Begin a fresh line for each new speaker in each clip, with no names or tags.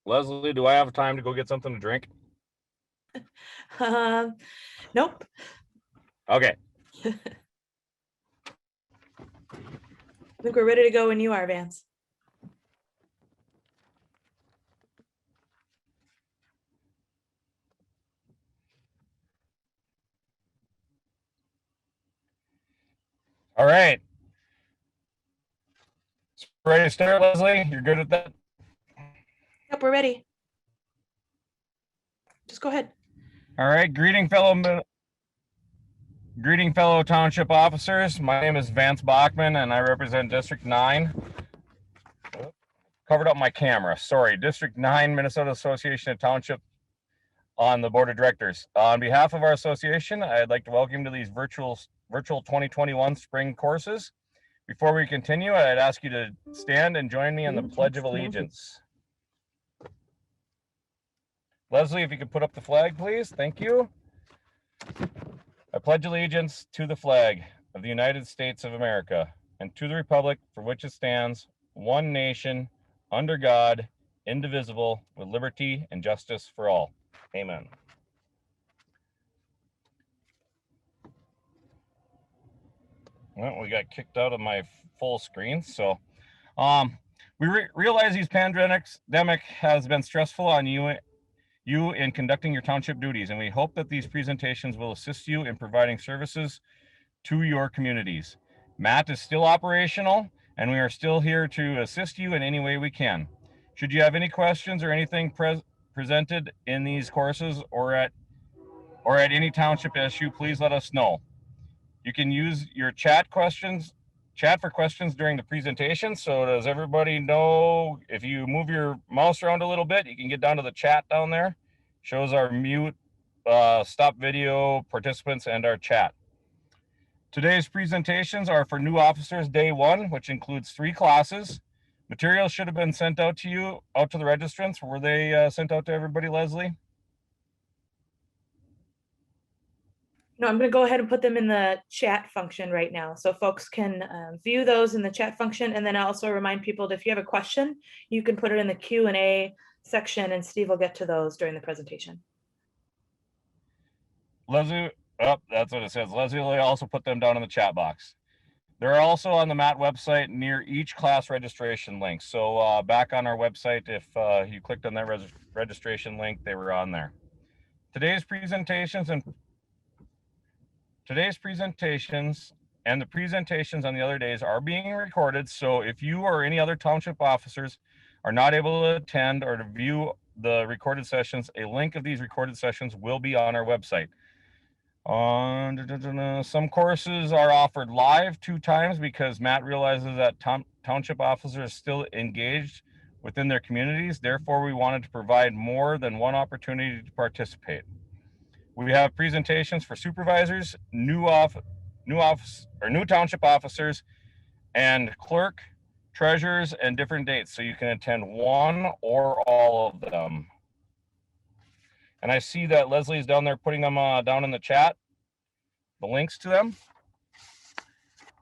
Leslie, do I have time to go get something to drink?
Nope.
Okay.
I think we're ready to go when you are, Vance.
All right. Ready to start, Leslie? You're good at that?
Yep, we're ready. Just go ahead.
All right. Greeting, fellow township officers. My name is Vance Bachman, and I represent District 9. Covered up my camera. Sorry. District 9, Minnesota Association of Township on the board of directors. On behalf of our association, I'd like to welcome you to these virtual 2021 spring courses. Before we continue, I'd ask you to stand and join me in the Pledge of Allegiance. Leslie, if you could put up the flag, please. Thank you. I pledge allegiance to the flag of the United States of America and to the republic for which it stands, one nation, under God, indivisible, with liberty and justice for all. Amen. Well, we got kicked out of my full screen, so we realize these pandemic has been stressful on you in conducting your township duties, and we hope that these presentations will assist you in providing services to your communities. Matt is still operational, and we are still here to assist you in any way we can. Should you have any questions or anything presented in these courses or at any township issue, please let us know. You can use your chat for questions during the presentation. So does everybody know, if you move your mouse around a little bit, you can get down to the chat down there. Shows our mute, stop video participants and our chat. Today's presentations are for new officers day 1, which includes 3 classes. Materials should have been sent out to you, out to the registrants. Were they sent out to everybody, Leslie?
No, I'm going to go ahead and put them in the chat function right now, so folks can view those in the chat function. And then I also remind people that if you have a question, you can put it in the Q&A section, and Steve will get to those during the presentation.
Leslie, that's what it says. Leslie will also put them down in the chat box. They're also on the MAT website near each class registration link. So back on our website, if you clicked on that registration link, they were on there. Today's presentations and the presentations on the other days are being recorded. So if you or any other township officers are not able to attend or to view the recorded sessions, a link of these recorded sessions will be on our website. Some courses are offered live 2 times because Matt realizes that township officers are still engaged within their communities. Therefore, we wanted to provide more than one opportunity to participate. We have presentations for supervisors, new township officers, and clerk, treasurers, and different dates. So you can attend one or all of them. And I see that Leslie's down there putting them down in the chat, the links to them.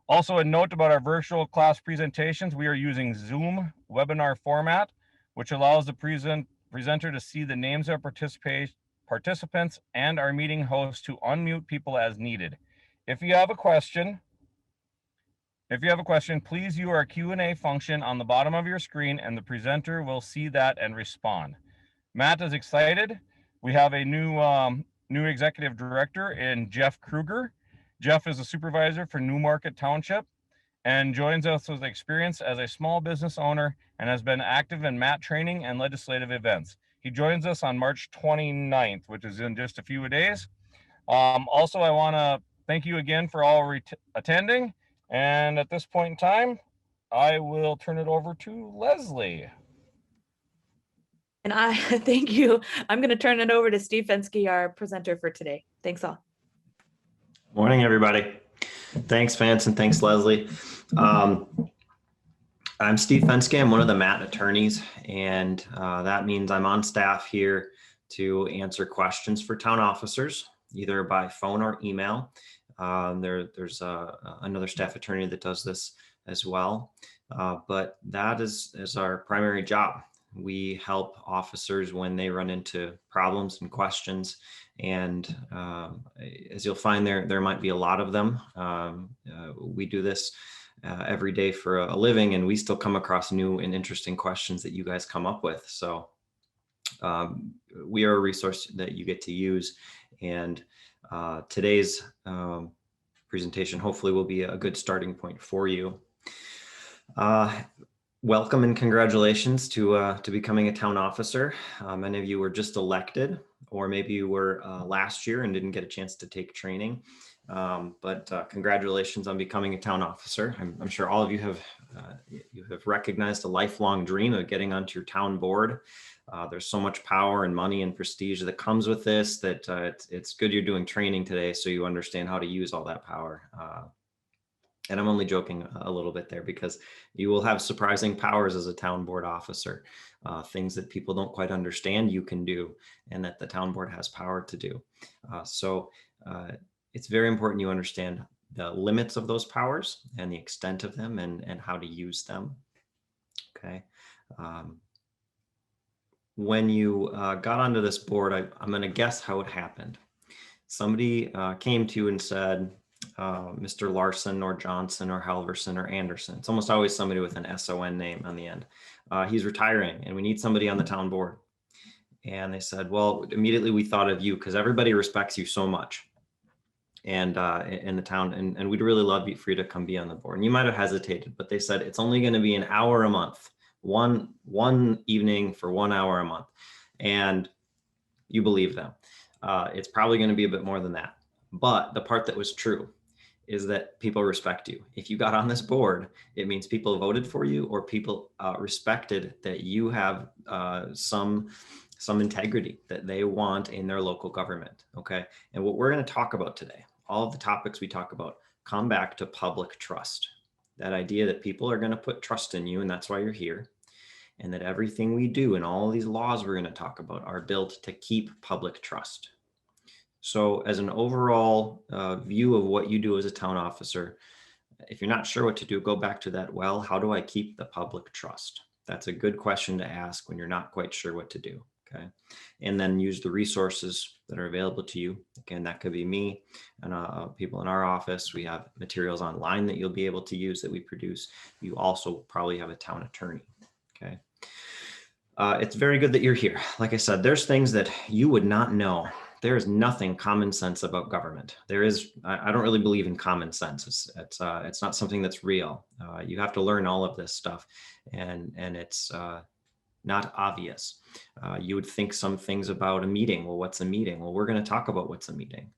Also, a note about our virtual class presentations. We are using Zoom webinar format, which allows the presenter to see the names of participants and our meeting host to unmute people as needed. If you have a question, please use our Q&A function on the bottom of your screen, and the presenter will see that and respond. Matt is excited. We have a new executive director in Jeff Kruger. Jeff is a supervisor for Newmarket Township and joins us with experience as a small business owner and has been active in MAT training and legislative events. He joins us on March 29th, which is in just a few days. Also, I want to thank you again for all attending. And at this point in time, I will turn it over to Leslie.
And I thank you. I'm going to turn it over to Steve Fenske, our presenter for today. Thanks all.
Morning, everybody. Thanks, Vance, and thanks, Leslie. I'm Steve Fenske. I'm one of the MAT attorneys, and that means I'm on staff here to answer questions for town officers, either by phone or email. There's another staff attorney that does this as well, but that is our primary job. We help officers when they run into problems and questions. And as you'll find, there might be a lot of them. We do this every day for a living, and we still come across new and interesting questions that you guys come up with. So we are a resource that you get to use. And today's presentation hopefully will be a good starting point for you. Welcome and congratulations to becoming a town officer. Many of you were just elected, or maybe you were last year and didn't get a chance to take training. But congratulations on becoming a town officer. I'm sure all of you have recognized a lifelong dream of getting onto your town board. There's so much power and money and prestige that comes with this that it's good you're doing training today so you understand how to use all that power. And I'm only joking a little bit there, because you will have surprising powers as a town board officer. Things that people don't quite understand you can do, and that the town board has power to do. So it's very important you understand the limits of those powers and the extent of them, and how to use them. Okay. When you got onto this board, I'm going to guess how it happened. Somebody came to you and said, Mr. Larson or Johnson or Halverson or Anderson. It's almost always somebody with an SON name on the end. He's retiring and we need somebody on the town board. And they said, well, immediately we thought of you because everybody respects you so much and in the town, and we'd really love for you to come be on the board. And you might have hesitated, but they said it's only going to be an hour a month, one evening for 1 hour a month. And you believe them. It's probably going to be a bit more than that. But the part that was true is that people respect you. If you got on this board, it means people voted for you, or people respected that you have some integrity that they want in their local government. Okay. And what we're going to talk about today, all of the topics we talk about, come back to public trust. That idea that people are going to put trust in you, and that's why you're here. And that everything we do and all of these laws we're going to talk about are built to keep public trust. So as an overall view of what you do as a town officer, if you're not sure what to do, go back to that. Well, how do I keep the public trust? That's a good question to ask when you're not quite sure what to do. Okay. And then use the resources that are available to you. Again, that could be me and people in our office. We have materials online that you'll be able to use that we produce. You also probably have a town attorney. Okay. It's very good that you're here. Like I said, there's things that you would not know. There is nothing common sense about government. I don't really believe in common sense. It's not something that's real. You have to learn all of this stuff, and it's not obvious. You would think some things about a meeting. Well, what's a meeting? Well, we're going to talk about what's a meeting.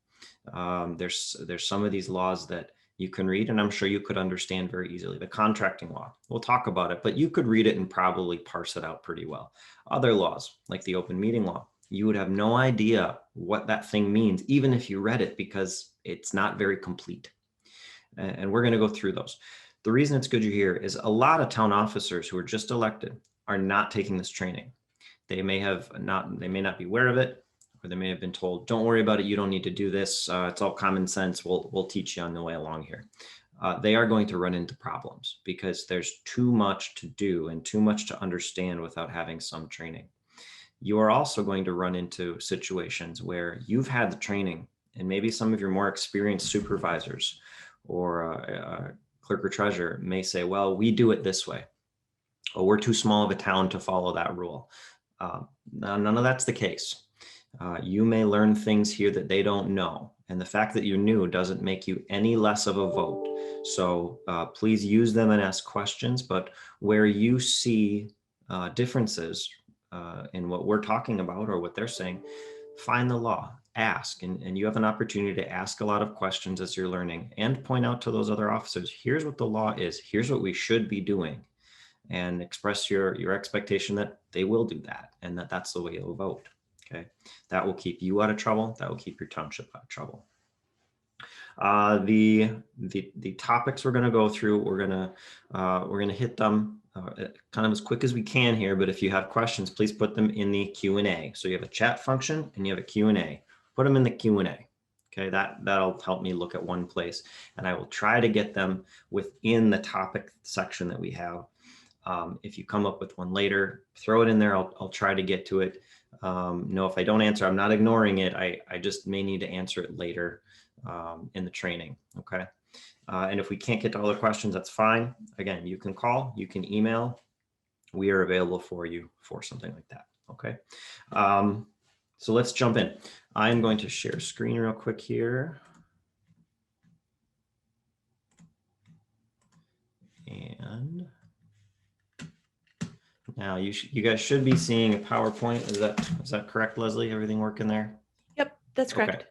There's some of these laws that you can read, and I'm sure you could understand very easily. The contracting law, we'll talk about it, but you could read it and probably parse it out pretty well. Other laws, like the open meeting law, you would have no idea what that thing means, even if you read it, because it's not very complete. And we're going to go through those. The reason it's good you're here is a lot of town officers who are just elected are not taking this training. They may not be aware of it, or they may have been told, don't worry about it. You don't need to do this. It's all common sense. We'll teach you on the way along here. They are going to run into problems because there's too much to do and too much to understand without having some training. You are also going to run into situations where you've had the training, and maybe some of your more experienced supervisors or clerk or treasurer may say, well, we do it this way. Or we're too small of a town to follow that rule. None of that's the case. You may learn things here that they don't know. And the fact that you're new doesn't make you any less of a vote. So please use them and ask questions. But where you see differences in what we're talking about or what they're saying, find the law, ask. And you have an opportunity to ask a lot of questions as you're learning and point out to those other officers, here's what the law is. Here's what we should be doing. And express your expectation that they will do that and that's the way you'll vote. Okay, that will keep you out of trouble. That will keep your township out of trouble. The topics we're going to go through, we're going to hit them kind of as quick as we can here. But if you have questions, please put them in the Q&A. So you have a chat function and you have a Q&A. Put them in the Q&A. Okay, that'll help me look at one place, and I will try to get them within the topic section that we have. If you come up with one later, throw it in there. I'll try to get to it. No, if I don't answer, I'm not ignoring it. I just may need to answer it later in the training. Okay. And if we can't get to all the questions, that's fine. Again, you can call, you can email. We are available for you for something like that. Okay. So let's jump in. I'm going to share screen real quick here. And now you guys should be seeing a PowerPoint. Is that correct, Leslie? Everything working there?
Yep, that's correct.
Okay.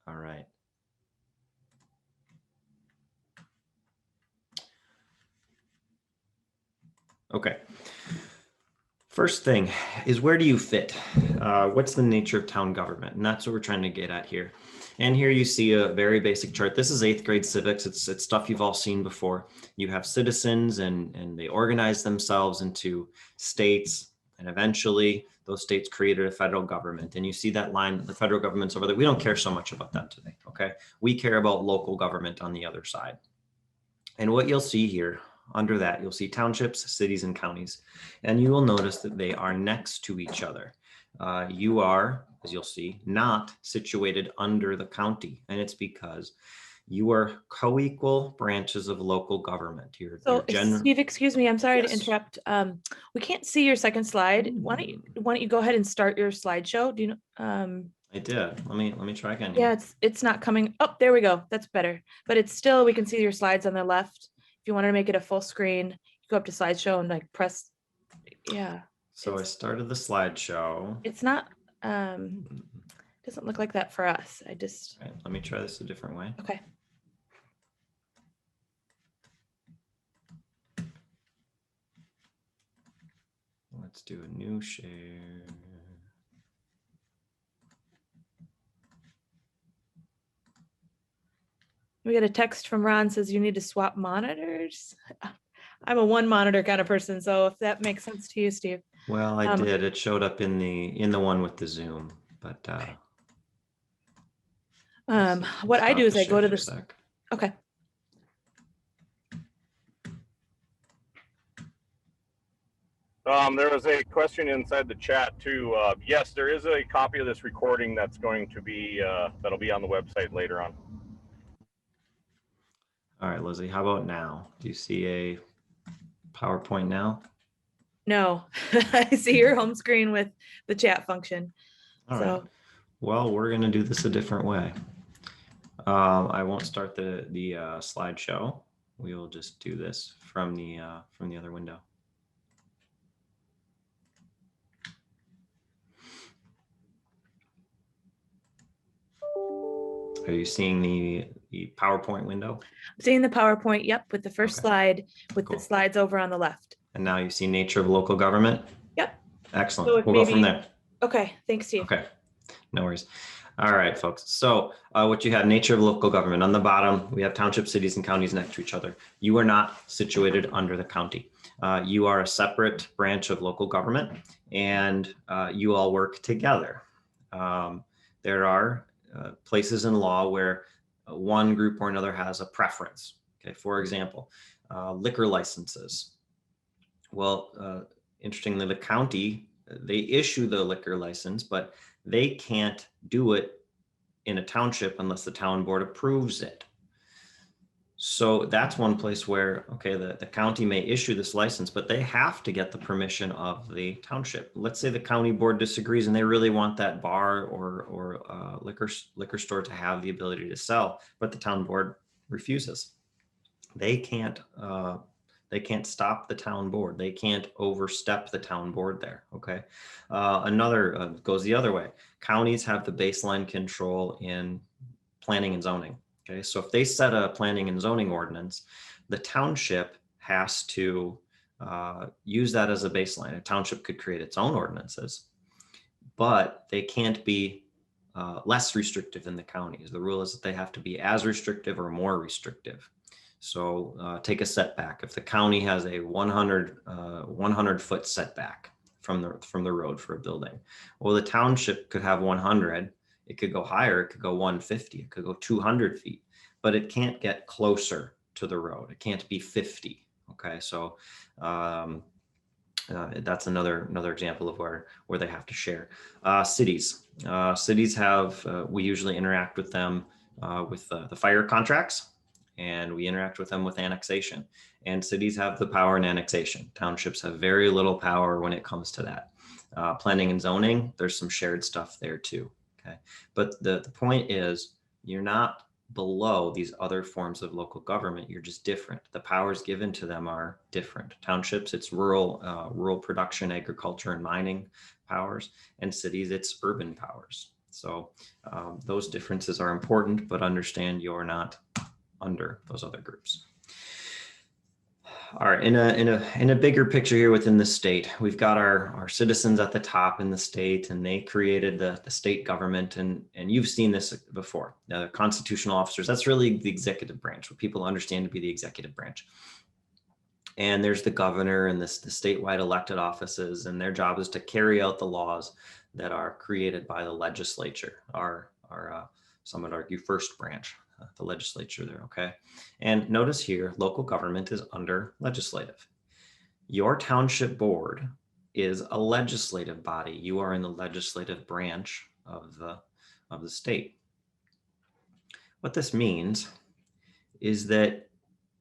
All right. Okay. First thing is, where do you fit? What's the nature of town government? And that's what we're trying to get at here. And here you see a very basic chart. This is 8th grade civics. It's stuff you've all seen before. You have citizens and they organize themselves into states, and eventually those states created a federal government. And you see that line, the federal government's over there. We don't care so much about that today, okay? We care about local government on the other side. And what you'll see here, under that, you'll see townships, cities, and counties. And you will notice that they are next to each other. You are, as you'll see, not situated under the county. And it's because you are co-equal branches of local government.
So Steve, excuse me, I'm sorry to interrupt. We can't see your second slide. Why don't you go ahead and start your slideshow? Do you know?
I did. Let me try again.
Yeah, it's not coming. Oh, there we go. That's better. But it's still, we can see your slides on the left. If you wanted to make it a full screen, you go up to slideshow and like press. Yeah.
So I started the slideshow.
It's not, doesn't look like that for us. I just.
Right, let me try this a different way.
Okay.
Let's do a new share.
We got a text from Ron, says you need to swap monitors. I'm a one monitor kind of person, so if that makes sense to you, Steve.
Well, I did. It showed up in the one with the Zoom, but
what I do is I go to this. Okay.
There was a question inside the chat too. Yes, there is a copy of this recording that's going to be that'll be on the website later on.
All right, Lizzie, how about now? Do you see a PowerPoint now?
No, I see your home screen with the chat function.
All right. Well, we're going to do this a different way. I won't start the slideshow. We will just do this from the other window. Are you seeing the PowerPoint window?
I'm seeing the PowerPoint, yep, with the first slide, with the slides over on the left.
And now you see nature of local government?
Yep.
Excellent.
So
we'll go from there.
Okay, thanks, Steve.
Okay, no worries. All right, folks. So what you have, nature of local government. On the bottom, we have townships, cities, and counties next to each other. You are not situated under the county. You are a separate branch of local government, and you all work together. There are places in law where one group or another has a preference. Okay, for example, liquor licenses. Well, interestingly, the county, they issue the liquor license, but they can't do it in a township unless the town board approves it. So that's one place where, okay, the county may issue this license, but they have to get the permission of the township. Let's say the county board disagrees and they really want that bar or liquor store to have the ability to sell, but the town board refuses. They can't stop the town board. They can't overstep the town board there. Okay. Another goes the other way. Counties have the baseline control in planning and zoning. Okay, so if they set a planning and zoning ordinance, the township has to use that as a baseline. A township could create its own ordinances, but they can't be less restrictive than the counties. The rule is that they have to be as restrictive or more restrictive. So take a setback. If the county has a 100 foot setback from the road for a building, well, the township could have 100. It could go higher, it could go 150, it could go 200 feet, but it can't get closer to the road. It can't be 50. Okay, so That's another example of where they have to share. Cities have, we usually interact with them with the fire contracts, and we interact with them with annexation. And cities have the power in annexation. Townships have very little power when it comes to that. Planning and zoning, there's some shared stuff there too. Okay, but the point is, you're not below these other forms of local government. You're just different. The powers given to them are different. Townships, it's rural production, agriculture, and mining powers, and cities, it's urban powers. So those differences are important, but understand you're not under those other groups. All right, in a bigger picture here within the state, we've got our citizens at the top in the state, and they created the state government, and you've seen this before. The constitutional officers, that's really the executive branch, what people understand to be the executive branch. And there's the governor and the statewide elected offices, and their job is to carry out the laws that are created by the legislature, some would argue first branch. The legislature there, okay? And notice here, local government is under legislative. Your township board is a legislative body. You are in the legislative branch of the state. What this means is that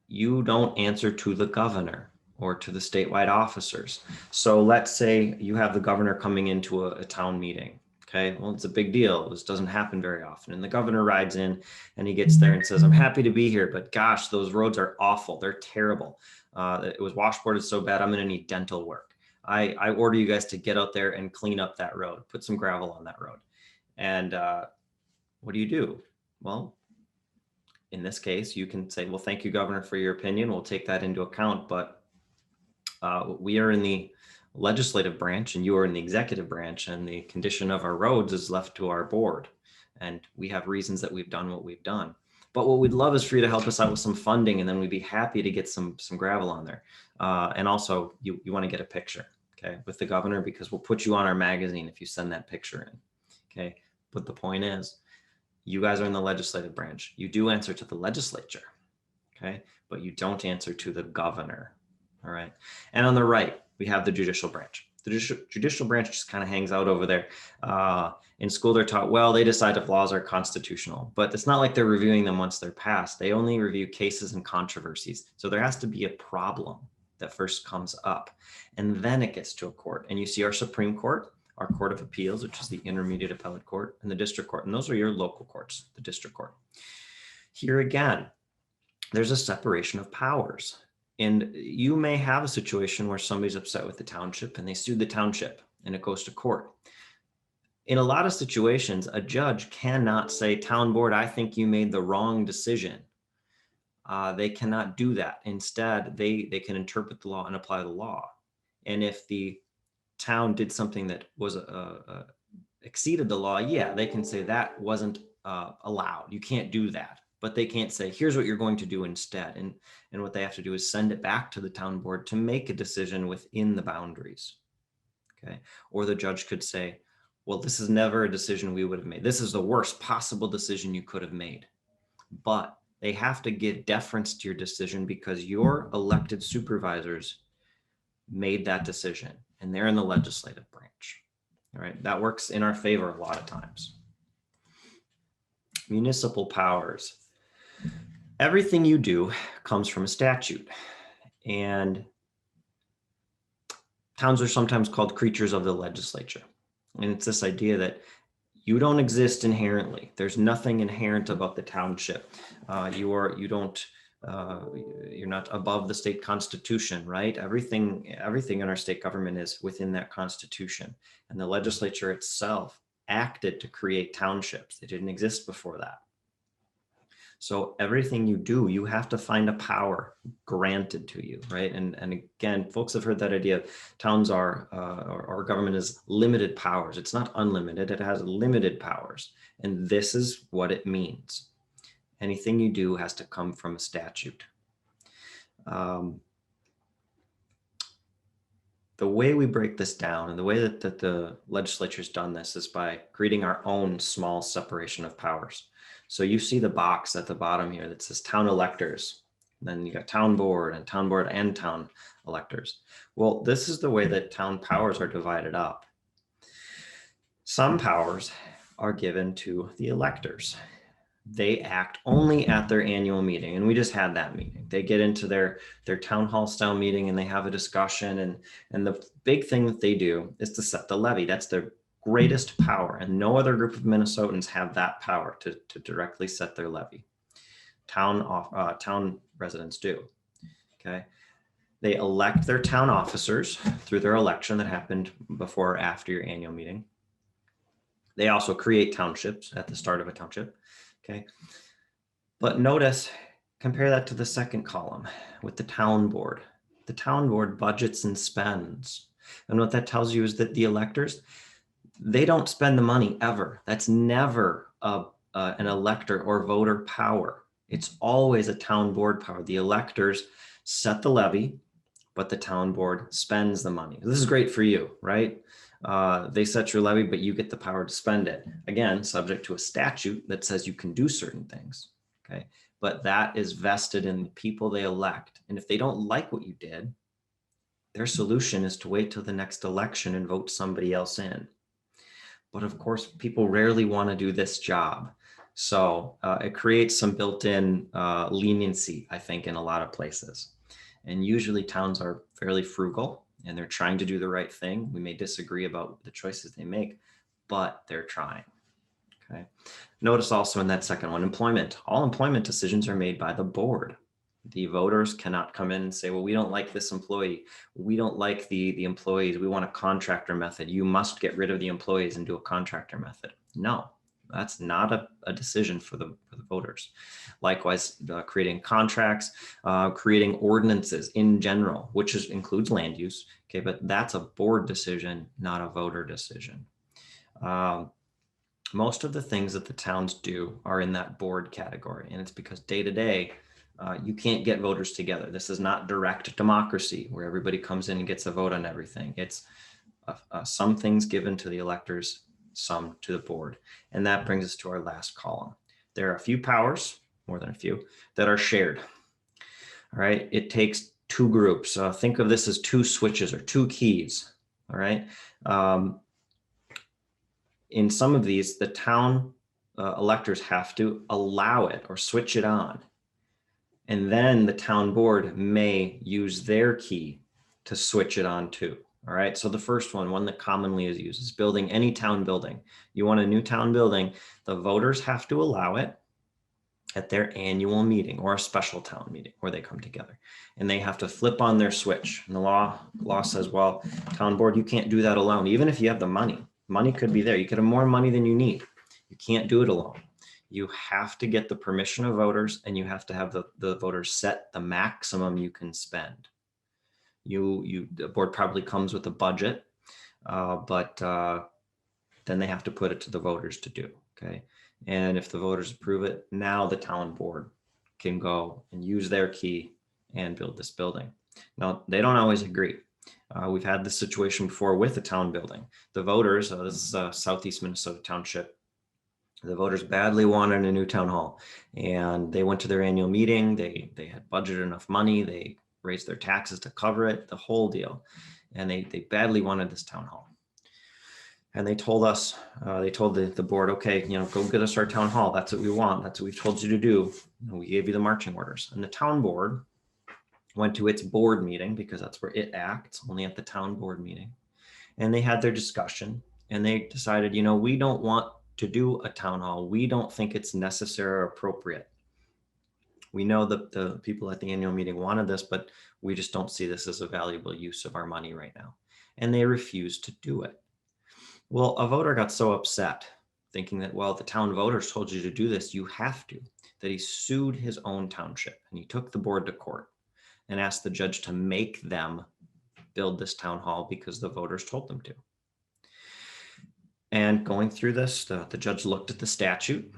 you don't answer to the governor or to the statewide officers. So let's say you have the governor coming into a town meeting. Okay, well, it's a big deal. This doesn't happen very often. And the governor rides in and he gets there and says, I'm happy to be here, but gosh, those roads are awful. They're terrible. It was washboarded so bad, I'm going to need dental work. I order you guys to get out there and clean up that road, put some gravel on that road. And what do? Well, in this case, you can say, well, thank you, Governor, for your opinion. We'll take that into account. But we are in the legislative branch and you are in the executive branch, and the condition of our roads is left to our board. And we have reasons that we've done what we've done. But what we'd love is for you to help us out with some funding, and then we'd be happy to get some gravel on there. And also you want to get a picture, okay, with the governor, because we'll put you on our magazine if you send that picture in. Okay. But the point is, you guys are in the legislative branch. You do answer to the legislature. Okay. But you don't answer to the governor. All right. And on the right, we have the judicial branch. The judicial branch just kind of hangs out over there. In school, they're taught, well, they decide if laws are constitutional, but it's not like they're reviewing them once they're passed. They only review cases and controversies. So there has to be a problem that first comes up, and then it gets to a court. And you see our Supreme Court, our Court of Appeals, which is the Intermediate Appellate Court, and the District Court. And those are your local courts, the District Court. Here again, there's a separation of powers. And you may have a situation where somebody's upset with the township and they sued the township and it goes to court. In a lot of situations, a judge cannot say, town board, I think you made the wrong decision. They cannot do that. Instead, they can interpret the law and apply the law. And if the town did something that was exceeded the law, yeah, they can say that wasn't allowed. You can't do that. But they can't say, here's what you're going to do instead. And what they have to do is send it back to the town board to make a decision within the boundaries. Okay. Or the judge could say, well, this is never a decision we would have made. This is the worst possible decision you could have made. But they have to give deference to your decision because your elected supervisors made that decision and they're in the legislative branch. All right. That works in our favor a lot of times. Municipal powers. Everything you do comes from a statute, and towns are sometimes called creatures of the legislature. And it's this idea that you don't exist inherently. There's nothing inherent about the township. You're not above the state constitution, right? Everything in our state government is within that constitution. And the legislature itself acted to create townships. They didn't exist before that. So everything you do, you have to find a power granted to you, right? And again, folks have heard that idea of towns are, or government is limited powers. It's not unlimited, it has limited powers. And this is what it means. Anything you do has to come from a statute. The way we break this down and the way that the legislature's done this is by creating our own small separation of powers. So you see the box at the bottom here that says town electors. Then you got town board and town electors. Well, this is the way that town powers are divided up. Some powers are given to the electors. They act only at their annual meeting, and we just had that meeting. They get into their town hall style meeting and they have a discussion, and the big thing that they do is to set the levy. That's their greatest power, and no other group of Minnesotans have that power to directly set their levy. Town residents do. Okay, they elect their town officers through their election that happened before or after your annual meeting. They also create townships at the start of a township. Okay, but notice, compare that to the second column with the town board. The town board budgets and spends. And what that tells you is that the electors, they don't spend the money ever. That's never an elector or voter power. It's always a town board power. The electors set the levy, but the town board spends the money. This is great for you, right? They set your levy, but you get the power to spend it. Again, subject to a statute that says you can do certain things, okay? But that is vested in the people they elect. And if they don't like what you did, their solution is to wait till the next election and vote somebody else in. But of course, people rarely want to do this job. So it creates some built-in leniency, I think, in a lot of places. And usually towns are fairly frugal and they're trying to do the right thing. We may disagree about the choices they make, but they're trying. Okay. Notice also in that second one, employment. All employment decisions are made by the board. The voters cannot come in and say, well, we don't like this employee. We don't like the employees. We want a contractor method. You must get rid of the employees and do a contractor method. No, that's not a decision for the voters. Likewise, creating contracts, creating ordinances in general, which includes land use. Okay, but that's a board decision, not a voter decision. Most of the things that the towns do are in that board category, and it's because day to day, you can't get voters together. This is not direct democracy where everybody comes in and gets a vote on everything. It's some things given to the electors, some to the board. And that brings us to our last column. There are a few powers, more than a few, that are shared. All right, it takes two groups. Think of this as two switches or two keys. All right. In some of these, the town electors have to allow it or switch it on. And then the town board may use their key to switch it on too. All right. So the first one that commonly is used is building any town building. You want a new town building, the voters have to allow it at their annual meeting or a special town meeting where they come together, and they have to flip on their switch. And the law says, well, town board, you can't do that alone. Even if you have the money, money could be there. You could have more money than you need. You can't do it alone. You have to get the permission of voters, and you have to have the voters set the maximum you can spend. The board probably comes with a budget, but then they have to put it to the voters to do. Okay. And if the voters approve it, now the town board can go and use their key and build this building. Now, they don't always agree. We've had this situation before with the town building. The voters, this is Southeast Minnesota Township, the voters badly wanted a new town hall, and they went to their annual meeting. They had budgeted enough money. They raised their taxes to cover it, the whole deal. And they badly wanted this town hall. And they told us, they told the board, okay, go get us our town hall. That's what we want. That's what we've told you to do. And we gave you the marching orders. And the town board went to its board meeting, because that's where it acts, only at the town board meeting. And they had their discussion, and they decided, we don't want to do a town hall. We don't think it's necessary or appropriate. We know that the people at the annual meeting wanted this, but we just don't see this as a valuable use of our money right now. And they refused to do it. Well, a voter got so upset, thinking that, well, the town voters told you to do this, you have to, that he sued his own township, and he took the board to court and asked the judge to make them build this town hall because the voters told them to. And going through this, the judge looked at the statute,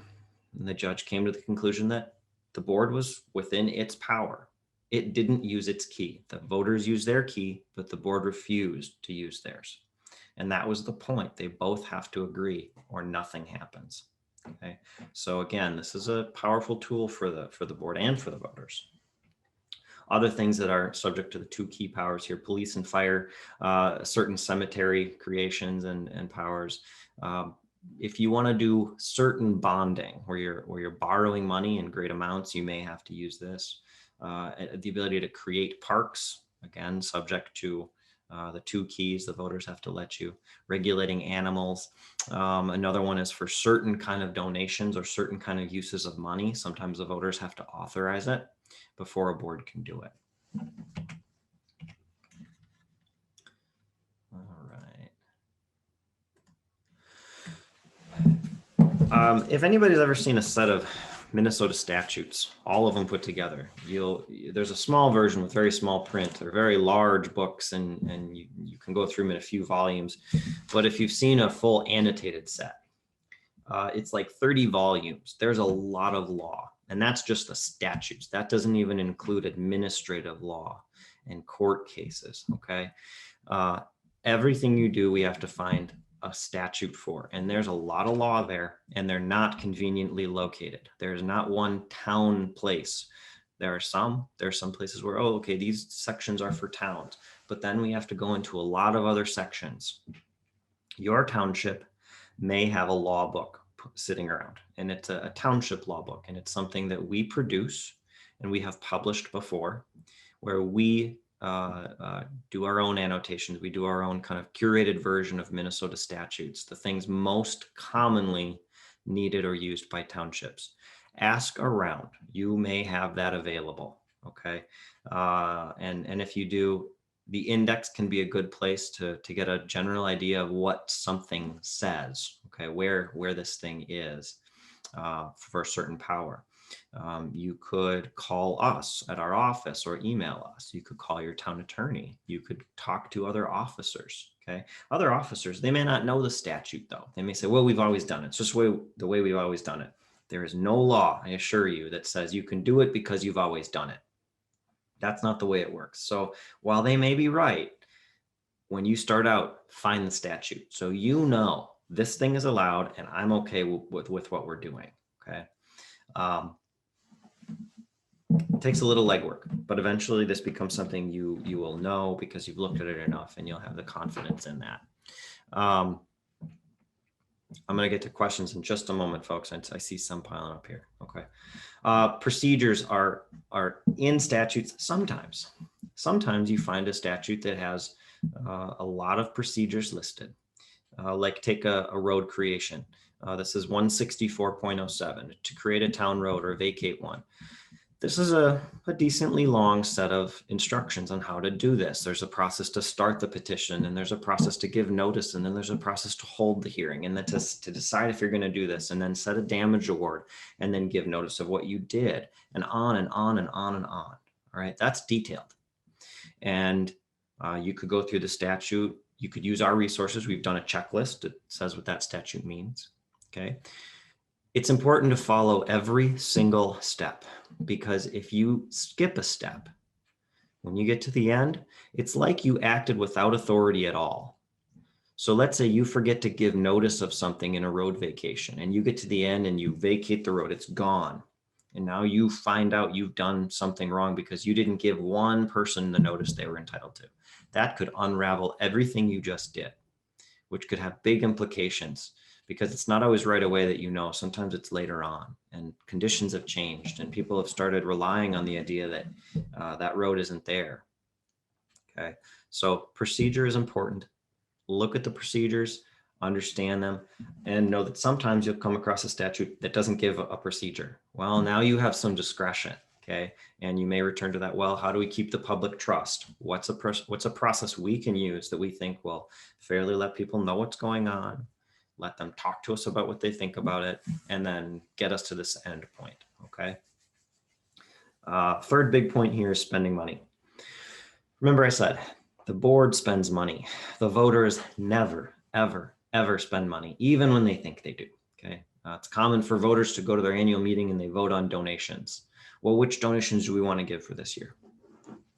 and the judge came to the conclusion that the board was within its power. It didn't use its key. The voters used their key, but the board refused to use theirs. And that was the point. They both have to agree or nothing happens. Okay. So again, this is a powerful tool for the board and for the voters. Other things that are subject to the 2 key powers here, police and fire, certain cemetery creations and powers. If you want to do certain bonding where you're borrowing money in great amounts, you may have to use this. The ability to create parks, again, subject to the 2 keys the voters have to let you. Regulating animals. Another one is for certain kind of donations or certain kind of uses of money. Sometimes the voters have to authorize it before a board can do it. All right. If anybody's ever seen a set of Minnesota statutes, all of them put together, there's a small version with very small print. They're very large books, and you can go through them in a few volumes. But if you've seen a full annotated set, it's like 30 volumes. There's a lot of law, and that's just the statutes. That doesn't even include administrative law and court cases, okay? Everything you do, we have to find a statute for, and there's a lot of law there, and they're not conveniently located. There's not one town place. There's some places where, oh, okay, these sections are for towns, but then we have to go into a lot of other sections. Your township may have a law book sitting around, and it's a township law book, and it's something that we produce and we have published before, where we do our own annotations. We do our own kind of curated version of Minnesota statutes, the things most commonly needed or used by townships. Ask around. You may have that available, okay? And if you do, the index can be a good place to get a general idea of what something says, okay, where this thing is for a certain power. You could call us at our office or email us. You could call your town attorney. You could talk to other officers, okay? Other officers, they may not know the statute though. They may say, well, we've always done it. It's just the way we've always done it. There is no law, I assure you, that says you can do it because you've always done it. That's not the way it works. So while they may be right, when you start out, find the statute. So you know this thing is allowed and I'm okay with what we're doing, okay? It takes a little legwork, but eventually this becomes something you will know because you've looked at it enough and you'll have the confidence in that. I'm going to get to questions in just a moment, folks. I see some piling up here. Okay. Procedures are in statutes sometimes. Sometimes you find a statute that has a lot of procedures listed, like take a road creation. This is 164.07 to create a town road or vacate one. This is a decently long set of instructions on how to do this. There's a process to start the petition, and there's a process to give notice, and then there's a process to hold the hearing, and then to decide if you're going to do this, and then set a damage award, and then give notice of what you did, and on and on and on and on. All right, that's detailed. And you could go through the statute. You could use our resources. We've done a checklist that says what that statute means. Okay. It's important to follow every single step, because if you skip a step, when you get to the end, it's like you acted without authority at all. So let's say you forget to give notice of something in a road vacation, and you get to the end and you vacate the road, it's gone. And now you find out you've done something wrong because you didn't give one person the notice they were entitled to. That could unravel everything you just did, which could have big implications. Because it's not always right away that you know, sometimes it's later on, and conditions have changed and people have started relying on the idea that that road isn't there. Okay, so procedure is important. Look at the procedures, understand them, and know that sometimes you'll come across a statute that doesn't give a procedure. Well, now you have some discretion, okay? And you may return to that, well, how do we keep the public trust? What's a process we can use that we think will fairly let people know what's going on, let them talk to us about what they think about it, and then get us to this end point, okay? Third big point here is spending money. Remember I said, the board spends money. The voters never, ever, ever spend money, even when they think they do, okay? It's common for voters to go to their annual meeting and they vote on donations. Well, which donations do we want to give for this year?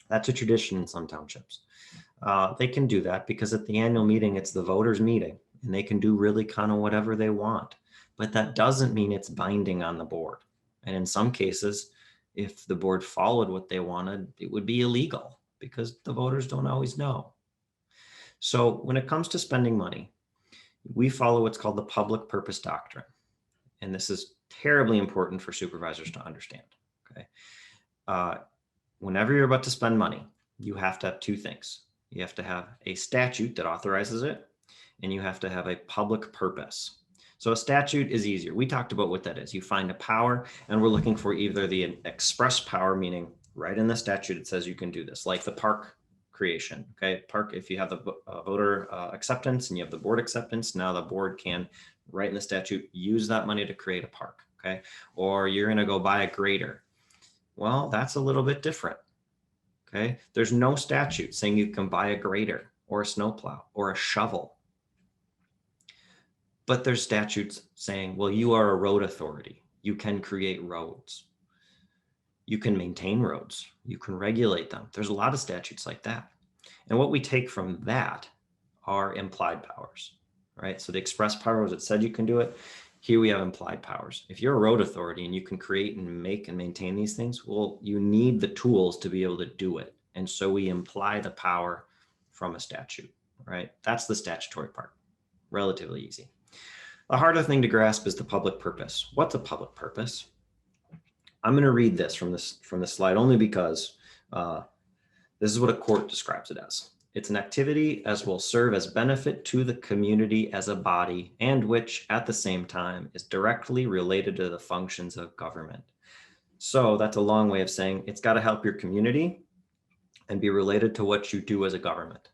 That's a tradition in some townships. They can do that because at the annual meeting, it's the voters' meeting, and they can do really kind of whatever they want. But that doesn't mean it's binding on the board. And in some cases, if the board followed what they wanted, it would be illegal because the voters don't always know. So when it comes to spending money, we follow what's called the public purpose doctrine. And this is terribly important for supervisors to understand. Okay. Whenever you're about to spend money, you have to have two things. You have to have a statute that authorizes it, and you have to have a public purpose. So a statute is easier. We talked about what that is. You find a power, and we're looking for either the express power, meaning right in the statute it says you can do this, like the park creation. Okay, park, if you have the voter acceptance and you have the board acceptance, now the board can, right in the statute, use that money to create a park. Okay, or you're going to go buy a grader. Well, that's a little bit different. Okay, there's no statute saying you can buy a grader or a snowplow or a shovel. But there's statutes saying, well, you are a road authority. You can create roads. You can maintain roads. You can regulate them. There's a lot of statutes like that. And what we take from that are implied powers, right? So the express power was it said you can do it. Here we have implied powers. If you're a road authority and you can create and make and maintain these things, well, you need the tools to be able to do it. And so we imply the power from a statute, right? That's the statutory part. Relatively easy. The harder thing to grasp is the public purpose. What's a public purpose? I'm going to read this from this slide only because this is what a court describes it as. It's an activity as will serve as benefit to the community as a body and which at the same time is directly related to the functions of government. So that's a long way of saying it's got to help your community and be related to what you do as a government.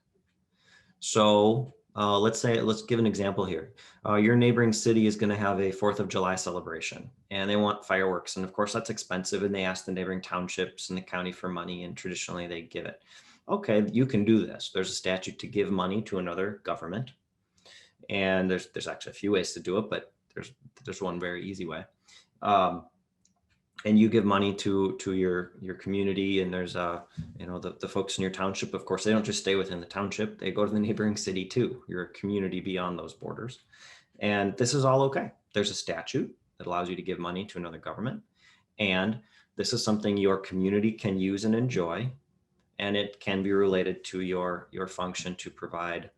So let's give an example here. Your neighboring city is going to have a 4th of July celebration and they want fireworks. And of course that's expensive and they ask the neighboring townships and the county for money and traditionally they give it. Okay, you can do this. There's a statute to give money to another government. And there's actually a few ways to do it, but there's one very easy way. And you give money to your community, and there's the folks in your township. Of course, they don't just stay within the township; they go to the neighboring city too. You're a community beyond those borders, and this is all okay. There's a statute that allows you to give money to another government, and this is something your community can use and enjoy, and it can be related to your function to provide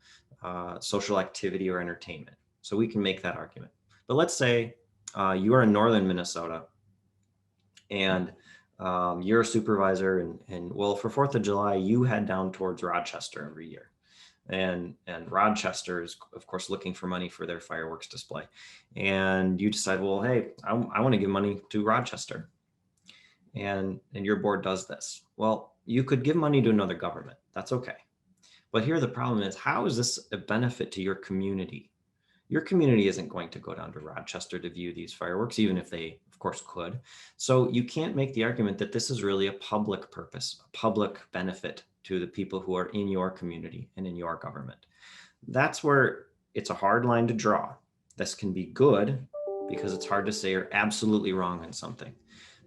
social activity or entertainment. So we can make that argument. But let's say you are in northern Minnesota. And you're a supervisor and well, for 4th of July, you head down towards Rochester every year. And Rochester is, of course, looking for money for their fireworks display. And you decide, well, hey, I want to give money to Rochester. And your board does this. Well, you could give money to another government. That's okay. But here the problem is, how is this a benefit to your community? Your community isn't going to go down to Rochester to view these fireworks, even if they, of course, could. So you can't make the argument that this is really a public purpose, a public benefit to the people who are in your community and in your government. That's where it's a hard line to draw. This can be good because it's hard to say you're absolutely wrong on something,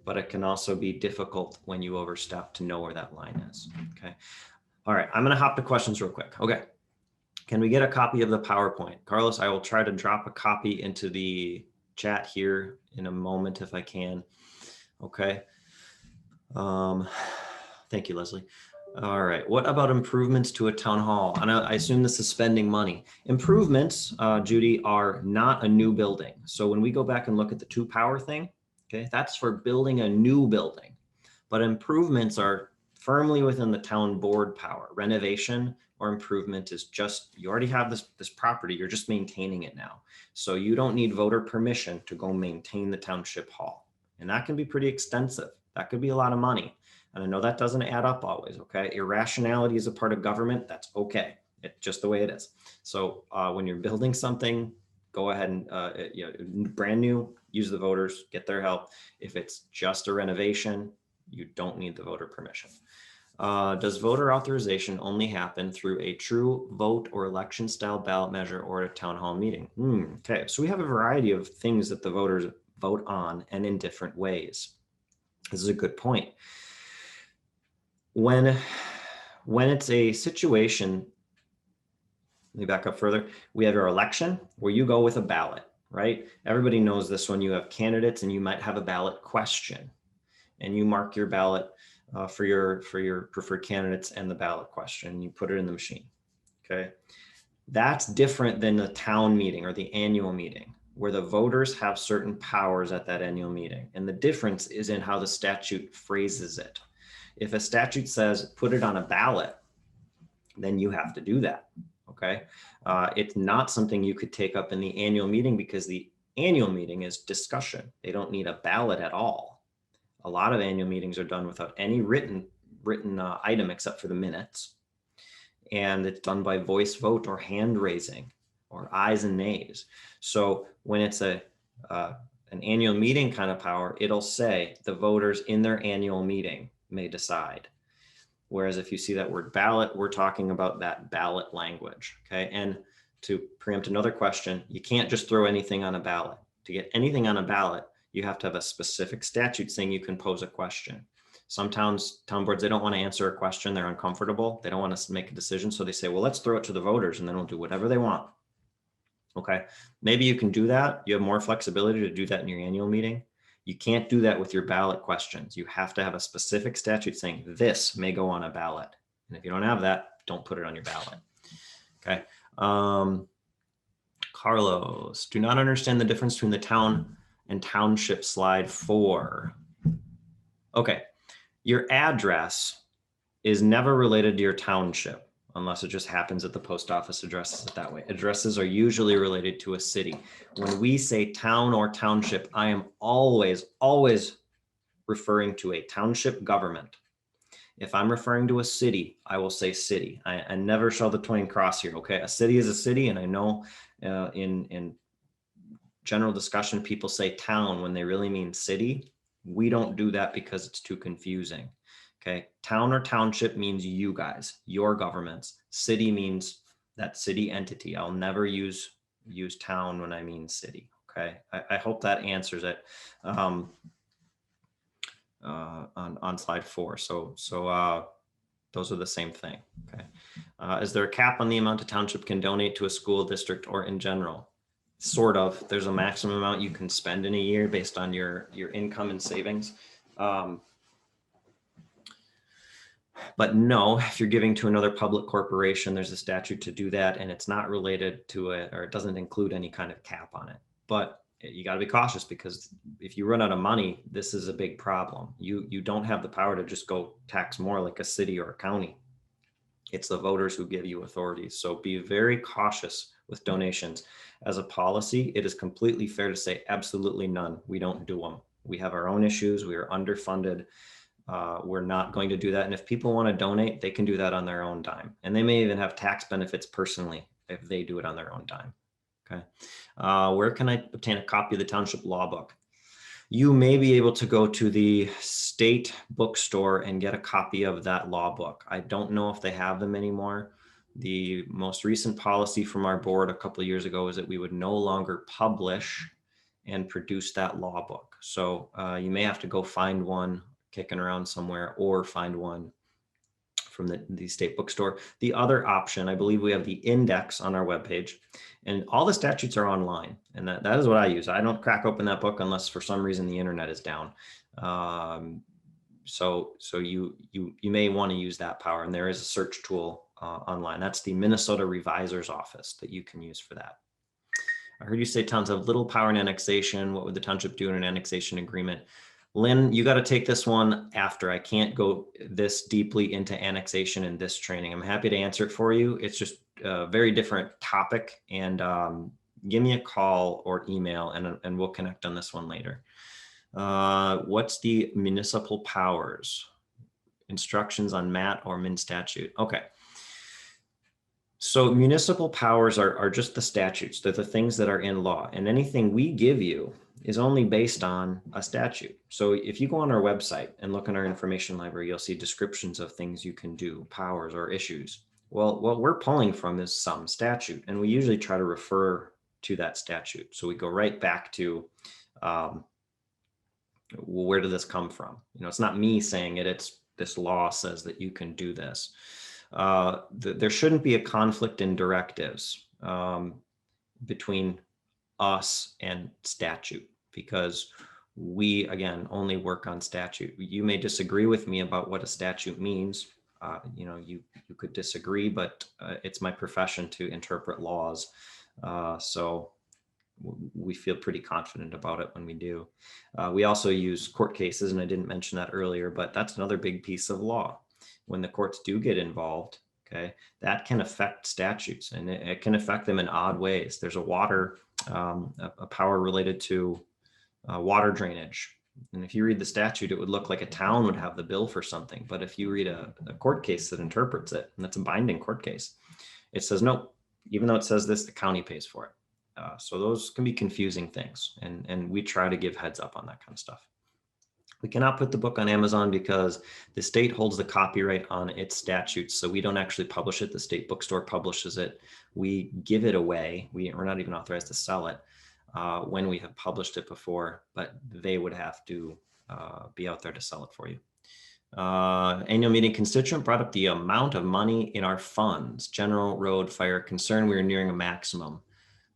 but it can also be difficult when you overstep to know where that line is. Okay. All right. I'm going to hop to questions real quick. Okay. Can we get a copy of the PowerPoint? Carlos, I will try to drop a copy into the chat here in a moment if I can. Okay. Thank you, Leslie. All right. What about improvements to a town hall? And I assume this is spending money. Improvements, Judy, are not a new building. So when we go back and look at the 2-power thing, okay, that's for building a new building. But improvements are firmly within the town board power. Renovation or improvement is just, you already have this property, you're just maintaining it now. So you don't need voter permission to go maintain the township hall. And that can be pretty extensive. That could be a lot of money. And I know that doesn't add up always, okay? Irrationality is a part of government, that's okay. It's just the way it is. So when you're building something, go ahead and, brand new, use the voters, get their help. If it's just a renovation, you don't need the voter permission. Does voter authorization only happen through a true vote or election style ballot measure or a town hall meeting? Okay, so we have a variety of things that the voters vote on and in different ways. This is a good point. When it's a situation, let me back up further. We have our election where you go with a ballot, right? Everybody knows this one. You have candidates and you might have a ballot question. and you mark your ballot for your preferred candidates and the ballot question. You put it in the machine. Okay. That's different than the town meeting or the annual meeting, where the voters have certain powers at that annual meeting. And the difference is in how the statute phrases it. If a statute says put it on a ballot, then you have to do that. Okay. It's not something you could take up in the annual meeting, because the annual meeting is discussion. They don't need a ballot at all. A lot of annual meetings are done without any written item except for the minutes. And it's done by voice vote or hand raising or ayes and nays. So when it's an annual meeting kind of power, it'll say the voters in their annual meeting may decide. Whereas if you see that word ballot, we're talking about that ballot language. Okay. And to preempt another question, you can't just throw anything on a ballot. To get anything on a ballot, you have to have a specific statute saying you can pose a question. Some town boards, they don't want to answer a question. They're uncomfortable. They don't want to make a decision. So they say, well, let's throw it to the voters and then we'll do whatever they want. Okay. Maybe you can do that. You have more flexibility to do that in your annual meeting. You can't do that with your ballot questions. You have to have a specific statute saying this may go on a ballot. And if you don't have that, don't put it on your ballot. Okay. Carlos, do not understand the difference between the town and township, slide 4. Okay. Your address is never related to your township unless it just happens that the post office addresses it that way. Addresses are usually related to a city. When we say town or township, I am always referring to a township government. If I'm referring to a city, I will say city. I never show the twain cross here. Okay. A city is a city. And I know in general discussion, people say town when they really mean city. We don't do that because it's too confusing. Okay. Town or township means you guys, your governments. City means that city entity. I'll never use town when I mean city. Okay. I hope that answers it on slide 4. So those are the same thing. Okay. Is there a cap on the amount a township can donate to a school district or in general? Sort of. There's a maximum amount you can spend in a year based on your income and savings. But no, if you're giving to another public corporation, there's a statute to do that, and it's not related to it, or it doesn't include any kind of cap on it. But you got to be cautious, because if you run out of money, this is a big problem. You don't have the power to just go tax more like a city or a county. It's the voters who give you authorities. So be very cautious with donations. As a policy, it is completely fair to say absolutely none. We don't do them. We have our own issues. We are underfunded. We're not going to do that. And if people want to donate, they can do that on their own dime. And they may even have tax benefits personally if they do it on their own dime. Okay. Where can I obtain a copy of the township law book? You may be able to go to the state bookstore and get a copy of that law book. I don't know if they have them anymore. The most recent policy from our board a couple of years ago is that we would no longer publish and produce that law book. So you may have to go find one kicking around somewhere, or find one from the state bookstore. The other option, I believe we have the index on our webpage, and all the statutes are online. And that is what I use. I don't crack open that book unless for some reason the internet is down. So you may want to use that power, and there is a search tool online. That's the Minnesota Revisor's Office that you can use for that. I heard you say towns have little power in annexation. What would the township do in an annexation agreement? Lynn, you got to take this one after. I can't go this deeply into annexation in this training. I'm happy to answer it for you. It's just a very different topic, and give me a call or email, and we'll connect on this one later. What's the municipal powers? Instructions on MAT or Min statute. Okay. So municipal powers are just the statutes. They're the things that are in law, and anything we give you is only based on a statute. So if you go on our website and look in our information library, you'll see descriptions of things you can do, powers or issues. Well, what we're pulling from is some statute, and we usually try to refer to that statute. So we go right back to, where did this come from? You know, it's not me saying it, it's this law says that you can do this. There shouldn't be a conflict in directives between us and statute, because we, again, only work on statute. You may disagree with me about what a statute means. You could disagree, but it's my profession to interpret laws. So we feel pretty confident about it when we do. We also use court cases, and I didn't mention that earlier, but that's another big piece of law. When the courts do get involved, okay, that can affect statutes, and it can affect them in odd ways. There's a power related to water drainage. And if you read the statute, it would look like a town would have the bill for something. But if you read a court case that interprets it, and that's a binding court case, it says, no, even though it says this, the county pays for it. So those can be confusing things. And we try to give heads up on that kind of stuff. We cannot put the book on Amazon because the state holds the copyright on its statutes. So we don't actually publish it. The state bookstore publishes it. We give it away. We're not even authorized to sell it when we have published it before, but they would have to be out there to sell it for you. Annual meeting constituent brought up the amount of money in our funds, general, road, fire, concern. We are nearing a maximum.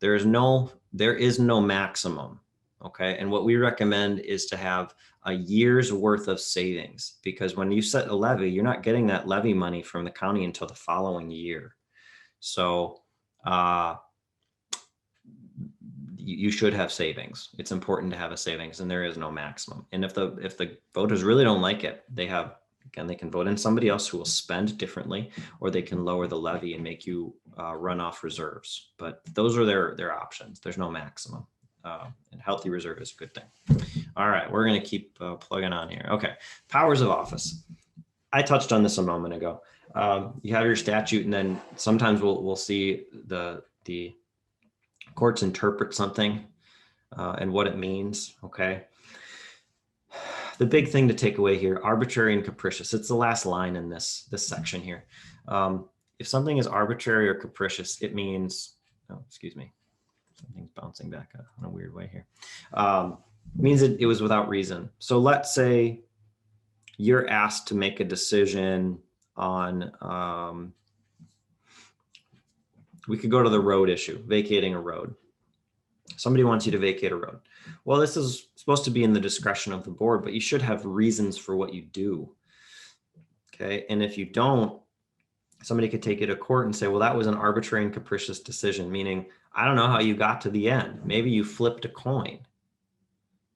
There is no maximum. Okay. And what we recommend is to have a year's worth of savings, because when you set a levy, you're not getting that levy money from the county until the following year. So you should have savings. It's important to have a savings, and there is no maximum. And if the voters really don't like it, they can vote in somebody else who will spend differently, or they can lower the levy and make you run off reserves. But those are their options. There's no maximum. And healthy reserve is a good thing. All right, we're going to keep plugging on here. Okay, powers of office. I touched on this a moment ago. You have your statute, and then sometimes we'll see the courts interpret something and what it means. Okay. The big thing to take away here: arbitrary and capricious. It's the last line in this section here. If something is arbitrary or capricious, it means, excuse me, something's bouncing back in a weird way here. Means it was without reason. So let's say you're asked to make a decision on, we could go to the road issue, vacating a road. Somebody wants you to vacate a road. Well, this is supposed to be in the discretion of the board, but you should have reasons for what you do. Okay. And if you don't, somebody could take you to court and say, well, that was an arbitrary and capricious decision, meaning, I don't know how you got to the end. Maybe you flipped a coin.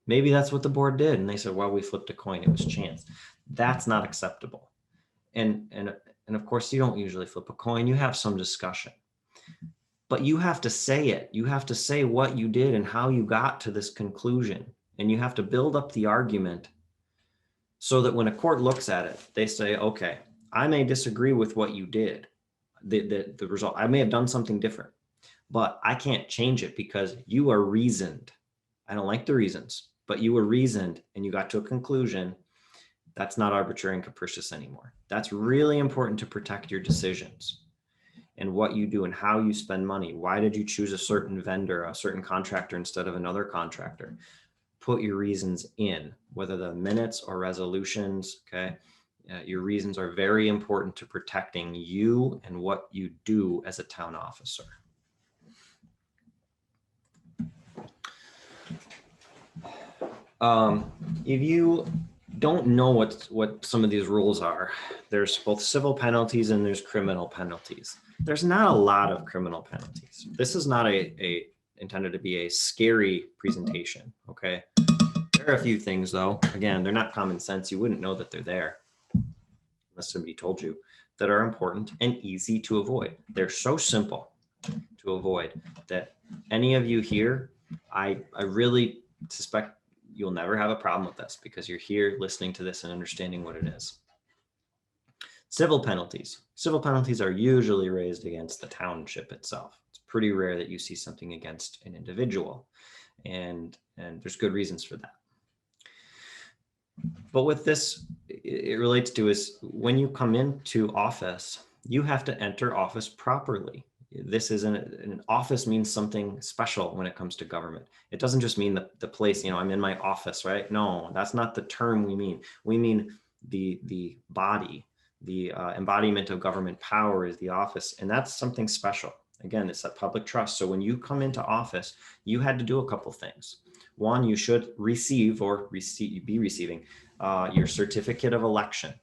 Maybe that's what the board did. And they said, well, we flipped a coin. It was chance. That's not acceptable. And of course, you don't usually flip a coin. You have some discussion. But you have to say it. You have to say what you did and how you got to this conclusion. And you have to build up the argument so that when a court looks at it, they say, okay, I may disagree with what you did, the result. I may have done something different, but I can't change it because you are reasoned. I don't like the reasons, but you were reasoned and you got to a conclusion. That's not arbitrary and capricious anymore. That's really important to protect your decisions and what you do and how you spend money. Why did you choose a certain vendor, a certain contractor instead of another contractor? Put your reasons in, whether the minutes or resolutions, okay? Your reasons are very important to protecting you and what you do as a town officer. If you don't know what some of these rules are, there's both civil penalties and there's criminal penalties. There's not a lot of criminal penalties. This is not intended to be a scary presentation, okay? There are a few things though. Again, they're not common sense. You wouldn't know that they're there unless somebody told you, that are important and easy to avoid. They're so simple to avoid that any of you here, I really suspect you'll never have a problem with this because you're here listening to this and understanding what it is. Civil penalties. Civil penalties are usually raised against the township itself. It's pretty rare that you see something against an individual, and there's good reasons for that. But what this it relates to is when you come into office, you have to enter office properly. This isn't an office means something special when it comes to government. It doesn't just mean the place, I'm in my office, right? No, that's not the term we mean. We mean the body, the embodiment of government power is the office. And that's something special. Again, it's that public trust. So when you come into office, you had to do a couple things. One, you should receive or be receiving your certificate of election.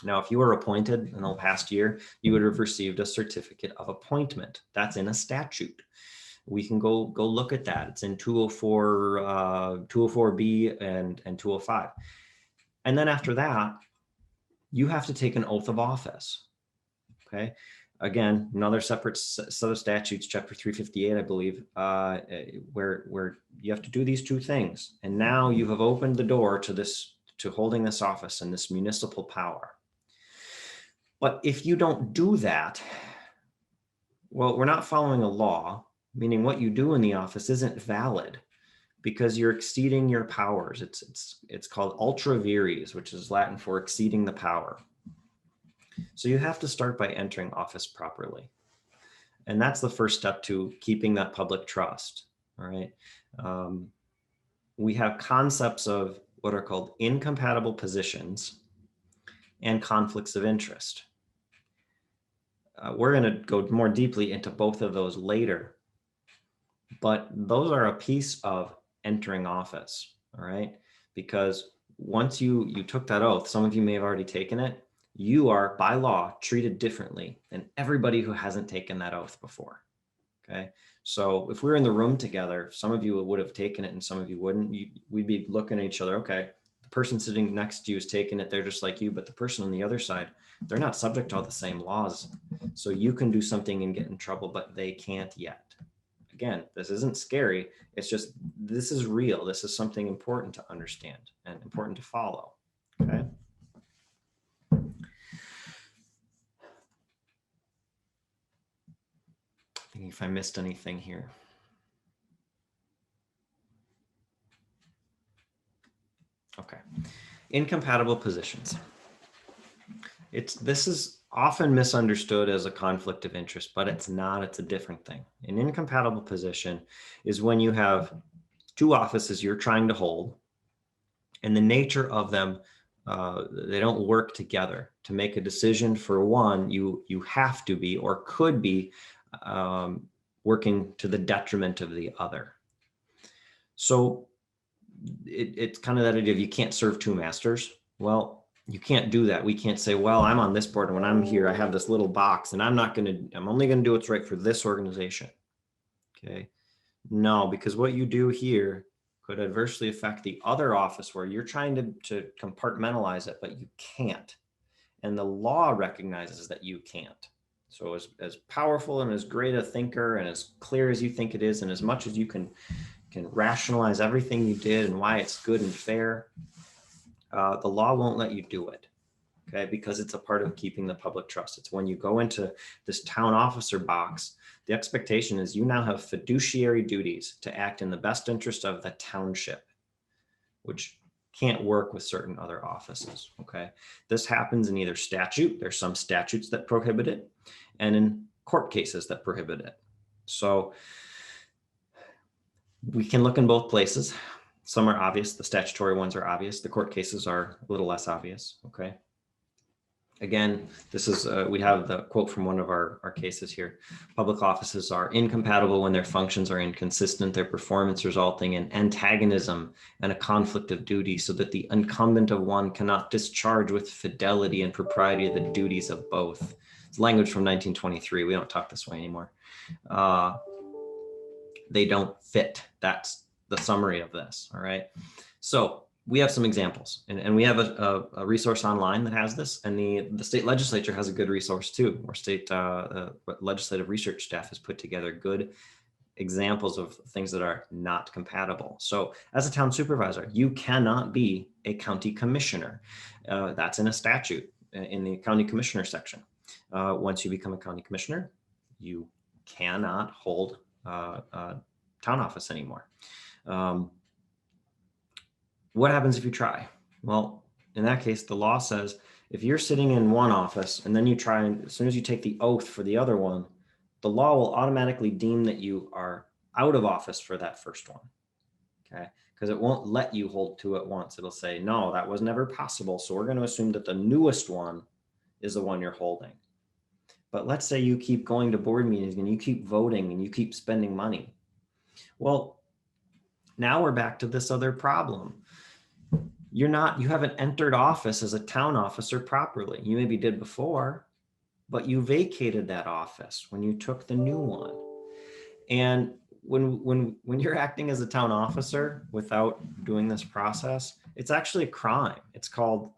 Now, if you were appointed in the past year, you would have received a certificate of appointment. That's in a statute. We can go look at that. It's in 204, 204B and 205. And then after that, you have to take an oath of office. Okay. Again, another separate set of statutes, chapter 358, I believe, where you have to do these two things. And now you have opened the door to holding this office and this municipal power. But if you don't do that, well, we're not following a law, meaning what you do in the office isn't valid because you're exceeding your powers. It's called ultra vires, which is Latin for exceeding the power. So you have to start by entering office properly. And that's the first step to keeping that public trust. All right. We have concepts of what are called incompatible positions and conflicts of interest. We're going to go more deeply into both of those later, but those are a piece of entering office. All right. Because once you took that oath, some of you may have already taken it. You are by law treated differently than everybody who hasn't taken that oath before. Okay. So if we're in the room together, some of you would have taken it and some of you wouldn't. We'd be looking at each other. Okay. The person sitting next to you is taking it. They're just like you, but the person on the other side, they're not subject to all the same laws. So you can do something and get in trouble, but they can't yet. Again, this isn't scary. It's just, this is real. This is something important to understand and important to follow. Okay. Thinking if I missed anything here. Okay. Incompatible positions. This is often misunderstood as a conflict of interest, but it's not. It's a different thing. An incompatible position is when you have two offices you're trying to hold, and the nature of them, they don't work together. To make a decision for one, you have to be or could be working to the detriment of the other. So it's kind of that idea of you can't serve two masters. Well, you can't do that. We can't say, well, I'm on this board and when I'm here, I have this little box and I'm only going to do what's right for this organization. Okay. No, because what you do here could adversely affect the other office where you're trying to compartmentalize it, but you can't. And the law recognizes that you can't. So as powerful and as great a thinker and as clear as you think it is, and as much as you can rationalize everything you did and why it's good and fair, the law won't let you do it, okay? Because it's a part of keeping the public trust. It's when you go into this town officer box, the expectation is you now have fiduciary duties to act in the best interest of the township, which can't work with certain other offices, okay? This happens in either statute, there's some statutes that prohibit it, and in court cases that prohibit it. So we can look in both places. Some are obvious. The statutory ones are obvious. The court cases are a little less obvious. Okay. Again, this is, we have the quote from one of our cases here. Public offices are incompatible when their functions are inconsistent, their performance resulting in antagonism and a conflict of duty, so that the incumbent of one cannot discharge with fidelity and propriety the duties of both. It's language from 1923. We don't talk this way anymore. They don't fit. That's the summary of this. All right. So we have some examples, and we have a resource online that has this, and the state legislature has a good resource too. Our state legislative research staff has put together good examples of things that are not compatible. So as a town supervisor, you cannot be a county commissioner. That's in a statute in the county commissioner section. Once you become a county commissioner, you cannot hold town office anymore. What happens if you try? Well, in that case, the law says if you're sitting in one office and then you try, and as soon as you take the oath for the other one, the law will automatically deem that you are out of office for that first one. Okay, because it won't let you hold two at once. It'll say, no, that was never possible. So we're going to assume that the newest one is the one you're holding. But let's say you keep going to board meetings and you keep voting and you keep spending money. Well, Now we're back to this other problem. You haven't entered office as a town officer properly. You maybe did before, but you vacated that office when you took the new one. And when you're acting as a town officer without doing this process, it's actually a crime. It's called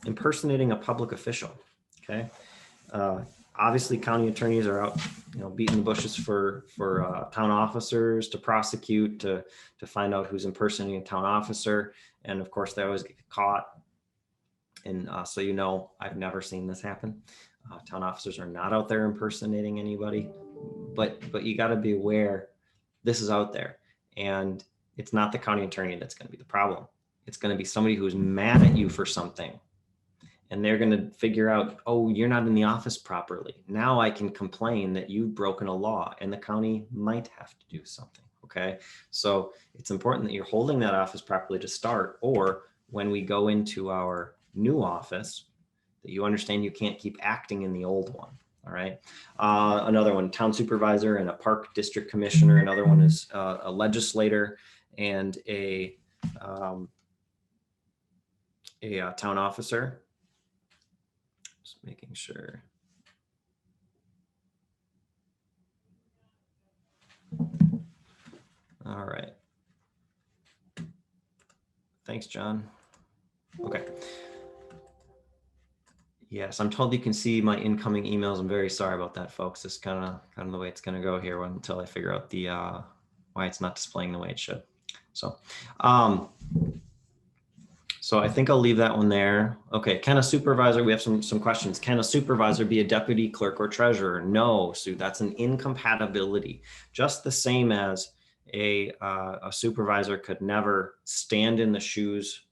impersonating a public official. Okay. Obviously, county attorneys are out, beating the bushes for town officers to prosecute, to find out who's impersonating a town officer, and of course, they always get caught. And so I've never seen this happen. Town officers are not out there impersonating anybody, but you got to be aware this is out there, and it's not the county attorney that's going to be the problem. It's going to be somebody who's mad at you for something. And they're going to figure out, oh, you're not in the office properly. Now I can complain that you've broken a law, and the county might have to do something. Okay. So it's important that you're holding that office properly to start, or when we go into our new office, that you understand you can't keep acting in the old one. All right. Another one, town supervisor and a park district commissioner. Another one is a legislator and a town officer. Just making sure. All right. Thanks, John. Okay. Yes, I'm told you can see my incoming emails. I'm very sorry about that, folks. This is kind of the way it's going to go here until I figure out the why it's not displaying the way it should. So, so I think I'll leave that one there. Okay, can a supervisor, we have some questions. Can a supervisor be a deputy clerk or treasurer? No, Sue, that's an incompatibility. Just the same as a supervisor could never stand in the shoes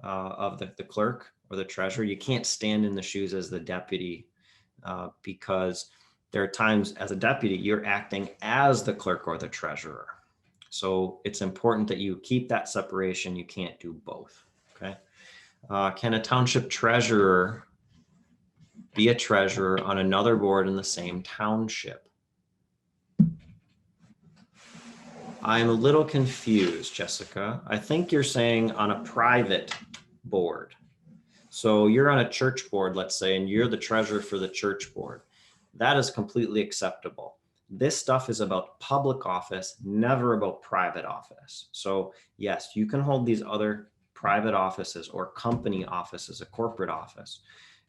of the clerk or the treasurer. You can't stand in the shoes as the deputy because there are times as a deputy, you're acting as the clerk or the treasurer. So it's important that you keep that separation. You can't do both, okay? Can a township treasurer be a treasurer on another board in the same township? I'm a little confused, Jessica. I think you're saying on a private board. So you're on a church board, let's say, and you're the treasurer for the church board. That is completely acceptable. This stuff is about public office, never about private office. So yes, you can hold these other private offices or company offices, a corporate office.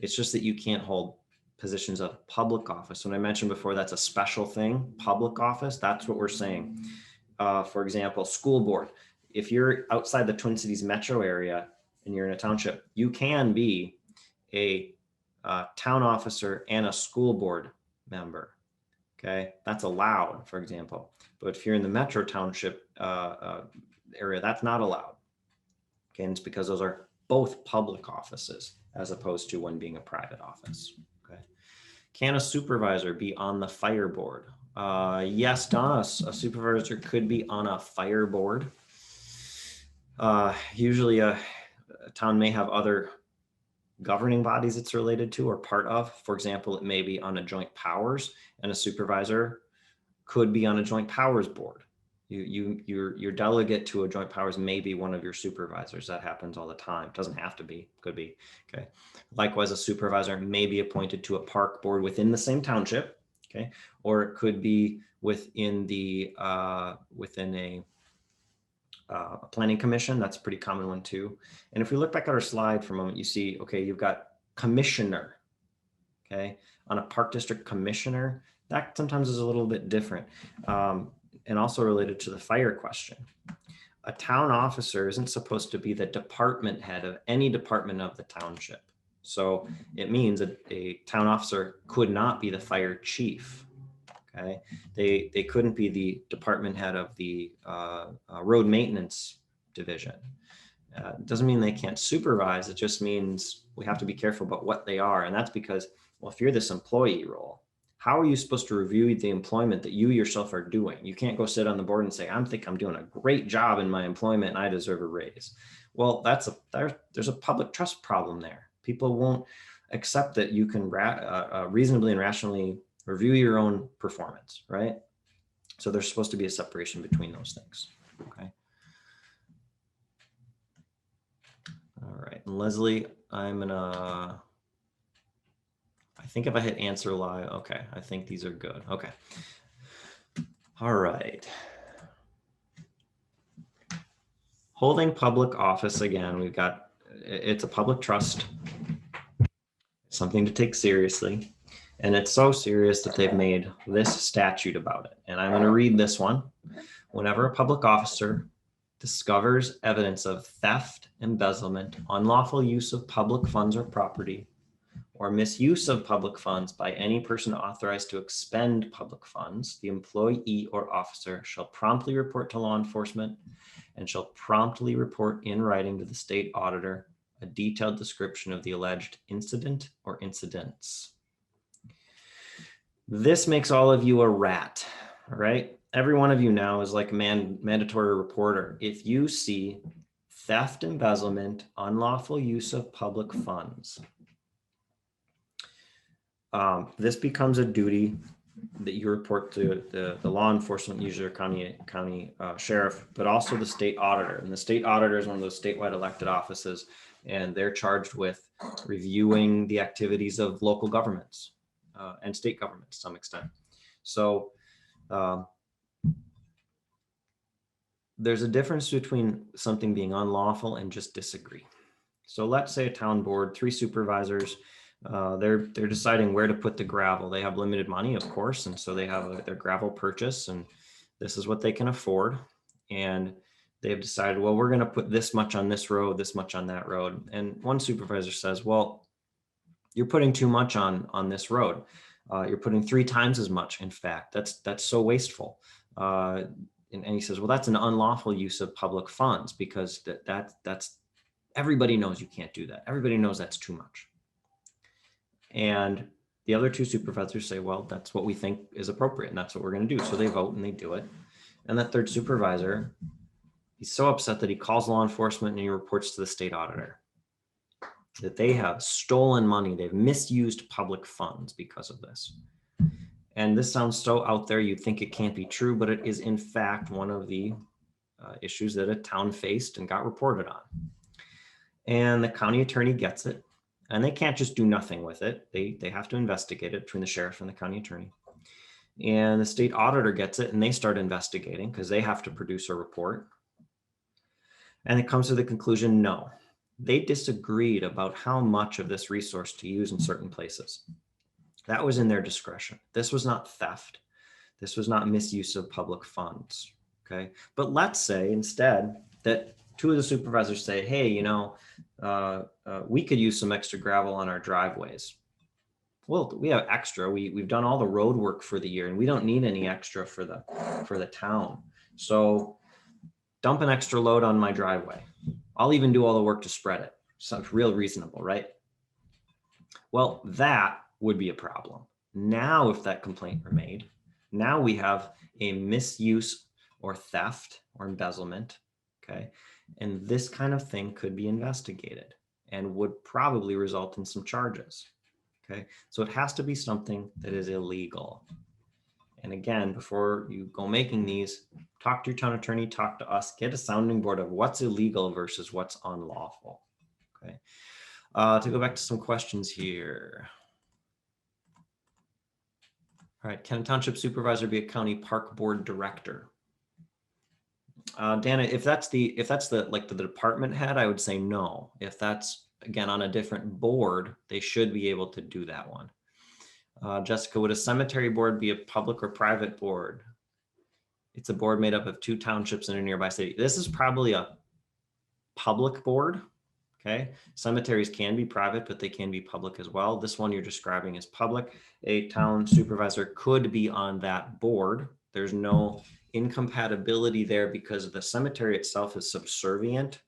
It's just that you can't hold positions of public office. When I mentioned before, that's a special thing, public office, that's what we're saying. For example, school board. If you're outside the Twin Cities metro area and you're in a township, you can be a town officer and a school board member. Okay, that's allowed, for example. But if you're in the metro township area, that's not allowed. Okay, and it's because those are both public offices as opposed to one being a private office. Okay, can a supervisor be on the fire board? Yes, Donna, a supervisor could be on a fire board. Usually a town may have other governing bodies it's related to or part of. For example, it may be on a joint powers, and a supervisor could be on a joint powers board. Your delegate to a joint powers may be one of your supervisors. That happens all the time. It doesn't have to be, could be. Okay. Likewise, a supervisor may be appointed to a park board within the same township. Okay. Or it could be within the within a planning commission. That's a pretty common one too. And if we look back at our slide for a moment, you see, okay, you've got commissioner, okay, on a park district commissioner. That sometimes is a little bit different and also related to the fire question. A town officer isn't supposed to be the department head of any department of the township. So it means that a town officer could not be the fire chief. Okay, they couldn't be the department head of the road maintenance division. It doesn't mean they can't supervise. It just means we have to be careful about what they are. And that's because, well, if you're this employee role, how are you supposed to review the employment that you yourself are doing? You can't go sit on the board and say, I think I'm doing a great job in my employment and I deserve a raise. Well, there's a public trust problem there. People won't accept that you can reasonably and rationally review your own performance, right? So there's supposed to be a separation between those things. Okay. All right, and Leslie, I think if I hit answer live, okay, I think these are good. Okay. All right. Holding public office, again, we've got, it's a public trust, something to take seriously. And it's so serious that they've made this statute about it. And I'm going to read this one. Whenever a public officer discovers evidence of theft, embezzlement, unlawful use of public funds or property, or misuse of public funds by any person authorized to expend public funds, the employee or officer shall promptly report to law enforcement and shall promptly report in writing to the state auditor a detailed description of the alleged incident or incidents. This makes all of you a rat, all right? Every one of you now is like a mandatory reporter. If you see theft, embezzlement, unlawful use of public funds, this becomes a duty that you report to the law enforcement, usually county sheriff, but also the state auditor. And the state auditor is one of those statewide elected offices, and they're charged with reviewing the activities of local governments and state governments to some extent. So there's a difference between something being unlawful and just disagree. So let's say a town board, 3 supervisors, they're deciding where to put the gravel. They have limited money, of course, and so they have their gravel purchase, and this is what they can afford. And they've decided, well, we're going to put this much on this road, this much on that road. And one supervisor says, well, you're putting too much on this road. You're putting 3 times as much. In fact, that's so wasteful. And he says, well, that's an unlawful use of public funds, because that's everybody knows you can't do that. Everybody knows that's too much. And the other 2 supervisors say, well, that's what we think is appropriate, and that's what we're going to do. So they vote and they do it. And that 3rd supervisor, he's so upset that he calls law enforcement and he reports to the state auditor that they have stolen money. They've misused public funds because of this. And this sounds so out there, you'd think it can't be true, but it is in fact one of the issues that a town faced and got reported on. And the county attorney gets it. And they can't just do nothing with it. They have to investigate it between the sheriff and the county attorney. And the state auditor gets it and they start investigating because they have to produce a report. And it comes to the conclusion, no, they disagreed about how much of this resource to use in certain places. That was in their discretion. This was not theft. This was not misuse of public funds. Okay. But let's say instead that 2 of the supervisors say, hey, you know, we could use some extra gravel on our driveways. Well, we have extra. We've done all the road work for the year and we don't need any extra for the town. So dump an extra load on my driveway. I'll even do all the work to spread it. Sounds real reasonable, right? Well, that would be a problem. Now, if that complaint were made, now we have a misuse or theft or embezzlement, okay? And this kind of thing could be investigated and would probably result in some charges, okay? So it has to be something that is illegal. And again, before you go making these, talk to your town attorney, talk to us, get a sounding board of what's illegal versus what's unlawful, okay? To go back to some questions here. All right, can a township supervisor be a county park board director? Dana, if that's the like the department head, I would say no. If that's again on a different board, they should be able to do that one. Jessica, would a cemetery board be a public or private board? It's a board made up of 2 townships in a nearby city. This is probably a public board. Okay, cemeteries can be private, but they can be public as well. This one you're describing is public. A town supervisor could be on that board. There's no incompatibility there because the cemetery itself is subservient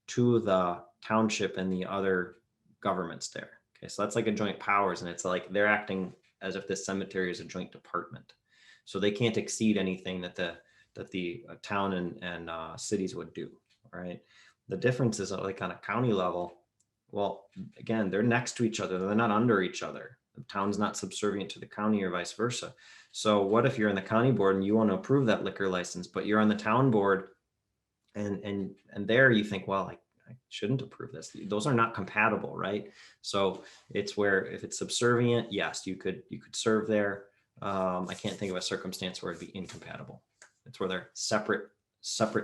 to the township and the other governments there. Okay, so that's like a joint powers, and it's like they're acting as if this cemetery is a joint department. So they can't exceed anything that the town and cities would do, right? The difference is like on a county level, well, again, they're next to each other. They're not under each other. The town's not subservient to the county or vice versa. So what if you're in the county board and you want to approve that liquor license, but you're on the town board and there you think, well, I shouldn't approve this. Those are not compatible, right? So it's where if it's subservient, yes, you could serve there. I can't think of a circumstance where it'd be incompatible. It's where they're separate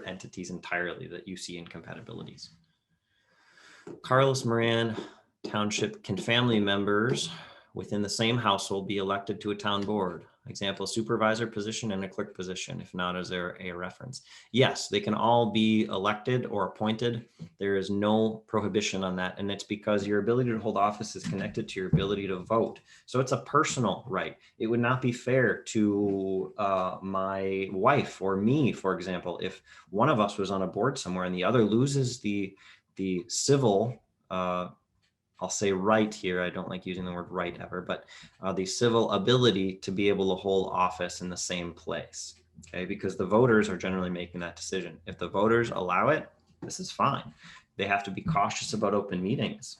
entities entirely that you see incompatibilities. Carlos Moran, township, can family members within the same household be elected to a town board? Example, supervisor position and a clerk position. If not, is there a reference? Yes, they can all be elected or appointed. There is no prohibition on that. And it's because your ability to hold office is connected to your ability to vote. So it's a personal right. It would not be fair to my wife or me, for example, if one of us was on a board somewhere and the other loses the civil, I'll say right here. I don't like using the word right ever, but the civil ability to be able to hold office in the same place. Okay, because the voters are generally making that decision. If the voters allow it, this is fine. They have to be cautious about open meetings,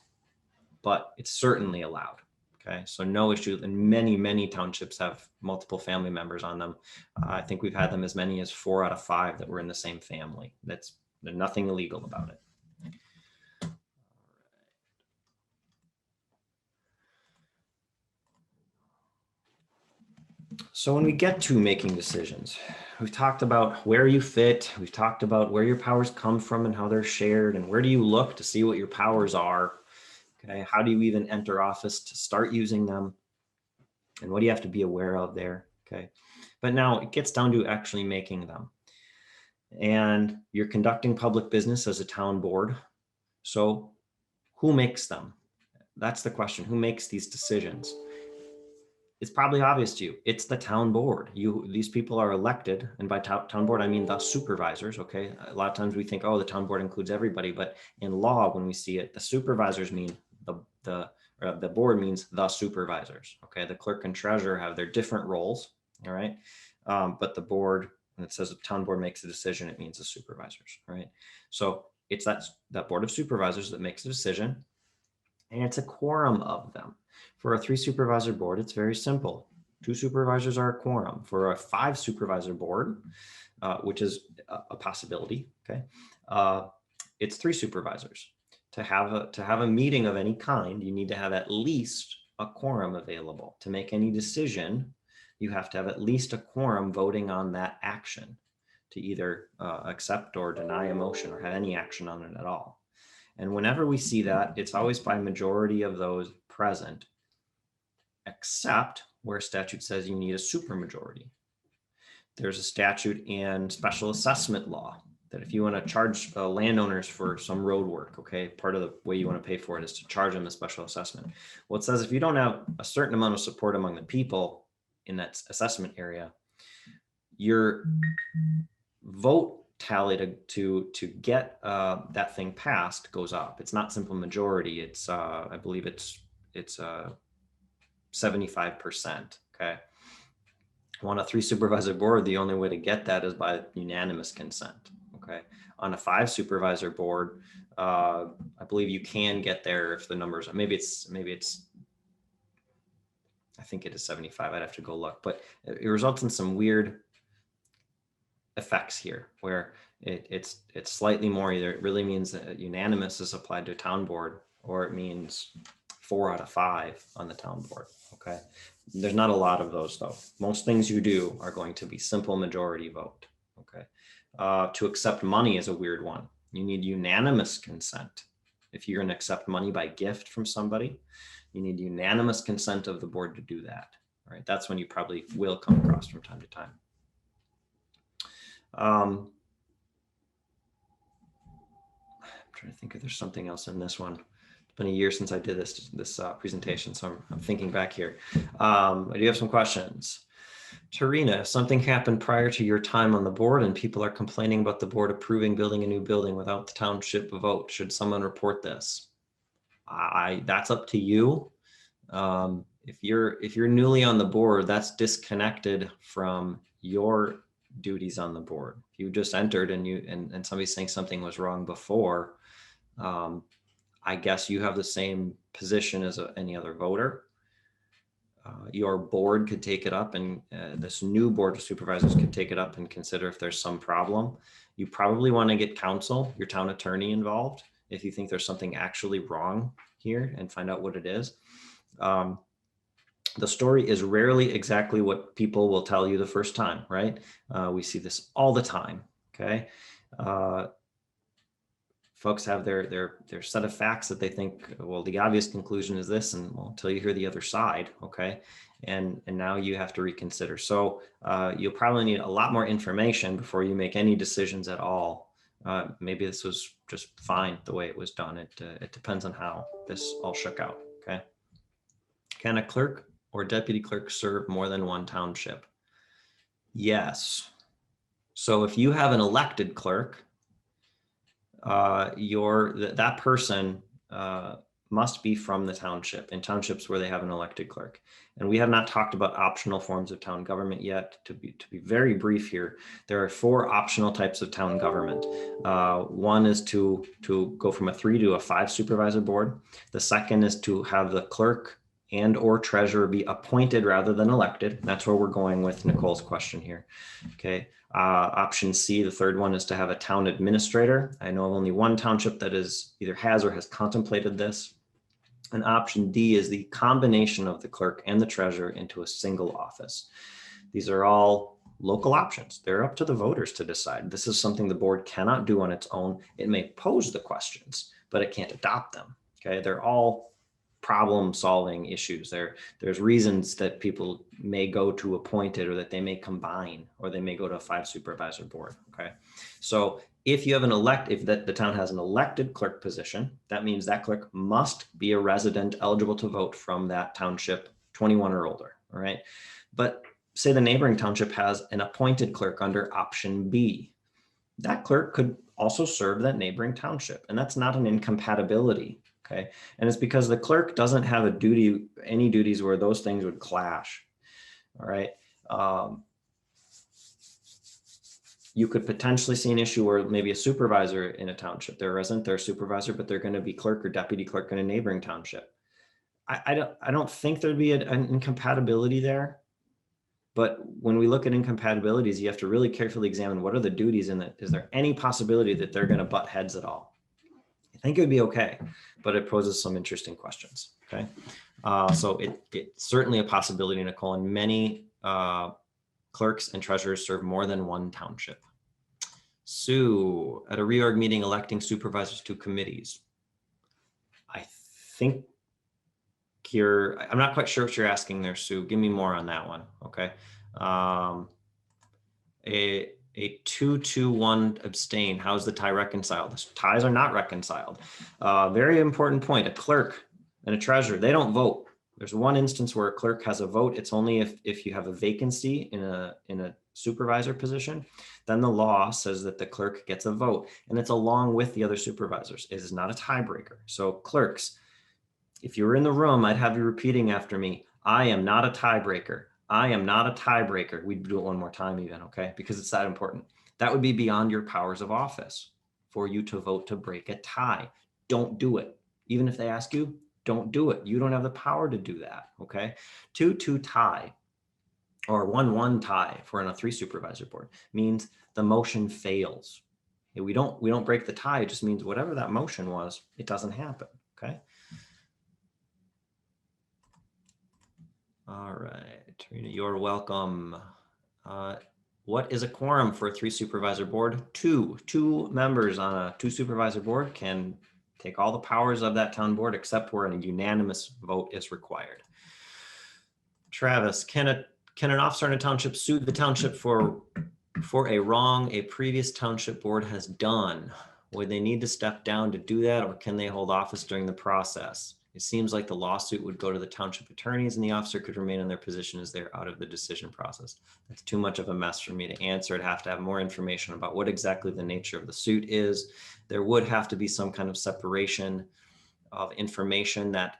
but it's certainly allowed. Okay, so no issue. And many townships have multiple family members on them. I think we've had them as many as 4 out of 5 that were in the same family. There's nothing illegal about it. So when we get to making decisions, we've talked about where you fit. We've talked about where your powers come from and how they're shared, and where do you look to see what your powers are. Okay, how do you even enter office to start using them? And what do you have to be aware of there? Okay, but now it gets down to actually making them. And you're conducting public business as a town board. So who makes them? That's the question. Who makes these decisions? It's probably obvious to you. It's the town board. These people are elected, and by town board, I mean the supervisors. Okay, a lot of times we think, oh, the town board includes everybody, but in law, when we see it, the supervisors mean the board means the supervisors. Okay, the clerk and treasurer have their different roles. All right, but the board, when it says the town board makes a decision, it means the supervisors. Right, so it's that board of supervisors that makes a decision, and it's a quorum of them. For a 3 supervisor board, it's very simple. 2 supervisors are a quorum. For a 5 supervisor board, which is a possibility, okay, it's 3 supervisors. To have a meeting of any kind, you need to have at least a quorum available. To make any decision, you have to have at least a quorum voting on that action to either accept or deny a motion or have any action on it at all. And whenever we see that, it's always by majority of those present, except where statute says you need a supermajority. There's a statute in special assessment law that if you want to charge landowners for some road work, okay, part of the way you want to pay for it is to charge them a special assessment. Well, it says if you don't have a certain amount of support among the people in that assessment area, your vote tally to get that thing passed goes up. It's not simple majority. It's I believe it's 75%. Okay. On a 3 supervisor board, the only way to get that is by unanimous consent. Okay. On a 5 supervisor board, I believe you can get there if the numbers, maybe it's I think it is 75. I'd have to go look, but it results in some weird effects here where it's slightly more. Either it really means that unanimous is applied to a town board, or it means 4 out of 5 on the town board. Okay, there's not a lot of those though. Most things you do are going to be simple majority vote. Okay, to accept money is a weird one. You need unanimous consent. If you're going to accept money by gift from somebody, you need unanimous consent of the board to do that. All right, that's when you probably will come across from time to time. I'm trying to think if there's something else in this one. It's been a year since I did this presentation, so I'm thinking back here. I do have some questions. Tarina, if something happened prior to your time on the board and people are complaining about the board approving building a new building without the township vote, should someone report this? That's up to you. If you're newly on the board, that's disconnected from your duties on the board. If you just entered and somebody's saying something was wrong before, I guess you have the same position as any other voter. your board could take it up, and this new board of supervisors could take it up and consider if there's some problem. You probably want to get counsel, your town attorney, involved if you think there's something actually wrong here, and find out what it is. The story is rarely exactly what people will tell you the first time, right? We see this all the time, okay? Folks have their set of facts that they think, well, the obvious conclusion is this, and well, until you hear the other side, okay? And now you have to reconsider. So you'll probably need a lot more information before you make any decisions at all. Maybe this was just fine the way it was done. It depends on how this all shook out, okay? Can a clerk or deputy clerk serve more than one township? Yes. So if you have an elected clerk, that person must be from the township, in townships where they have an elected clerk. And we have not talked about optional forms of town government yet. To be very brief here, there are 4 optional types of town government. One is to go from a 3 to a 5 supervisor board. The second is to have the clerk and or treasurer be appointed rather than elected. That's where we're going with Nicole's question here. Okay. Option C, the third one, is to have a town administrator. I know of only one township that either has or has contemplated this. And option D is the combination of the clerk and the treasurer into a single office. These are all local options. They're up to the voters to decide. This is something the board cannot do on its own. It may pose the questions, but it can't adopt them. Okay. They're all problem solving issues. There's reasons that people may go to appointed, or that they may combine, or they may go to a 5 supervisor board. Okay. So if you have if the town has an elected clerk position, that means that clerk must be a resident eligible to vote from that township, 21 or older. All right. But say the neighboring township has an appointed clerk under option B. That clerk could also serve that neighboring township, and that's not an incompatibility. Okay. And it's because the clerk doesn't have any duties where those things would clash. All right. You could potentially see an issue where maybe a supervisor in a township, they're a resident, they're a supervisor, but they're going to be clerk or deputy clerk in a neighboring township. I don't think there'd be an incompatibility there. But when we look at incompatibilities, you have to really carefully examine what are the duties in it. Is there any possibility that they're going to butt heads at all? I think it would be okay, but it poses some interesting questions. Okay. So it's certainly a possibility, Nicole, and many clerks and treasurers serve more than one township. Sue, at a reorg meeting, electing supervisors to committees. I think I'm not quite sure what you're asking there, Sue. Give me more on that one. Okay. A 2-2-1 abstain. How's the tie reconciled? The ties are not reconciled. Very important point. A clerk and a treasurer, they don't vote. There's one instance where a clerk has a vote. It's only if you have a vacancy in a supervisor position, then the law says that the clerk gets a vote, and it's along with the other supervisors. It is not a tiebreaker. So clerks, if you were in the room, I'd have you repeating after me. I am not a tiebreaker. I am not a tiebreaker. We'd do it one more time even, okay? Because it's that important. That would be beyond your powers of office for you to vote to break a tie. Don't do it. Even if they ask you, don't do it. You don't have the power to do that, okay? 2-2 tie or 1-1 tie for a 3 supervisor board means the motion fails. We don't break the tie. It just means whatever that motion was, it doesn't happen, okay? All right, Rita, you're welcome. What is a quorum for a 3 supervisor board? 2 members on a 2 supervisor board can take all the powers of that town board except where a unanimous vote is required. Travis, can an officer in a township sue the township for a wrong a previous township board has done? Would they need to step down to do that, or can they hold office during the process? It seems like the lawsuit would go to the township attorneys and the officer could remain in their position as they're out of the decision process. That's too much of a mess for me to answer. I'd have to have more information about what exactly the nature of the suit is. There would have to be some kind of separation of information that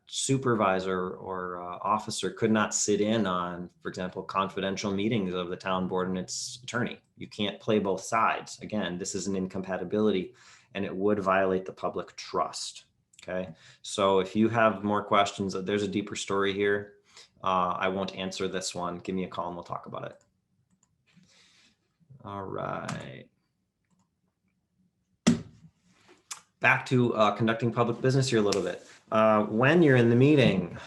supervisor or officer could not sit in on, for example, confidential meetings of the town board and its attorney. You can't play both sides. Again, this is an incompatibility and it would violate the public trust. Okay, so if you have more questions, there's a deeper story here. I won't answer this one. Give me a call and we'll talk about it. All right. Back to conducting public business here a little bit. When you're in the meeting,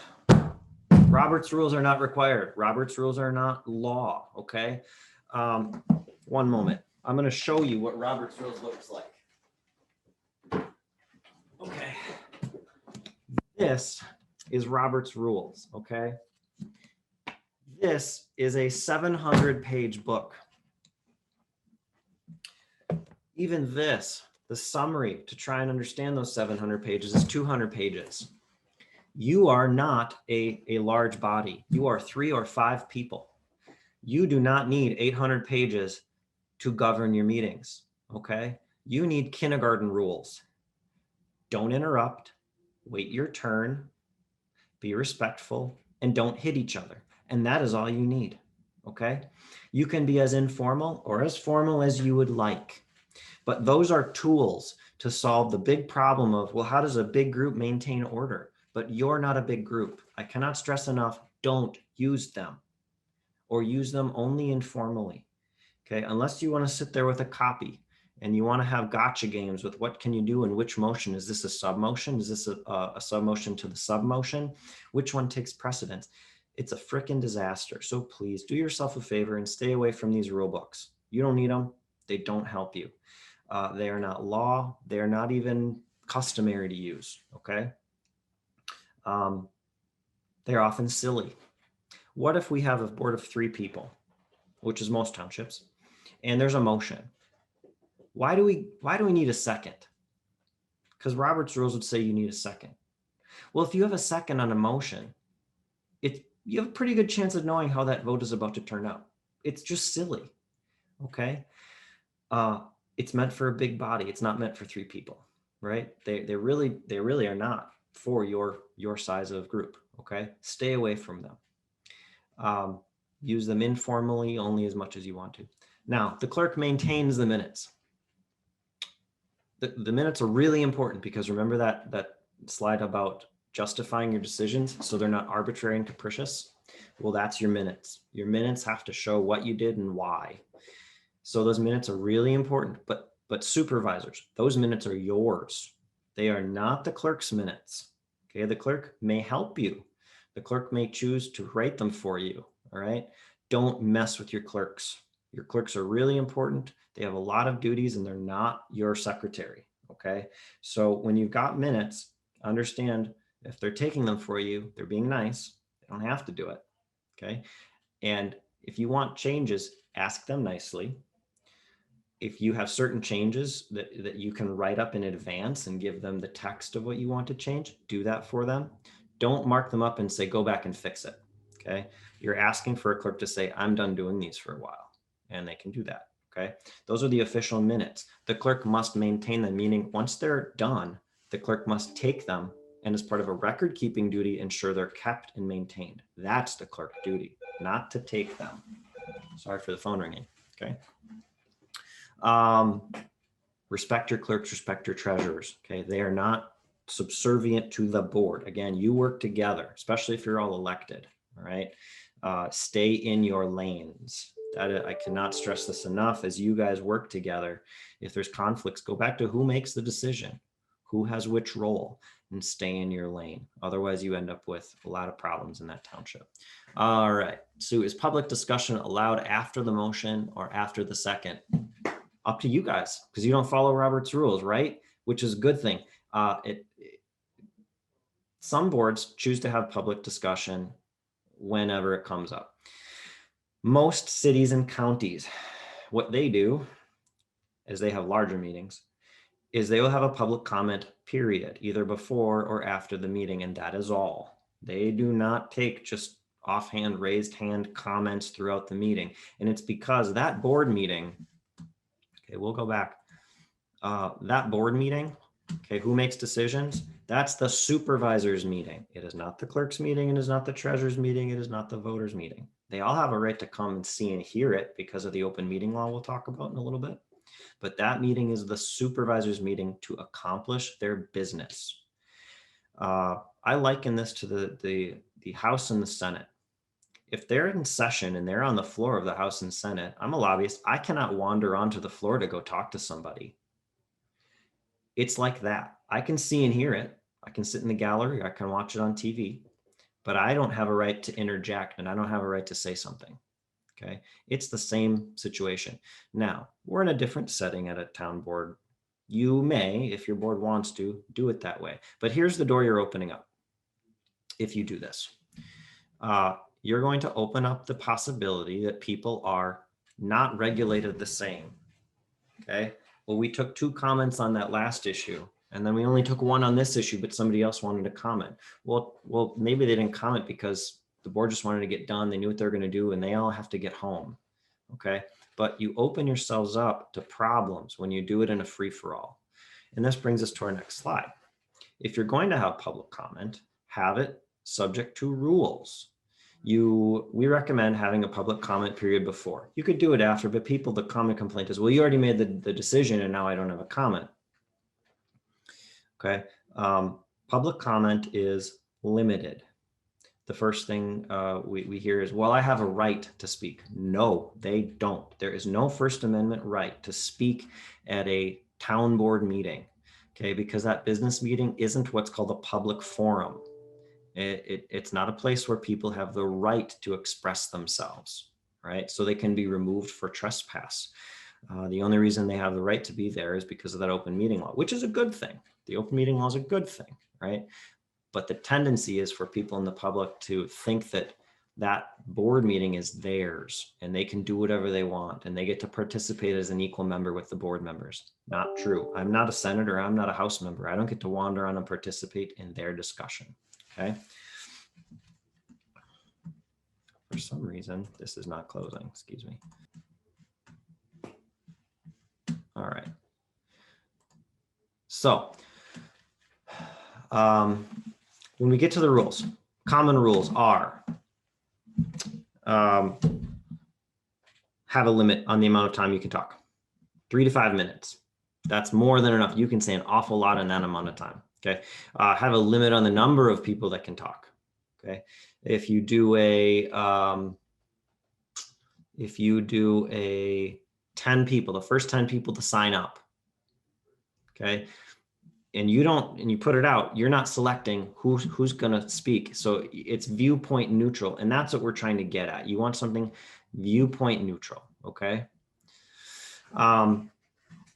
Robert's rules are not required. Robert's rules are not law, okay? One moment. I'm gonna show you what Robert's rules looks like. Okay. This is Robert's rules, okay? This is a 700-page book. Even this, the summary to try and understand those 700 pages is 200 pages. You are not a large body. You are 3 or 5 people. You do not need 800 pages to govern your meetings, okay? You need kindergarten rules. Don't interrupt, wait your turn, be respectful, and don't hit each other. And that is all you need, okay? You can be as informal or as formal as you would like, but those are tools to solve the big problem of, well, how does a big group maintain order? But you're not a big group. I cannot stress enough, don't use them or use them only informally, okay? Unless you want to sit there with a copy and you want to have gotcha games with what can you do in which motion. Is this a submotion? Is this a submotion to the submotion? Which one takes precedence? It's a freaking disaster. So please do yourself a favor and stay away from these rule books. You don't need them. They don't help you. They are not law. They're not even customary to use, okay? They're often silly. What if we have a board of 3 people, which is most townships, and there's a motion? Why do we need a second? Because Robert's rules would say you need a second. Well, if you have a second on a motion, you have a pretty good chance of knowing how that vote is about to turn out. It's just silly, okay? It's meant for a big body. It's not meant for 3 people, right? They really are not for your size of group, okay? Stay away from them. Use them informally only as much as you want to. Now, the clerk maintains the minutes. The minutes are really important because remember that slide about justifying your decisions so they're not arbitrary and capricious? Well, that's your minutes. Your minutes have to show what you did and why. So those minutes are really important, but supervisors, those minutes are yours. They are not the clerk's minutes. Okay, the clerk may help you. The clerk may choose to write them for you, all right? Don't mess with your clerks. Your clerks are really important. They have a lot of duties and they're not your secretary, okay? So when you've got minutes, understand if they're taking them for you, they're being nice. They don't have to do it, okay? And if you want changes, ask them nicely. If you have certain changes that you can write up in advance and give them the text of what you want to change, do that for them. Don't mark them up and say, go back and fix it, okay? You're asking for a clerk to say, I'm done doing these for a while, and they can do that, okay? Those are the official minutes. The clerk must maintain them, meaning once they're done, the clerk must take them and as part of a record keeping duty, ensure they're kept and maintained. That's the clerk duty, not to take them. Sorry for the phone ringing, okay? Respect your clerks, respect your treasurers, okay? They are not subservient to the board. Again, you work together, especially if you're all elected, all right? Stay in your lanes. I cannot stress this enough. As you guys work together, if there's conflicts, go back to who makes the decision, who has which role, and stay in your lane. Otherwise, you end up with a lot of problems in that township. All right, so is public discussion allowed after the motion or after the second? Up to you guys, because you don't follow Robert's rules, right? Which is a good thing. Some boards choose to have public discussion whenever it comes up. Most cities and counties, what they do is they have larger meetings, is they will have a public comment period, either before or after the meeting, and that is all. They do not take just offhand, raised hand comments throughout the meeting. And it's because that board meeting, okay, we'll go back. That board meeting, okay, who makes decisions? That's the supervisor's meeting. It is not the clerk's meeting. It is not the treasurer's meeting. It is not the voter's meeting. They all have a right to come and see and hear it because of the open meeting law we'll talk about in a little bit. But that meeting is the supervisor's meeting to accomplish their business. I liken this to the House and the Senate. If they're in session and they're on the floor of the House and Senate, I'm a lobbyist. I cannot wander onto the floor to go talk to somebody. It's like that. I can see and hear it. I can sit in the gallery. I can watch it on TV, but I don't have a right to interject and I don't have a right to say something. Okay. It's the same situation. Now, we're in a different setting at a town board. You may, if your board wants to, do it that way. But here's the door you're opening up. If you do this, you're going to open up the possibility that people are not regulated the same. Okay. Well, we took 2 comments on that last issue, and then we only took 1 on this issue, but somebody else wanted to comment. Well, maybe they didn't comment because the board just wanted to get done. They knew what they're going to do, and they all have to get home. Okay. But you open yourselves up to problems when you do it in a free-for-all. And this brings us to our next slide. If you're going to have public comment, have it subject to rules. We recommend having a public comment period before. You could do it after, but the common complaint is, well, you already made the decision and now I don't have a comment. Okay. Public comment is limited. The first thing we hear is, well, I have a right to speak. No, they don't. There is no First Amendment right to speak at a town board meeting. Okay. Because that business meeting isn't what's called a public forum. It's not a place where people have the right to express themselves, right? So they can be removed for trespass. The only reason they have the right to be there is because of that open meeting law, which is a good thing. The open meeting law is a good thing, right? But the tendency is for people in the public to think that that board meeting is theirs and they can do whatever they want and they get to participate as an equal member with the board members. Not true. I'm not a senator. I'm not a House member. I don't get to wander on and participate in their discussion. Okay. For some reason, this is not closing. Excuse me. All right. So when we get to the rules, common rules are have a limit on the amount of time you can talk. 3 to 5 minutes. That's more than enough. You can say an awful lot in that amount of time. Okay. Have a limit on the number of people that can talk. Okay. If you do a 10 people, the first 10 people to sign up. Okay. And you put it out, you're not selecting who's going to speak. So it's viewpoint neutral. And that's what we're trying to get at. You want something viewpoint neutral. Okay.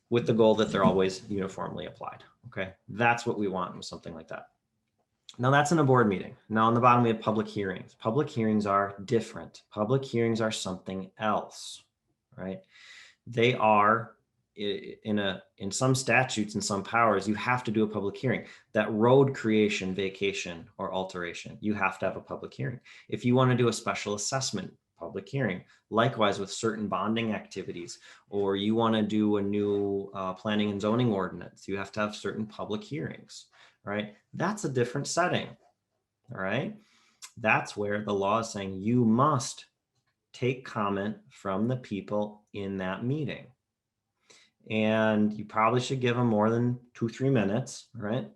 With the goal that they're always uniformly applied. Okay. That's what we want with something like that. Now that's in a board meeting. Now on the bottom, we have public hearings. Public hearings are different. Public hearings are something else, right? They are in some statutes and some powers, you have to do a public hearing. That road creation, vacation, or alteration, you have to have a public hearing. If you want to do a special assessment, public hearing. Likewise with certain bonding activities, or you want to do a new planning and zoning ordinance, you have to have certain public hearings, right? That's a different setting, all right? That's where the law is saying you must take comment from the people in that meeting. And you probably should give them more than 2-3 minutes, right?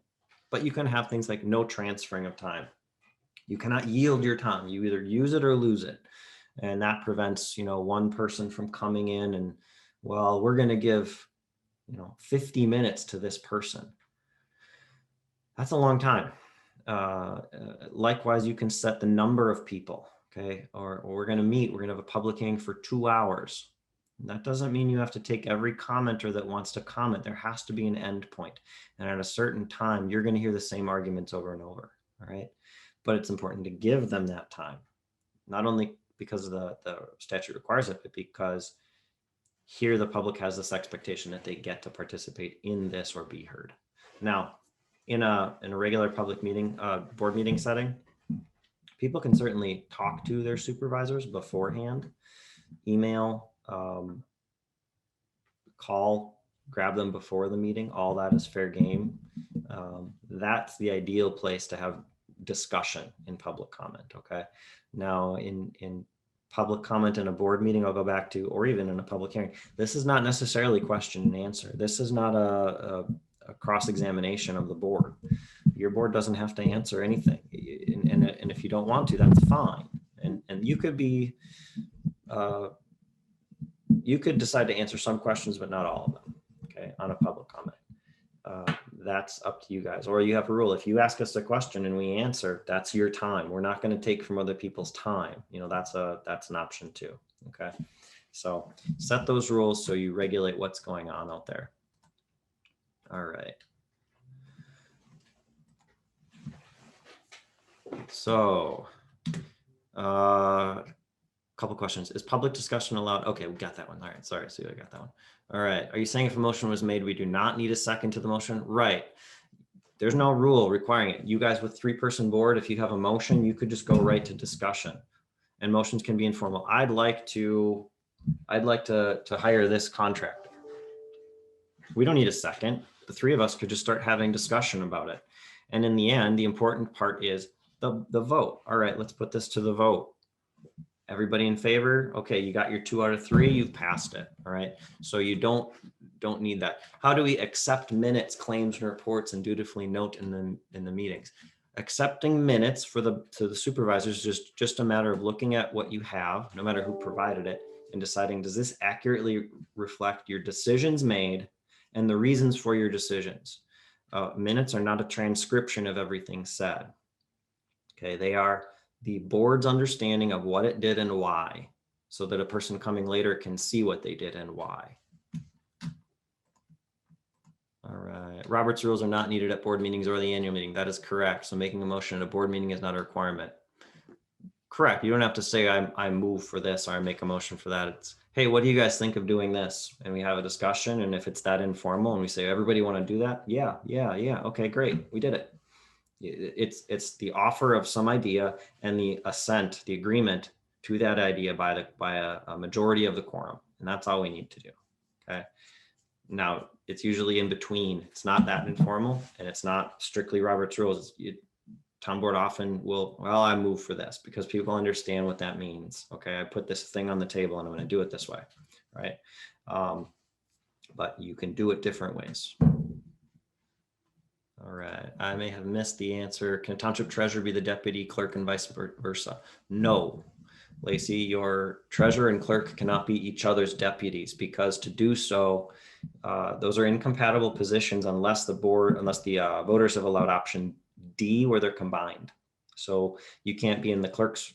But you can have things like no transferring of time. You cannot yield your time. You either use it or lose it. And that prevents, one person from coming in and, well, we're going to give, 50 minutes to this person. That's a long time. Likewise, you can set the number of people, okay? Or we're going to meet, we're going to have a public hearing for 2 hours. That doesn't mean you have to take every commenter that wants to comment. There has to be an end point. And at a certain time, you're going to hear the same arguments over and over, all right? But it's important to give them that time, not only because the statute requires it, but because here the public has this expectation that they get to participate in this or be heard. Now, in a regular public meeting, board meeting setting, people can certainly talk to their supervisors beforehand, email, call, grab them before the meeting. All that is fair game. That's the ideal place to have discussion in public comment. Okay. Now in public comment in a board meeting, I'll go back to, or even in a public hearing, this is not necessarily question and answer. This is not a cross-examination of the board. Your board doesn't have to answer anything. And if you don't want to, that's fine. And you could be, you could decide to answer some questions, but not all of them, okay, on a public comment. That's up to you guys. Or you have a rule. If you ask us a question and we answer, that's your time. We're not going to take from other people's time. You know, that's an option too. Okay. So set those rules so you regulate what's going on out there. All right. So, couple questions. Is public discussion allowed? Okay, we got that one. All right, sorry, see, I got that one. All right, are you saying if a motion was made, we do not need a second to the motion? Right. There's no rule requiring it. You guys with 3-person board, if you have a motion, you could just go right to discussion, and motions can be informal. I'd like to hire this contractor. We don't need a second. The 3 of us could just start having discussion about it. And in the end, the important part is the vote. All right, let's put this to the vote. Everybody in favor? Okay, you got your 2 out of 3, you've passed it. All right, so you don't need that. How do we accept minutes, claims, and reports and dutifully note in the meetings? Accepting minutes to the supervisors is just a matter of looking at what you have, no matter who provided it, and deciding, does this accurately reflect your decisions made and the reasons for your decisions? Minutes are not a transcription of everything said. Okay, they are the board's understanding of what it did and why, so that a person coming later can see what they did and why. All right, Robert's rules are not needed at board meetings or the annual meeting. That is correct. So making a motion at a board meeting is not a requirement. Correct. You don't have to say I move for this or I make a motion for that. It's, hey, what do you guys think of doing this? And we have a discussion. And if it's that informal and we say, everybody want to do that? Yeah. Okay, great. We did it. It's the offer of some idea and the assent, the agreement to that idea by a majority of the quorum. And that's all we need to do. Okay. Now it's usually in between. It's not that informal and it's not strictly Robert's rules. Town board often will, well, I move for this because people understand what that means. Okay. I put this thing on the table and I'm going to do it this way. Right. But you can do it different ways. All right, I may have missed the answer. Can a township treasurer be the deputy clerk and vice versa? No, Lacey, your treasurer and clerk cannot be each other's deputies, because to do so, those are incompatible positions unless the voters have allowed option D, where they're combined. So you can't be in the clerk's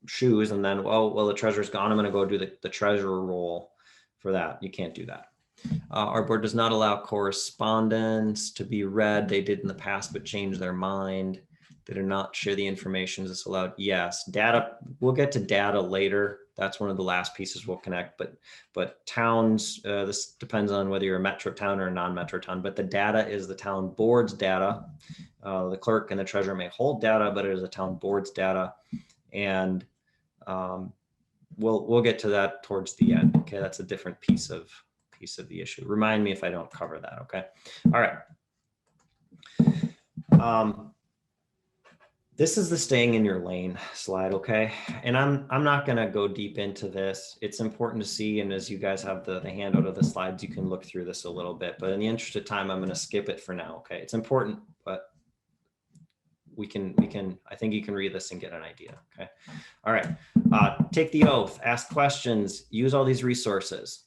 shoes and then, well, the treasurer's gone, I'm going to go do the treasurer role for that. You can't do that. Our board does not allow correspondence to be read. They did in the past, but changed their mind. They do not share the information. Is this allowed? Yes. Data, we'll get to data later. That's one of the last pieces we'll connect, but towns, this depends on whether you're a metro town or a non-metro town, but the data is the town board's data. The clerk and the treasurer may hold data, but it is a town board's data. And we'll get to that towards the end. Okay, that's a different piece of the issue. Remind me if I don't cover that. Okay. All right. This is the staying in your lane slide. Okay. And I'm not going to go deep into this. It's important to see. And as you guys have the handout of the slides, you can look through this a little bit, but in the interest of time, I'm going to skip it for now. Okay. It's important, but I think you can read this and get an idea. Okay. All right. Take the oath, ask questions, use all these resources.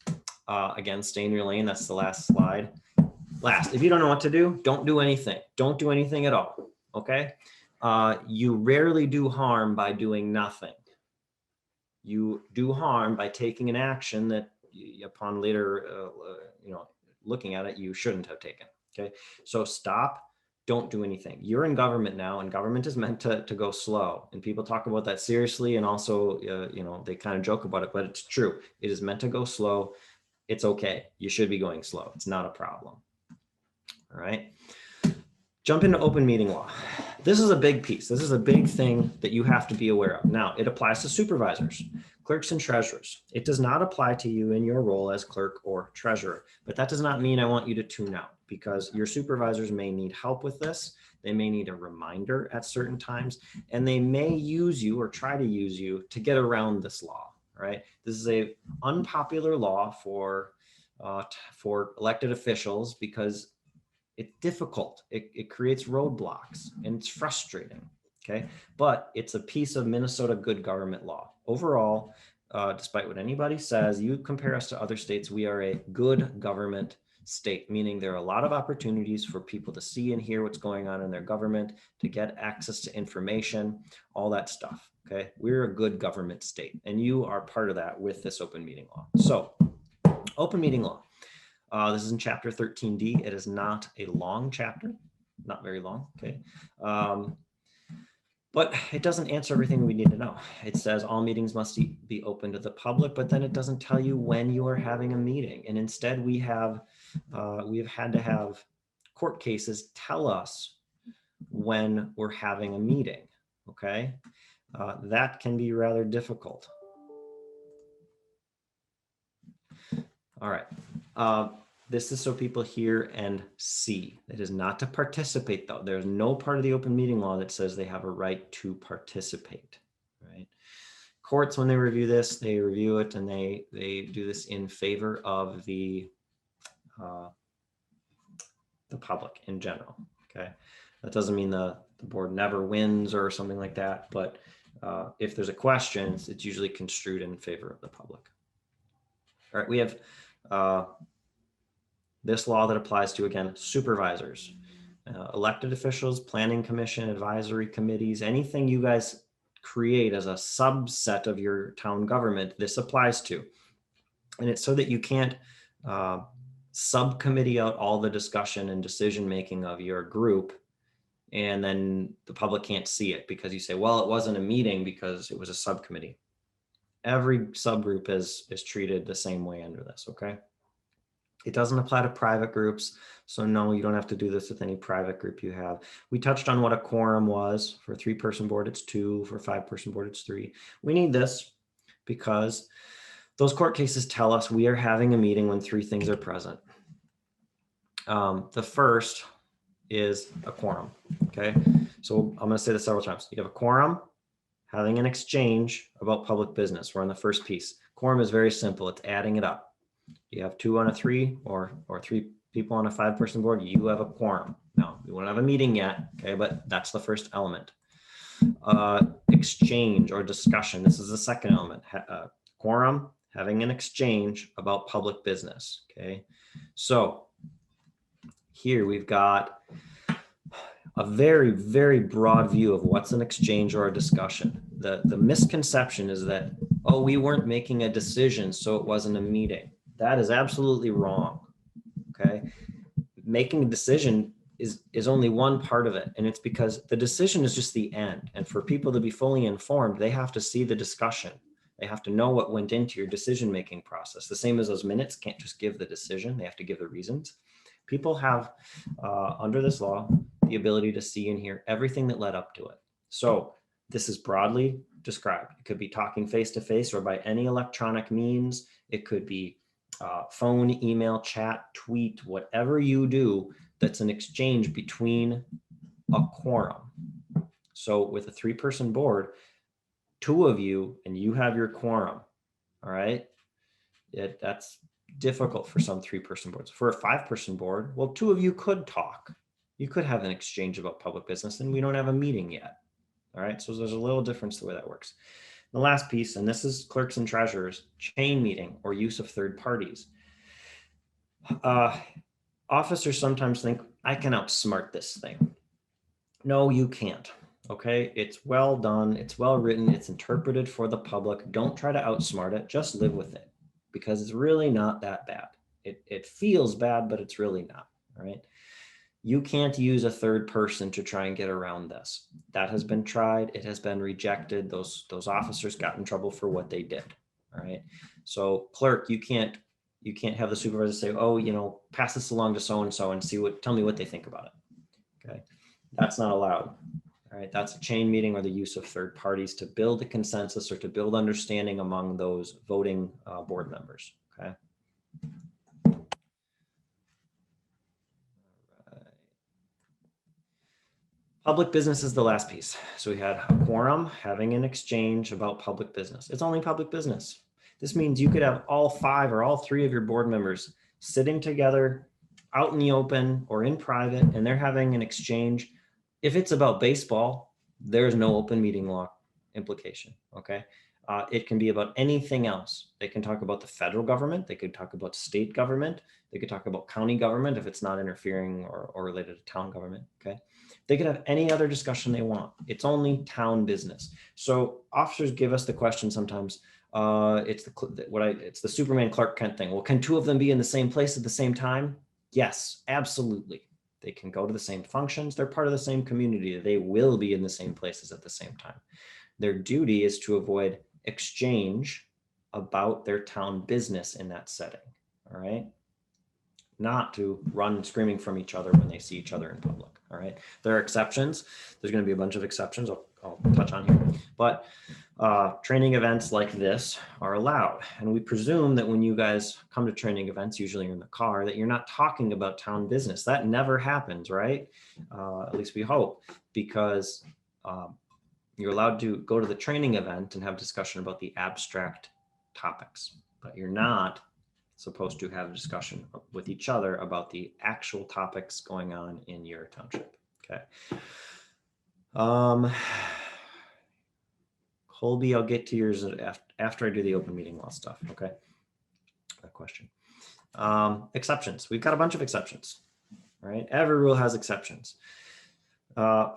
Again, stay in your lane. That's the last slide. Last, if you don't know what to do, don't do anything. Don't do anything at all. Okay. You rarely do harm by doing nothing. You do harm by taking an action that upon later, looking at it, you shouldn't have taken. Okay. So stop. Don't do anything. You're in government now, and government is meant to go slow. And people talk about that seriously. And also, they kind of joke about it, but it's true. It is meant to go slow. It's okay. You should be going slow. It's not a problem. All right. Jump into open meeting law. This is a big piece. This is a big thing that you have to be aware of. Now, it applies to supervisors, clerks, and treasurers. It does not apply to you in your role as clerk or treasurer, but that does not mean I want you to tune out, because your supervisors may need help with this. They may need a reminder at certain times, and they may use you or try to use you to get around this law. Right? This is a unpopular law for elected officials, because It's difficult. It creates roadblocks and it's frustrating. Okay. But it's a piece of Minnesota good government law. Overall, despite what anybody says, you compare us to other states, we are a good government state, meaning there are a lot of opportunities for people to see and hear what's going on in their government, to get access to information, all that stuff. Okay. We're a good government state, and you are part of that with this open meeting law. So open meeting law. This is in chapter 13D. It is not a long chapter, not very long. Okay. But it doesn't answer everything we need to know. It says all meetings must be open to the public, but then it doesn't tell you when you are having a meeting. And instead we have had to have court cases tell us when we're having a meeting. Okay. That can be rather difficult. All right. This is so people hear and see. It is not to participate, though. There's no part of the open meeting law that says they have a right to participate, right? Courts, when they review this, they review it and they do this in favor of the public in general, okay? That doesn't mean the board never wins or something like that, but if there's a question, it's usually construed in favor of the public. All right, we have this law that applies to, again, supervisors, elected officials, planning commission, advisory committees, anything you guys create as a subset of your town government, this applies to. And it's so that you can't subcommittee out all the discussion and decision-making of your group, and then the public can't see it because you say, well, it wasn't a meeting because it was a subcommittee. Every subgroup is treated the same way under this, okay? It doesn't apply to private groups. So no, you don't have to do this with any private group you have. We touched on what a quorum was. For a 3-person board, it's 2. For a 5-person board, it's 3. We need this because those court cases tell us we are having a meeting when 3 things are present. The first is a quorum, okay? So I'm gonna say this several times. You have a quorum, having an exchange about public business. We're on the first piece. Quorum is very simple. It's adding it up. You have 2 on a 3 or 3 people on a 5-person board, you have a quorum. Now, we won't have a meeting yet, okay, but that's the first element. Exchange or discussion, this is the second element. Quorum, having an exchange about public business, okay? So here we've got a very, very broad view of what's an exchange or a discussion. The misconception is that, oh, we weren't making a decision, so it wasn't a meeting. That is absolutely wrong, okay? Making a decision is only one part of it, and it's because the decision is just the end. And for people to be fully informed, they have to see the discussion. They have to know what went into your decision-making process. The same as those minutes can't just give the decision, they have to give the reasons. People have, under this law, the ability to see and hear everything that led up to it. So this is broadly described. It could be talking face-to-face or by any electronic means. It could be phone, email, chat, tweet, whatever you do that's an exchange between a quorum. So with a 3-person board, 2 of you and you have your quorum, all right? That's difficult for some 3-person boards. For a 5-person board, well, 2 of you could talk. You could have an exchange about public business and we don't have a meeting yet, all right? So there's a little difference the way that works. The last piece, and this is clerks and treasurers, chain meeting or use of third parties. Officers sometimes think, I can outsmart this thing. No, you can't, okay? It's well done, it's well written, it's interpreted for the public. Don't try to outsmart it, just live with it because it's really not that bad. It feels bad, but it's really not, all right? You can't use a third person to try and get around this. That has been tried. It has been rejected. Those officers got in trouble for what they did. All right. So clerk, you can't have the supervisor say, oh, you know, pass this along to so-and-so and tell me what they think about it. Okay. That's not allowed. All right. That's a chain meeting or the use of third parties to build a consensus or to build understanding among those voting board members. Okay. Public business is the last piece. So we had a quorum, having an exchange about public business. It's only public business. This means you could have all 5 or all 3 of your board members sitting together out in the open or in private and they're having an exchange, if it's about baseball, there's no open meeting law implication, okay? It can be about anything else. They can talk about the federal government. They could talk about state government. They could talk about county government if it's not interfering or related to town government, okay? They could have any other discussion they want. It's only town business. So officers give us the question sometimes, it's the Superman Clark Kent thing. Well, can two of them be in the same place at the same time? Yes, absolutely. They can go to the same functions. They're part of the same community. They will be in the same places at the same time. Their duty is to avoid exchange about their town business in that setting, all right? Not to run screaming from each other when they see each other in public, all right? There are exceptions. There's going to be a bunch of exceptions I'll touch on here, but training events like this are allowed. And we presume that when you guys come to training events, usually you're in the car, that you're not talking about town business. That never happens, right? At least we hope, because you're allowed to go to the training event and have discussion about the abstract topics, but you're not supposed to have a discussion with each other about the actual topics going on in your township, okay? Colby, I'll get to yours after I do the open meeting law stuff, okay? That question. Exceptions, we've got a bunch of exceptions, right? Every rule has exceptions.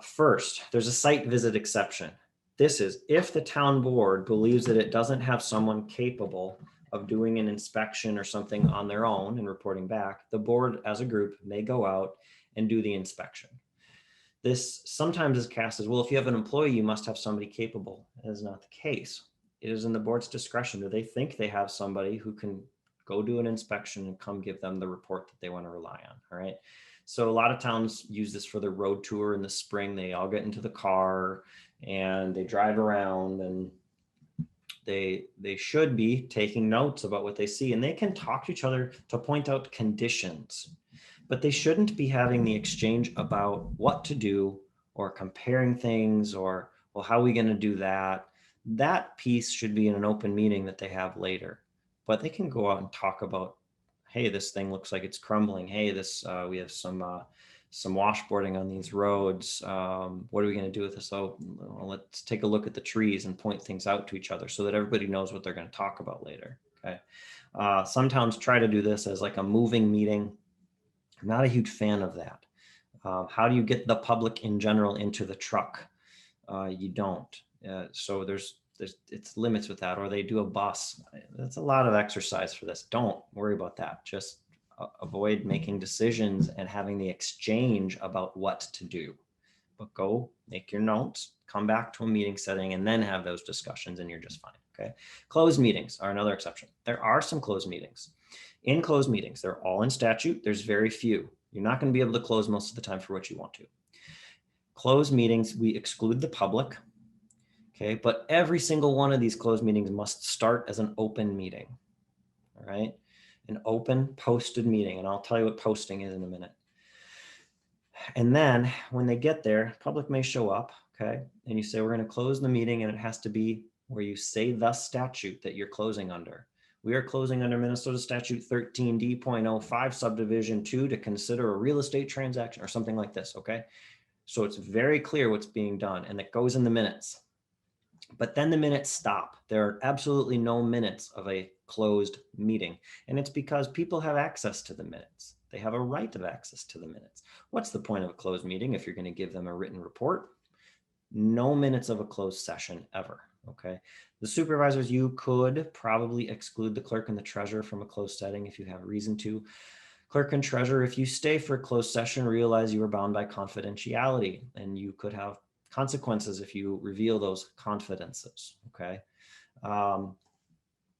First, there's a site visit exception. This is if the town board believes that it doesn't have someone capable of doing an inspection or something on their own and reporting back, the board as a group may go out and do the inspection. This sometimes is cast as, well, if you have an employee, you must have somebody capable. That is not the case. It is in the board's discretion. Do they think they have somebody who can go do an inspection and come give them the report that they want to rely on, all right? So a lot of towns use this for their road tour in the spring. They all get into the car and they drive around, and they should be taking notes about what they see, and they can talk to each other to point out conditions, but they shouldn't be having the exchange about what to do or comparing things or, well, how are we going to do that? That piece should be in an open meeting that they have later, but they can go out and talk about, hey, this thing looks like it's crumbling. Hey, this we have some washboarding on these roads. What are we going to do with this? So let's take a look at the trees and point things out to each other so that everybody knows what they're going to talk about later. Okay. Some towns try to do this as like a moving meeting. I'm not a huge fan of that. How do you get the public in general into the truck? You don't. So it's limits with that, or they do a bus. That's a lot of exercise for this. Don't worry about that. Just avoid making decisions and having the exchange about what to do, but go make your notes, come back to a meeting setting, and then have those discussions, and you're just fine. Okay. Closed meetings are another exception. There are some closed meetings. In closed meetings, they're all in statute. There's very few. You're not going to be able to close most of the time for what you want to. Closed meetings, we exclude the public. Okay, but every single one of these closed meetings must start as an open meeting. All right, an open posted meeting, and I'll tell you what posting is in a minute. And then when they get there, public may show up, okay, and you say, we're going to close the meeting, and it has to be where you say the statute that you're closing under. We are closing under Minnesota Statute 13D.05 subdivision 2 to consider a real estate transaction or something like this, okay? So it's very clear what's being done, and it goes in the minutes. But then the minutes stop. There are absolutely no minutes of a closed meeting. And it's because people have access to the minutes. They have a right of access to the minutes. What's the point of a closed meeting if you're going to give them a written report? No minutes of a closed session ever, okay? The supervisors, you could probably exclude the clerk and the treasurer from a closed setting if you have reason to. Clerk and treasurer, if you stay for a closed session, realize you are bound by confidentiality, and you could have consequences if you reveal those confidences, okay?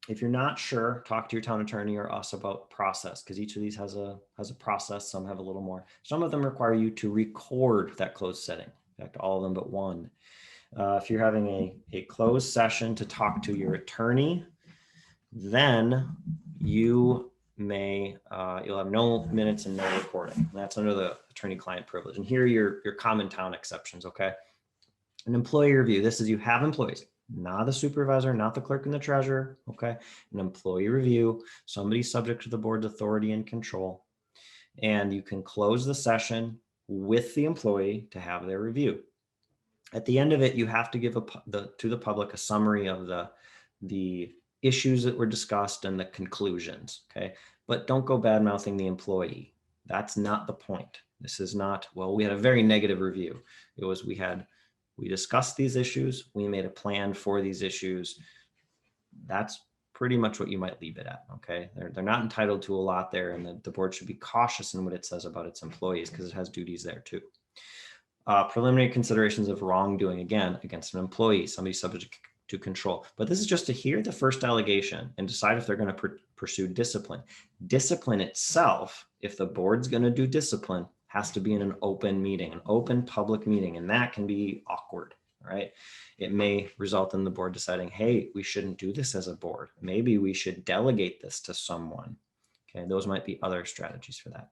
If you're not sure, talk to your town attorney or us about process, because each of these has a process. Some have a little more. Some of them require you to record that closed setting. In fact, all of them but one. If you're having a closed session to talk to your attorney, then you may, you'll have no minutes and no recording. That's under the attorney-client privilege. And here are your common town exceptions, okay? An employee review. This is you have employees, not the supervisor, not the clerk and the treasurer, okay? An employee review, somebody subject to the board's authority and control. and you can close the session with the employee to have their review. At the end of it, you have to give to the public a summary of the issues that were discussed and the conclusions, okay? But don't go bad mouthing the employee. That's not the point. This is not, well, we had a very negative review. It was, we discussed these issues. We made a plan for these issues. That's pretty much what you might leave it at, okay? They're not entitled to a lot there, and the board should be cautious in what it says about its employees because it has duties there too. Preliminary considerations of wrongdoing, again, against an employee, somebody subject to control. But this is just to hear the first allegation and decide if they're going to pursue discipline. Discipline itself, if the board's going to do discipline, has to be in an open meeting, an open public meeting, and that can be awkward, right? It may result in the board deciding, hey, we shouldn't do this as a board. Maybe we should delegate this to someone. Okay, those might be other strategies for that.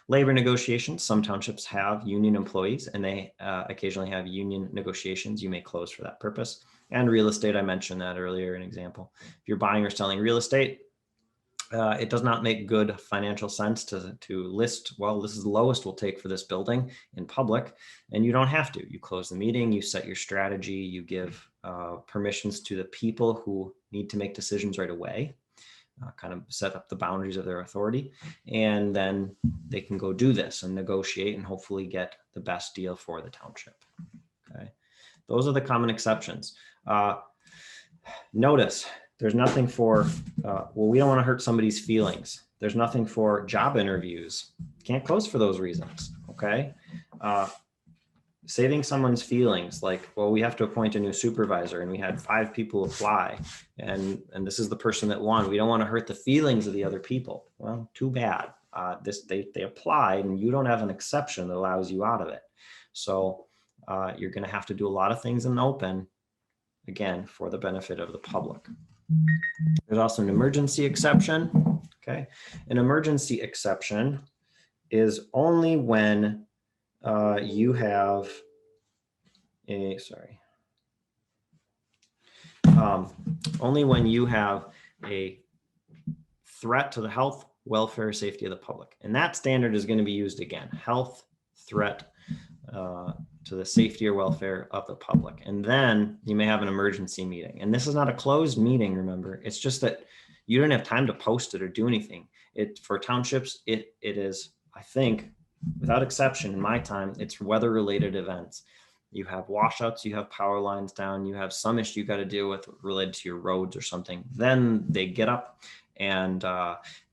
Labor negotiations, some townships have union employees and they occasionally have union negotiations. You may close for that purpose. And real estate, I mentioned that earlier, an example. If you're buying or selling real estate, it does not make good financial sense to list, well, this is the lowest we'll take for this building in public, and you don't have to. You close the meeting, you set your strategy, you give permissions to the people who need to make decisions right away. Kind of set up the boundaries of their authority, and then they can go do this and negotiate and hopefully get the best deal for the township. Okay, those are the common exceptions. Notice there's nothing for, well, we don't want to hurt somebody's feelings. There's nothing for job interviews. Can't close for those reasons, okay? Saving someone's feelings, like, well, we have to appoint a new supervisor and we had 5 people apply and this is the person that won. We don't want to hurt the feelings of the other people. Well, too bad. They applied and you don't have an exception that allows you out of it. So you're going to have to do a lot of things in the open, again, for the benefit of the public. There's also an emergency exception, okay? An emergency exception is only when you have only when you have a threat to the health, welfare, safety of the public. And that standard is going to be used again, health threat to the safety or welfare of the public. And then you may have an emergency meeting. And this is not a closed meeting, remember. It's just that you don't have time to post it or do anything. For townships, it is, I think, without exception, in my time, it's weather-related events. You have washouts, you have power lines down, you have some issue you got to deal with related to your roads or something. Then they get up and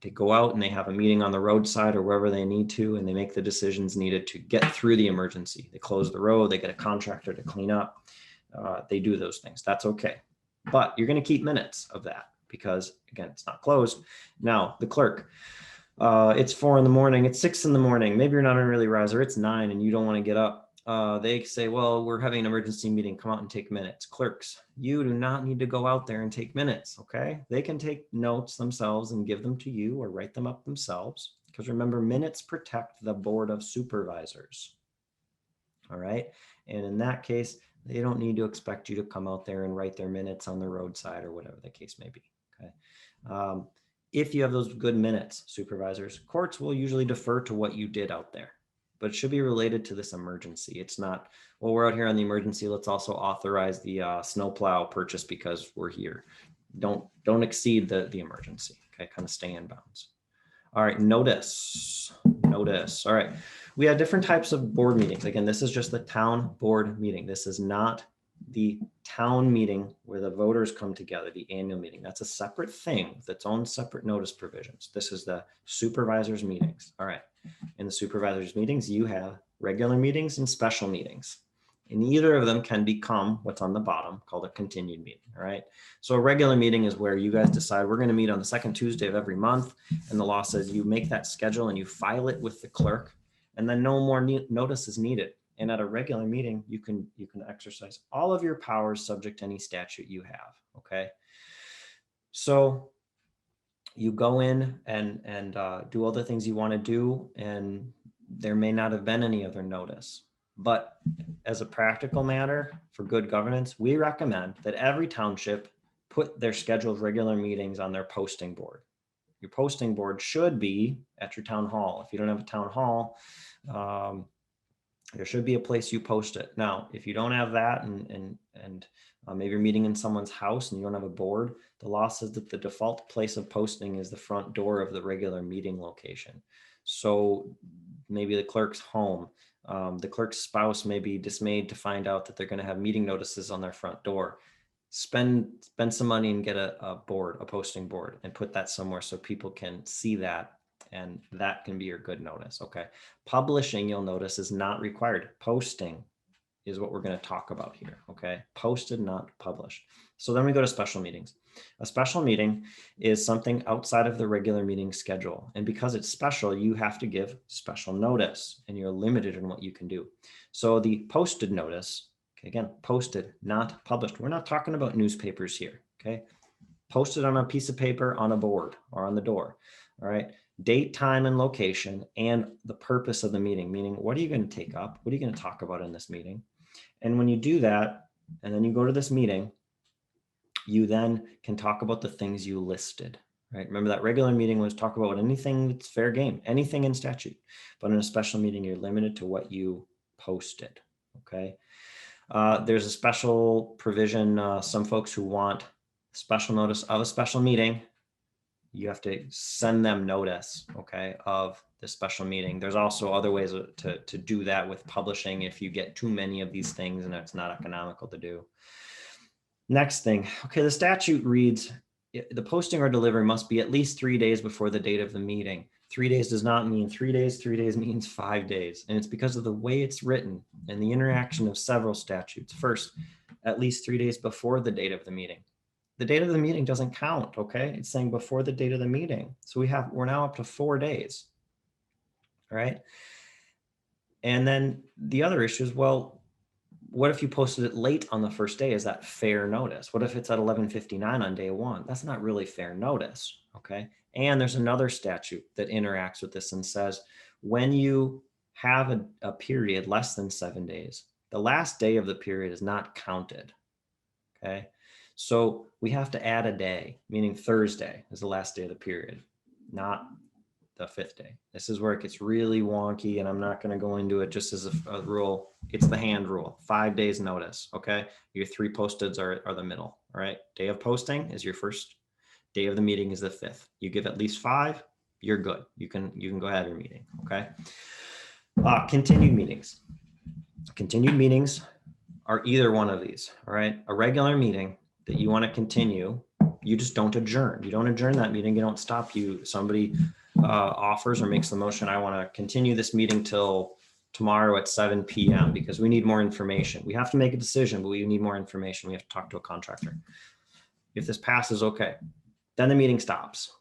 they go out and they have a meeting on the roadside or wherever they need to, and they make the decisions needed to get through the emergency. They close the road, they get a contractor to clean up. They do those things. That's okay. But you're going to keep minutes of that because, again, it's not closed. Now, the clerk. It's 4 in the morning, it's 6 in the morning. Maybe you're not an early riser, it's 9 and you don't want to get up. They say, well, we're having an emergency meeting, come out and take minutes. Clerks, you do not need to go out there and take minutes, okay? They can take notes themselves and give them to you or write them up themselves. Because remember, minutes protect the board of supervisors, all right? And in that case, they don't need to expect you to come out there and write their minutes on the roadside or whatever the case may be, okay? If you have those good minutes, supervisors, courts will usually defer to what you did out there, but it should be related to this emergency. It's not, well, we're out here on the emergency, let's also authorize the snowplow purchase because we're here. Don't exceed the emergency, okay? Kind of stay in bounds. All right, notice. All right, we have different types of board meetings. Again, this is just the town board meeting. This is not the town meeting where the voters come together, the annual meeting. That's a separate thing with its own separate notice provisions. This is the supervisors meetings. All right. In the supervisors meetings, you have regular meetings and special meetings. And either of them can become what's on the bottom called a continued meeting. All right. So a regular meeting is where you guys decide we're going to meet on the second Tuesday of every month. And the law says you make that schedule and you file it with the clerk, and then no more notice is needed. And at a regular meeting, you can exercise all of your powers subject to any statute you have, okay? So you go in and do all the things you want to do, and there may not have been any other notice. But as a practical matter, for good governance, we recommend that every township put their scheduled regular meetings on their posting board. Your posting board should be at your town hall. If you don't have a town hall, there should be a place you post it. Now, if you don't have that and maybe you're meeting in someone's house and you don't have a board, the law says that the default place of posting is the front door of the regular meeting location. So maybe the clerk's home. The clerk's spouse may be dismayed to find out that they're going to have meeting notices on their front door. Spend some money and get a board, a posting board, and put that somewhere so people can see that, and that can be your good notice. Okay. Publishing, you'll notice, is not required. Posting is what we're going to talk about here. Okay. Posted, not published. So then we go to special meetings. A special meeting is something outside of the regular meeting schedule. And because it's special, you have to give special notice, and you're limited in what you can do. So the posted notice, again, posted, not published. We're not talking about newspapers here. Okay. Posted on a piece of paper, on a board, or on the door. All right. Date, time, and location, and the purpose of the meeting, meaning what are you going to take up? What are you going to talk about in this meeting? And when you do that, and then you go to this meeting, you then can talk about the things you listed, right? Remember that regular meeting was talk about anything that's fair game, anything in statute, but in a special meeting, you're limited to what you posted, okay? There's a special provision. Some folks who want special notice of a special meeting, you have to send them notice, okay, of the special meeting. There's also other ways to do that with publishing if you get too many of these things and it's not economical to do. Next thing, okay, the statute reads, the posting or delivery must be at least 3 days before the date of the meeting. 3 days does not mean 3 days, 3 days means 5 days. And it's because of the way it's written and the interaction of several statutes. First, at least 3 days before the date of the meeting. The date of the meeting doesn't count, okay? It's saying before the date of the meeting. So we're now up to 4 days, all right? And then the other issue is, well, what if you posted it late on the first day? Is that fair notice? What if it's at 11:59 on day one? That's not really fair notice, okay? And there's another statute that interacts with this and says, when you have a period less than 7 days, the last day of the period is not counted, okay? So we have to add a day, meaning Thursday is the last day of the period, not the 5th day. This is where it gets really wonky, and I'm not going to go into it just as a rule. It's the hand rule, 5 days notice, okay? Your 3 posteds are the middle, all right? Day of posting is your first, day of the meeting is the 5th. You give at least 5, you're good. You can go ahead your meeting, okay? Continued meetings. Continued meetings are either one of these, all right? A regular meeting that you want to continue, you just don't adjourn. You don't adjourn that meeting. You don't stop. Somebody offers or makes the motion, I want to continue this meeting till tomorrow at 7 p.m. because we need more information. We have to make a decision, but we need more information. We have to talk to a contractor. If this passes, okay, then the meeting stops,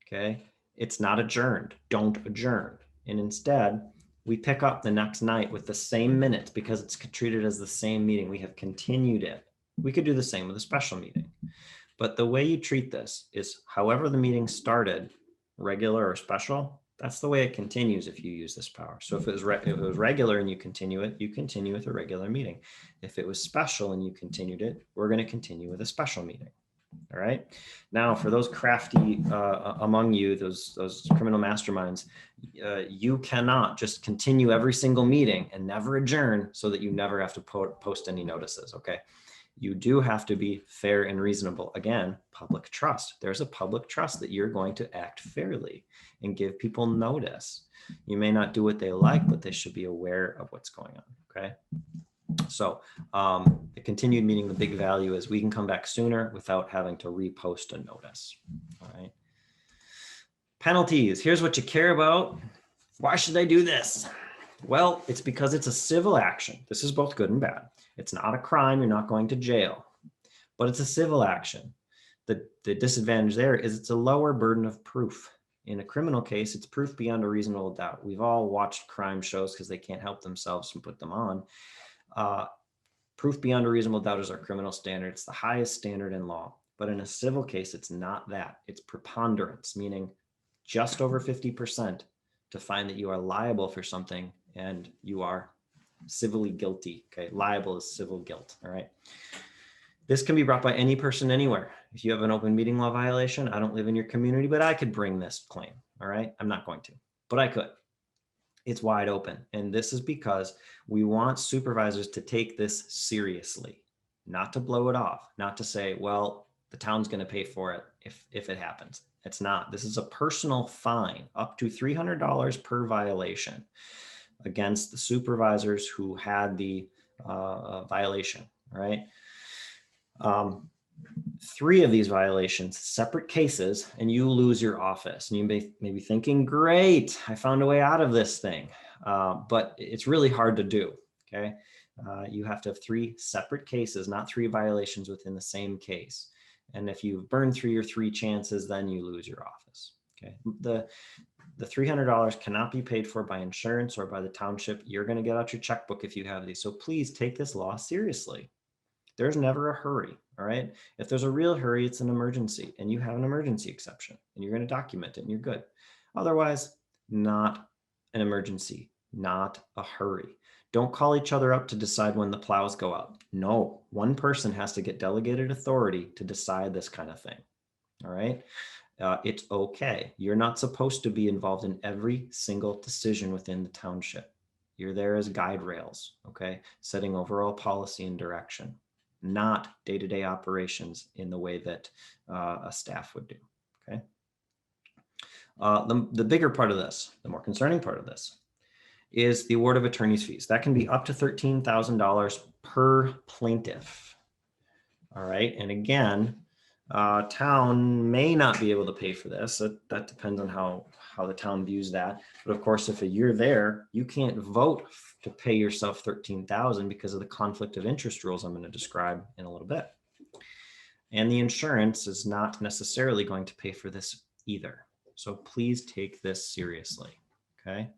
okay? It's not adjourned. Don't adjourn. And instead, we pick up the next night with the same minutes because it's treated as the same meeting. We have continued it. We could do the same with a special meeting. But the way you treat this is however the meeting started, regular or special, that's the way it continues if you use this power. So if it was regular and you continue it, you continue with a regular meeting. If it was special and you continued it, we're going to continue with a special meeting. All right. Now, for those crafty among you, those criminal masterminds, you cannot just continue every single meeting and never adjourn so that you never have to post any notices. Okay. You do have to be fair and reasonable. Again, public trust. There's a public trust that you're going to act fairly and give people notice. You may not do what they like, but they should be aware of what's going on. Okay. So the continued meeting, the big value is we can come back sooner without having to repost a notice. All right. Penalties. Here's what you care about. Why should they do this? Well, it's because it's a civil action. This is both good and bad. It's not a crime. You're not going to jail, but it's a civil action. The disadvantage there is it's a lower burden of proof. In a criminal case, it's proof beyond a reasonable doubt. We've all watched crime shows because they can't help themselves and put them on. Proof beyond a reasonable doubt is our criminal standard. It's the highest standard in law. But in a civil case, it's not that. It's preponderance, meaning just over 50% to find that you are liable for something and you are civilly guilty. Okay, liable is civil guilt. All right. This can be brought by any person anywhere. If you have an open meeting law violation, I don't live in your community, but I could bring this claim. All right. I'm not going to, but I could. It's wide open. And this is because we want supervisors to take this seriously, not to blow it off, not to say, well, the town's going to pay for it if it happens. It's not. This is a personal fine up to $300 per violation against the supervisors who had the violation, right? 3 of these violations, separate cases, and you lose your office. And you may be thinking, great, I found a way out of this thing. But it's really hard to do, okay? You have to have 3 separate cases, not 3 violations within the same case. And if you burn through your 3 chances, then you lose your office, okay? The $300 cannot be paid for by insurance or by the township. You're going to get out your checkbook if you have these. So please take this law seriously. There's never a hurry, all right? If there's a real hurry, it's an emergency, and you have an emergency exception, and you're going to document it, and you're good. Otherwise, not an emergency, not a hurry. Don't call each other up to decide when the plows go out. No, one person has to get delegated authority to decide this kind of thing, all right? It's okay. You're not supposed to be involved in every single decision within the township. You're there as guide rails, okay? Setting overall policy and direction, not day-to-day operations in the way that a staff would do, okay? The bigger part of this, the more concerning part of this, is the award of attorney's fees. That can be up to $13,000 per plaintiff, all right? And again, town may not be able to pay for this. That depends on how the town views that. But of course, if you're there, you can't vote to pay yourself $13,000 because of the conflict of interest rules I'm going to describe in a little bit. And the insurance is not necessarily going to pay for this either. So please take this seriously, okay?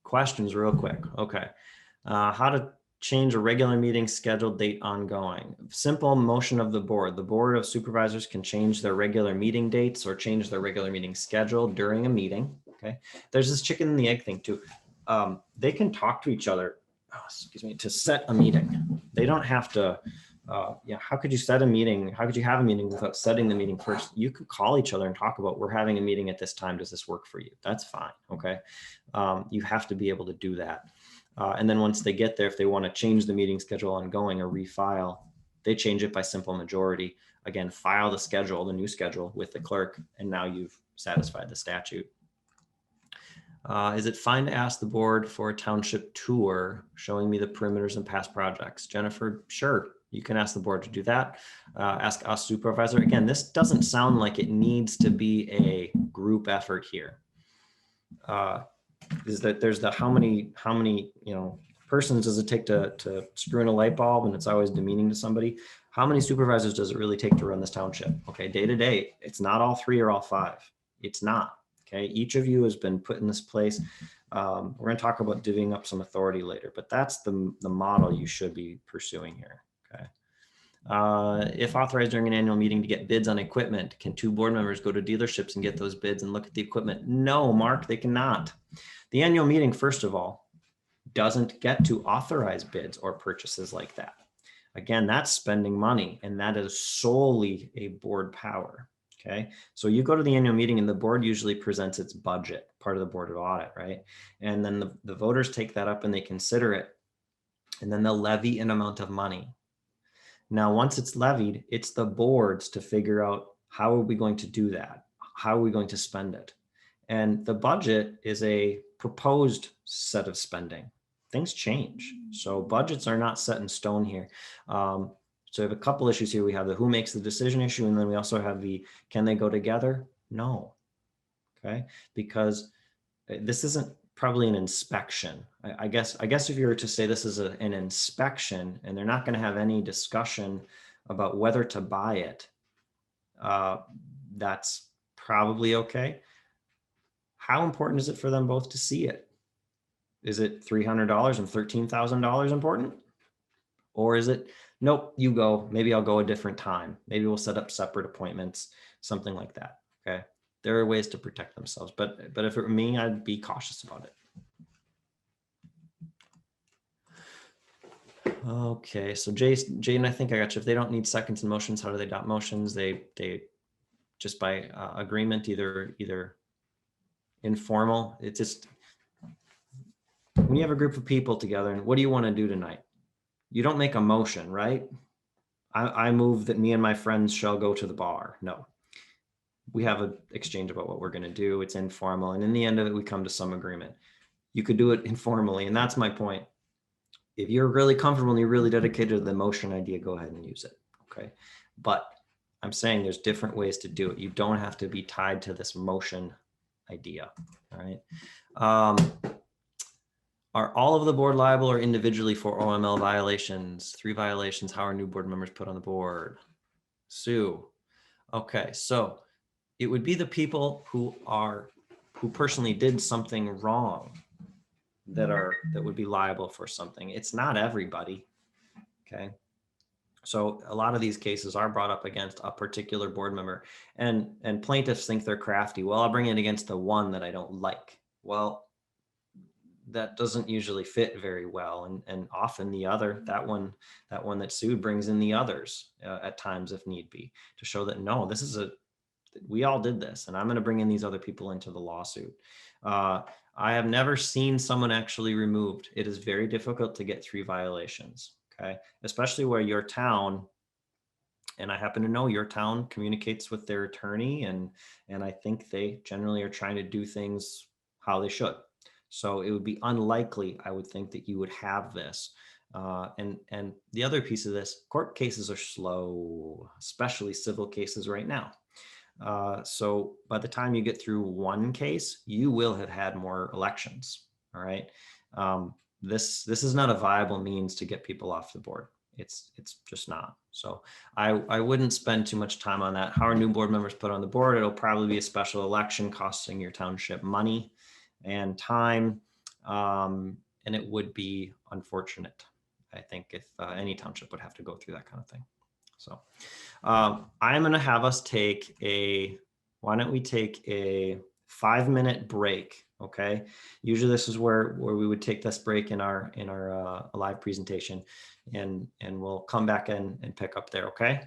Questions real quick. Okay. How to change a regular meeting scheduled date ongoing. Simple motion of the board. The board of supervisors can change their regular meeting dates or change their regular meeting schedule during a meeting. Okay. There's this chicken and the egg thing too. They can talk to each other, to set a meeting. They don't have to, how could you set a meeting? How could you have a meeting without setting the meeting first? You could call each other and talk about, we're having a meeting at this time. Does this work for you? That's fine. Okay. You have to be able to do that. And then once they get there, if they want to change the meeting schedule ongoing or refile, they change it by simple majority. Again, file the schedule, the new schedule with the clerk, and now you've satisfied the statute. Is it fine to ask the board for a township tour showing me the perimeters and past projects? Jennifer, sure, you can ask the board to do that. Ask us supervisor. Again, this doesn't sound like it needs to be a group effort here. Is that there's the how many persons does it take to screw in a light bulb, and it's always demeaning to somebody. How many supervisors does it really take to run this township? Okay, day to day, it's not all 3 or all 5. It's not. Okay, each of you has been put in this place. We're going to talk about divvying up some authority later, but that's the model you should be pursuing here. Okay. If authorized during an annual meeting to get bids on equipment, can 2 board members go to dealerships and get those bids and look at the equipment? No, Mark, they cannot. The annual meeting, first of all, doesn't get to authorize bids or purchases like that. Again, that's spending money, and that is solely a board power. Okay, so you go to the annual meeting and the board usually presents its budget, part of the board of audit, right? And then the voters take that up and they consider it, and then they'll levy an amount of money. Now, once it's levied, it's the boards to figure out, how are we going to do that? How are we going to spend it? And the budget is a proposed set of spending. Things change. So budgets are not set in stone here. So we have a couple issues here. We have the who makes the decision issue, and then we also have the can they go together? No. Okay, because this isn't probably an inspection. I guess if you were to say this is an inspection and they're not going to have any discussion about whether to buy it, that's probably okay. How important is it for them both to see it? Is it $300 and $13,000 important? Or is it, nope, you go, maybe I'll go a different time. Maybe we'll set up separate appointments, something like that, okay? There are ways to protect themselves, but if it were me, I'd be cautious about it. Okay, so Jaden, I think I got you. If they don't need seconds and motions, how do they adopt motions? They just by agreement, either informal. It's just when you have a group of people together, and what do you want to do tonight? You don't make a motion, right? I move that me and my friends shall go to the bar. No, we have an exchange about what we're going to do. It's informal, and in the end of it, we come to some agreement. You could do it informally, and that's my point. If you're really comfortable and you're really dedicated to the motion idea, go ahead and use it. Okay. But I'm saying there's different ways to do it. You don't have to be tied to this motion idea. All right. Are all of the board liable or individually for OML violations? 3 violations. How are new board members put on the board? Sue. Okay. So it would be the people who personally did something wrong that would be liable for something. It's not everybody. Okay. So a lot of these cases are brought up against a particular board member, and plaintiffs think they're crafty. Well, I'll bring it against the one that I don't like. Well, that doesn't usually fit very well. And often that one that sued brings in the others at times if need be, to show that, no, we all did this, and I'm going to bring in these other people into the lawsuit. I have never seen someone actually removed. It is very difficult to get 3 violations, okay? Especially where your town, and I happen to know your town communicates with their attorney, and I think they generally are trying to do things how they should. So it would be unlikely, I would think, that you would have this. And the other piece of this, court cases are slow, especially civil cases right now. So by the time you get through one case, you will have had more elections. All right. This is not a viable means to get people off the board. It's just not. So I wouldn't spend too much time on that. How are new board members put on the board? It'll probably be a special election costing your township money and time. And it would be unfortunate, I think, if any township would have to go through that kind of thing. So I'm going to have us why don't we take a 5-minute break? Okay. Usually this is where we would take this break in our live presentation, and we'll come back in and pick up there. Okay.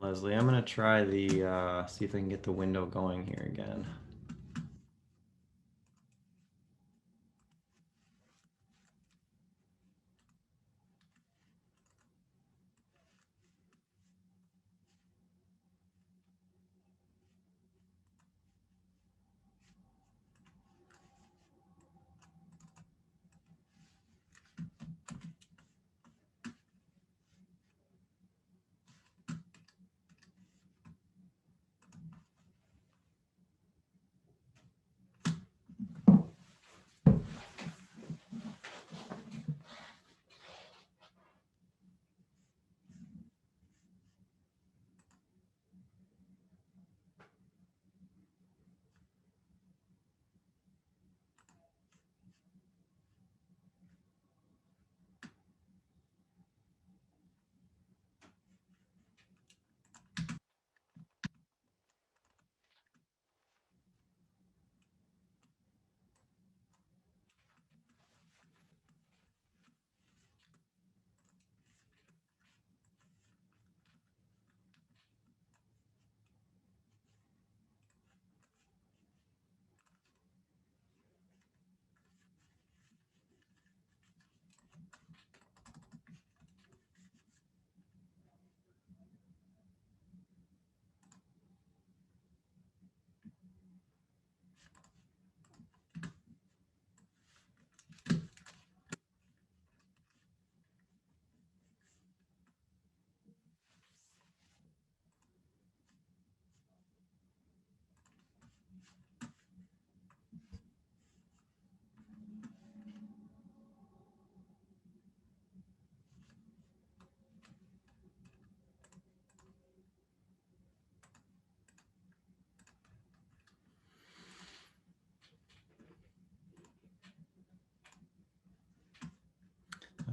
Leslie, I'm gonna try the, see if I can get the window going here again.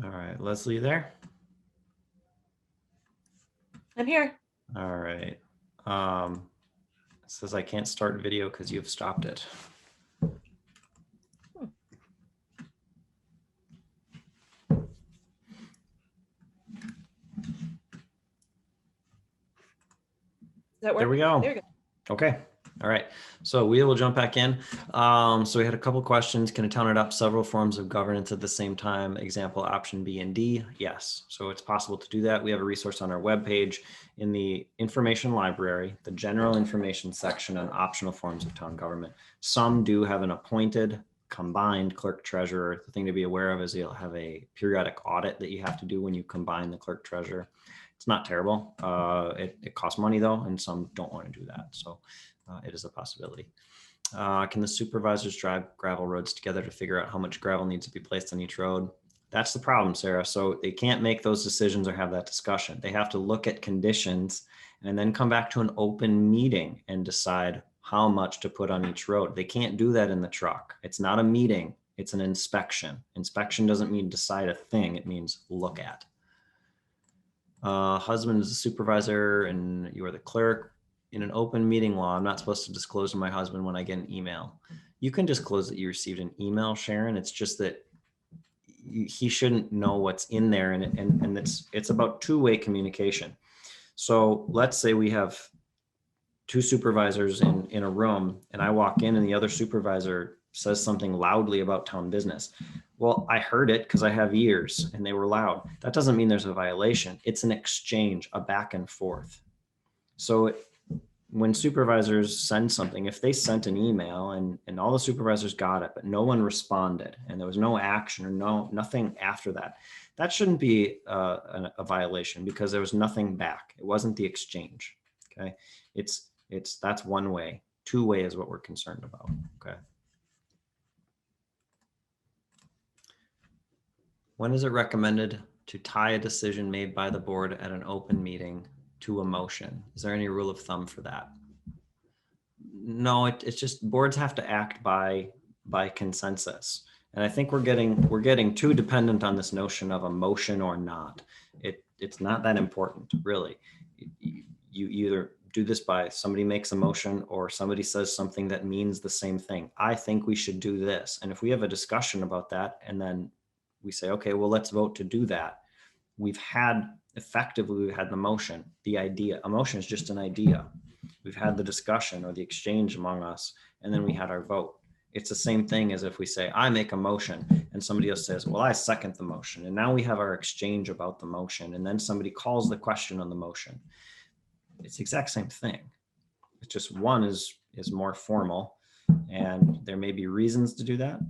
All right, Leslie, there?
I'm here.
All right. It says I can't start video because you've stopped it.
Does that work?
There we go.
There we go.
Okay. All right. So we will jump back in. So we had a couple questions. Can a town adopt several forms of governance at the same time? Example, option B and D. Yes. So it's possible to do that. We have a resource on our webpage in the information library, the general information section on optional forms of town government. Some do have an appointed combined clerk treasurer. The thing to be aware of is you'll have a periodic audit that you have to do when you combine the clerk treasurer. It's not terrible. It costs money though, and some don't want to do that. So it is a possibility. Can the supervisors drive gravel roads together to figure out how much gravel needs to be placed on each road? That's the problem, Sarah. So they can't make those decisions or have that discussion. They have to look at conditions and then come back to an open meeting and decide how much to put on each road. They can't do that in the truck. It's not a meeting. It's an inspection. Inspection doesn't mean decide a thing. It means look at. Husband is a supervisor and you are the clerk. In an open meeting law, I'm not supposed to disclose to my husband when I get an email. You can disclose that you received an email, Sharon. It's just that he shouldn't know what's in there, and it's about two-way communication. So let's say we have two supervisors in a room, and I walk in and the other supervisor says something loudly about town business. Well, I heard it because I have ears and they were loud. That doesn't mean there's a violation. It's an exchange, a back and forth. So when supervisors send something, if they sent an email and all the supervisors got it, but no one responded and there was no action or nothing after that, that shouldn't be a violation because there was nothing back. It wasn't the exchange. Okay. That's one way. Two way is what we're concerned about. Okay. When is it recommended to tie a decision made by the board at an open meeting to a motion? Is there any rule of thumb for that? No, it's just boards have to act by consensus. And I think we're getting too dependent on this notion of a motion or not. It's not that important, really. You either do this by somebody makes a motion or somebody says something that means the same thing. I think we should do this. And if we have a discussion about that and then we say, okay, well, let's vote to do that. We've had effectively we've had the motion, the idea. A motion is just an idea. We've had the discussion or the exchange among us, and then we had our vote. It's the same thing as if we say, I make a motion, and somebody else says, well, I second the motion. And now we have our exchange about the motion, and then somebody calls the question on the motion. It's the exact same thing. It's just one is more formal, and there may be reasons to do that,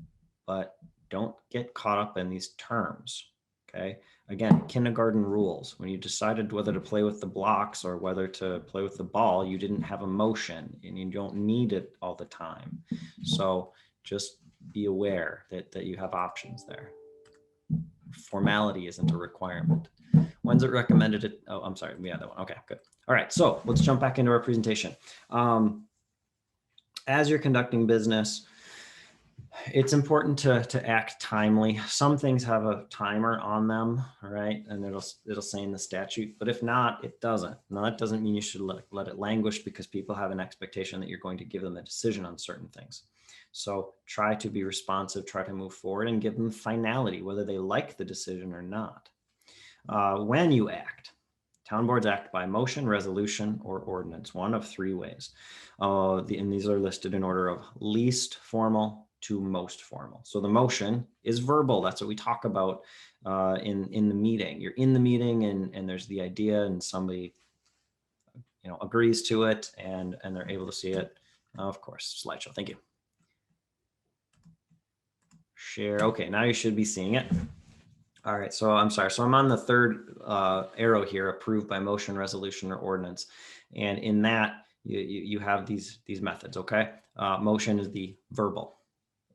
but don't get caught up in these terms. Okay. Again, kindergarten rules. When you decided whether to play with the blocks or whether to play with the ball, you didn't have a motion, and you don't need it all the time. So just be aware that you have options there. Formality isn't a requirement. When's it recommended? Oh, I'm sorry. We had that one. Okay, good. All right. So let's jump back into our presentation. As you're conducting business, it's important to act timely. Some things have a timer on them, all right? And it'll say in the statute, but if not, it doesn't. Now that doesn't mean you should let it languish, because people have an expectation that you're going to give them a decision on certain things. So try to be responsive, try to move forward and give them finality, whether they like the decision or not. When you act, town boards act by motion, resolution, or ordinance, one of three ways. And these are listed in order of least formal to most formal. So the motion is verbal. That's what we talk about in the meeting. You're in the meeting and there's the idea, and somebody agrees to it, and they're able to see it. Of course, slideshow. Thank you. Share. Okay, now you should be seeing it. All right, so I'm sorry. So I'm on the third arrow here, approved by motion, resolution, or ordinance. And in that, you have these methods, okay? Motion is the verbal.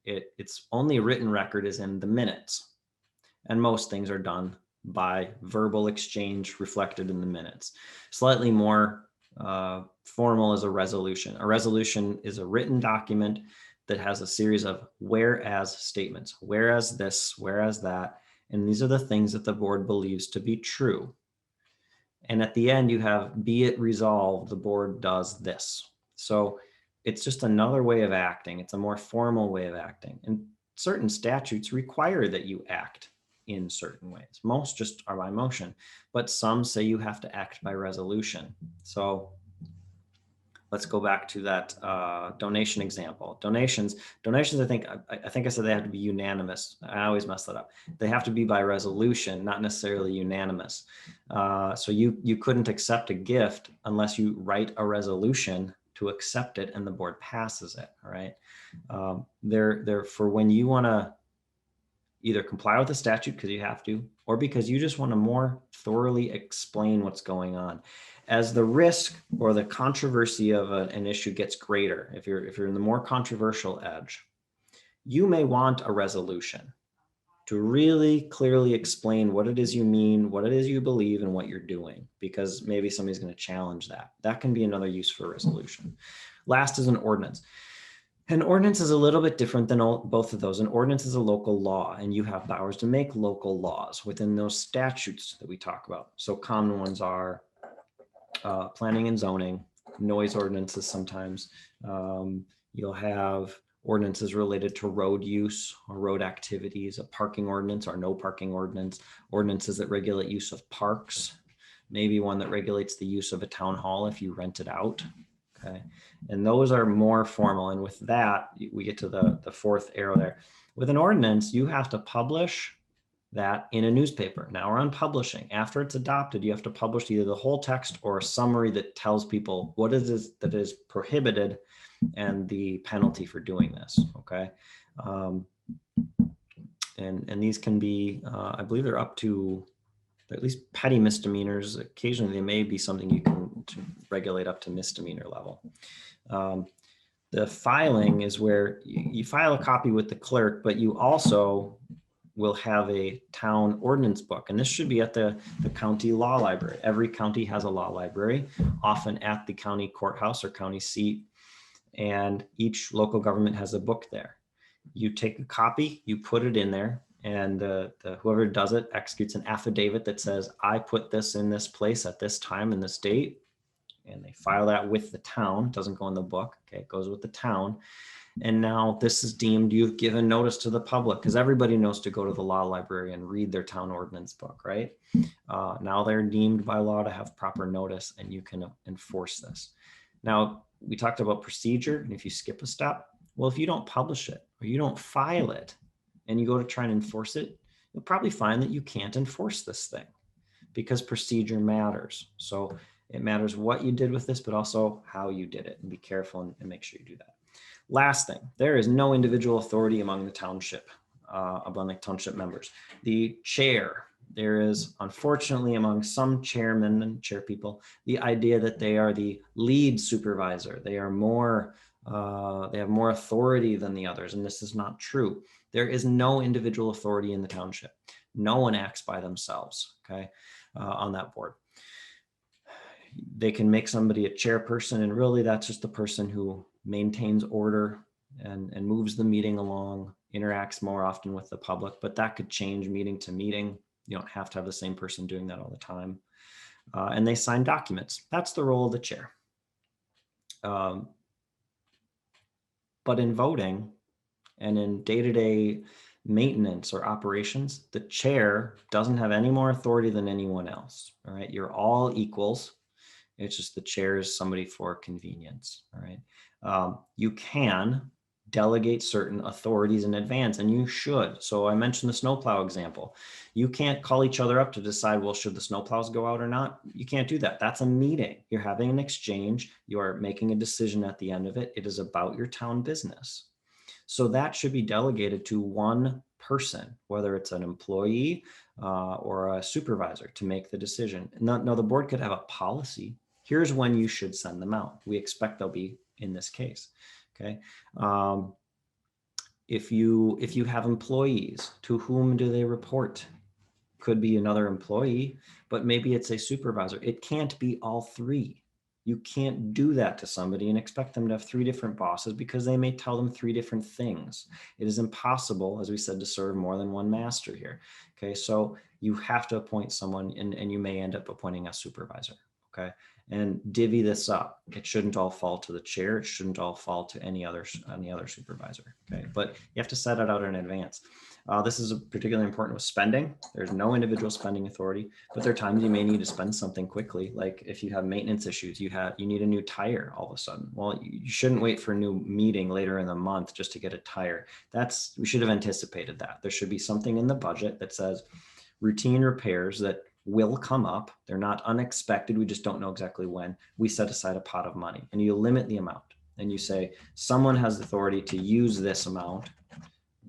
Its only written record is in the minutes. And most things are done by verbal exchange reflected in the minutes. Slightly more formal is a resolution. A resolution is a written document that has a series of whereas statements, whereas this, whereas that. And these are the things that the board believes to be true. And at the end, you have, be it resolved, the board does this. So it's just another way of acting. It's a more formal way of acting. And certain statutes require that you act in certain ways. Most just are by motion, but some say you have to act by resolution. So let's go back to that donation example. Donations, I think I said they have to be unanimous. I always mess that up. They have to be by resolution, not necessarily unanimous. So you couldn't accept a gift unless you write a resolution to accept it and the board passes it. All right. They're for when you want to either comply with the statute because you have to, or because you just want to more thoroughly explain what's going on. As the risk or the controversy of an issue gets greater, if you're in the more controversial edge, you may want a resolution to really clearly explain what it is you mean, what it is you believe, and what you're doing, because maybe somebody's going to challenge that. That can be another use for a resolution. Last is an ordinance. An ordinance is a little bit different than both of those. An ordinance is a local law, and you have powers to make local laws within those statutes that we talk about. So common ones are planning and zoning, noise ordinances sometimes. You'll have ordinances related to road use or road activities, a parking ordinance or no parking ordinance, ordinances that regulate use of parks, maybe one that regulates the use of a town hall if you rent it out. Okay, and those are more formal. And with that, we get to the fourth arrow there. With an ordinance, you have to publish that in a newspaper. Now we're on publishing. After it's adopted, you have to publish either the whole text or a summary that tells people what it is that is prohibited and the penalty for doing this. Okay, and these can be, I believe they're up to at least petty misdemeanors. Occasionally, they may be something you can regulate up to misdemeanor level. The filing is where you file a copy with the clerk, but you also will have a town ordinance book. And this should be at the county law library. Every county has a law library, often at the county courthouse or county seat. And each local government has a book there. You take a copy, you put it in there, and whoever does it executes an affidavit that says, I put this in this place at this time and this date. And they file that with the town. It doesn't go in the book. Okay, it goes with the town. And now this is deemed you've given notice to the public, because everybody knows to go to the law library and read their town ordinance book, right? Now they're deemed by law to have proper notice, and you can enforce this. Now, we talked about procedure, and if you skip a step, well, if you don't publish it or you don't file it and you go to try and enforce it, you'll probably find that you can't enforce this thing because procedure matters. So it matters what you did with this, but also how you did it, and be careful and make sure you do that. Last thing, there is no individual authority among the township, among the township members. The chair, there is, unfortunately, among some chairmen and chair people, the idea that they are the lead supervisor. They are more, they have more authority than the others, and this is not true. There is no individual authority in the township. No one acts by themselves, okay, on that board. They can make somebody a chairperson, and really that's just the person who maintains order and moves the meeting along, interacts more often with the public, but that could change meeting to meeting. You don't have to have the same person doing that all the time. And they sign documents. That's the role of the chair. But in voting and in day-to-day maintenance or operations, the chair doesn't have any more authority than anyone else. All right, you're all equals. It's just the chair is somebody for convenience. All right, you can delegate certain authorities in advance, and you should. So I mentioned the snowplow example. You can't call each other up to decide, well, should the snowplows go out or not? You can't do that. That's a meeting. You're having an exchange. You are making a decision at the end of it. It is about your town business. So that should be delegated to one person, whether it's an employee or a supervisor, to make the decision. Now, the board could have a policy. Here's when you should send them out. We expect they'll be in this case. Okay. If you have employees, to whom do they report? Could be another employee, but maybe it's a supervisor. It can't be all three. You can't do that to somebody and expect them to have three different bosses, because they may tell them three different things. It is impossible, as we said, to serve more than one master here. Okay, so you have to appoint someone, and you may end up appointing a supervisor. Okay, and divvy this up. It shouldn't all fall to the chair. It shouldn't all fall to any other supervisor. Okay, but you have to set it out in advance. This is particularly important with spending. There's no individual spending authority, but there are times you may need to spend something quickly. Like if you have maintenance issues, you need a new tire all of a sudden. Well, you shouldn't wait for a new meeting later in the month just to get a tire. We should have anticipated that. There should be something in the budget that says routine repairs that will come up. They're not unexpected. We just don't know exactly when. We set aside a pot of money, and you limit the amount, and you say someone has the authority to use this amount.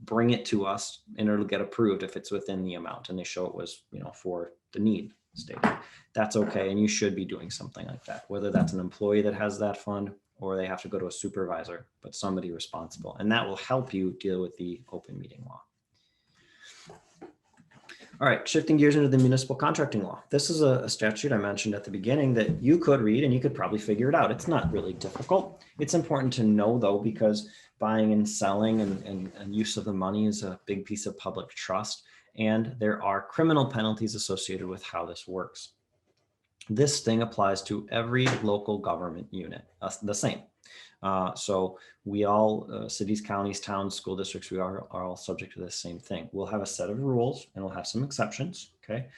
Bring it to us, and it'll get approved if it's within the amount, and they show it was, for the need stated. That's okay, and you should be doing something like that, whether that's an employee that has that fund or they have to go to a supervisor, but somebody responsible, and that will help you deal with the open meeting law. All right, shifting gears into the municipal contracting law. This is a statute I mentioned at the beginning that you could read and you could probably figure it out. It's not really difficult. It's important to know, though, because buying and selling and use of the money is a big piece of public trust, and there are criminal penalties associated with how this works. This thing applies to every local government unit, the same. So we all, cities, counties, towns, school districts, we are all subject to the same thing. We'll have a set of rules, and we'll have some exceptions, okay?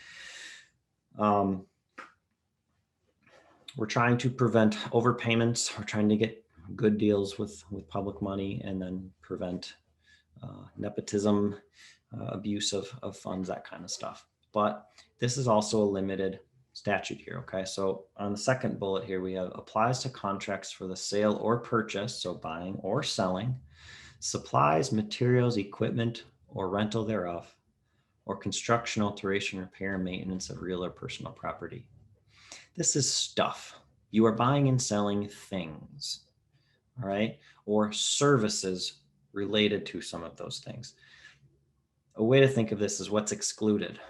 We're trying to prevent overpayments. We're trying to get good deals with public money, and then prevent nepotism, abuse of funds, that kind of stuff. But this is also a limited statute here. Okay, so on the second bullet here, we have applies to contracts for the sale or purchase, so buying or selling, supplies, materials, equipment, or rental thereof, or construction, alteration, repair, and maintenance of real or personal property. This is stuff. You are buying and selling things, all right, or services related to some of those things. A way to think of this is what's excluded.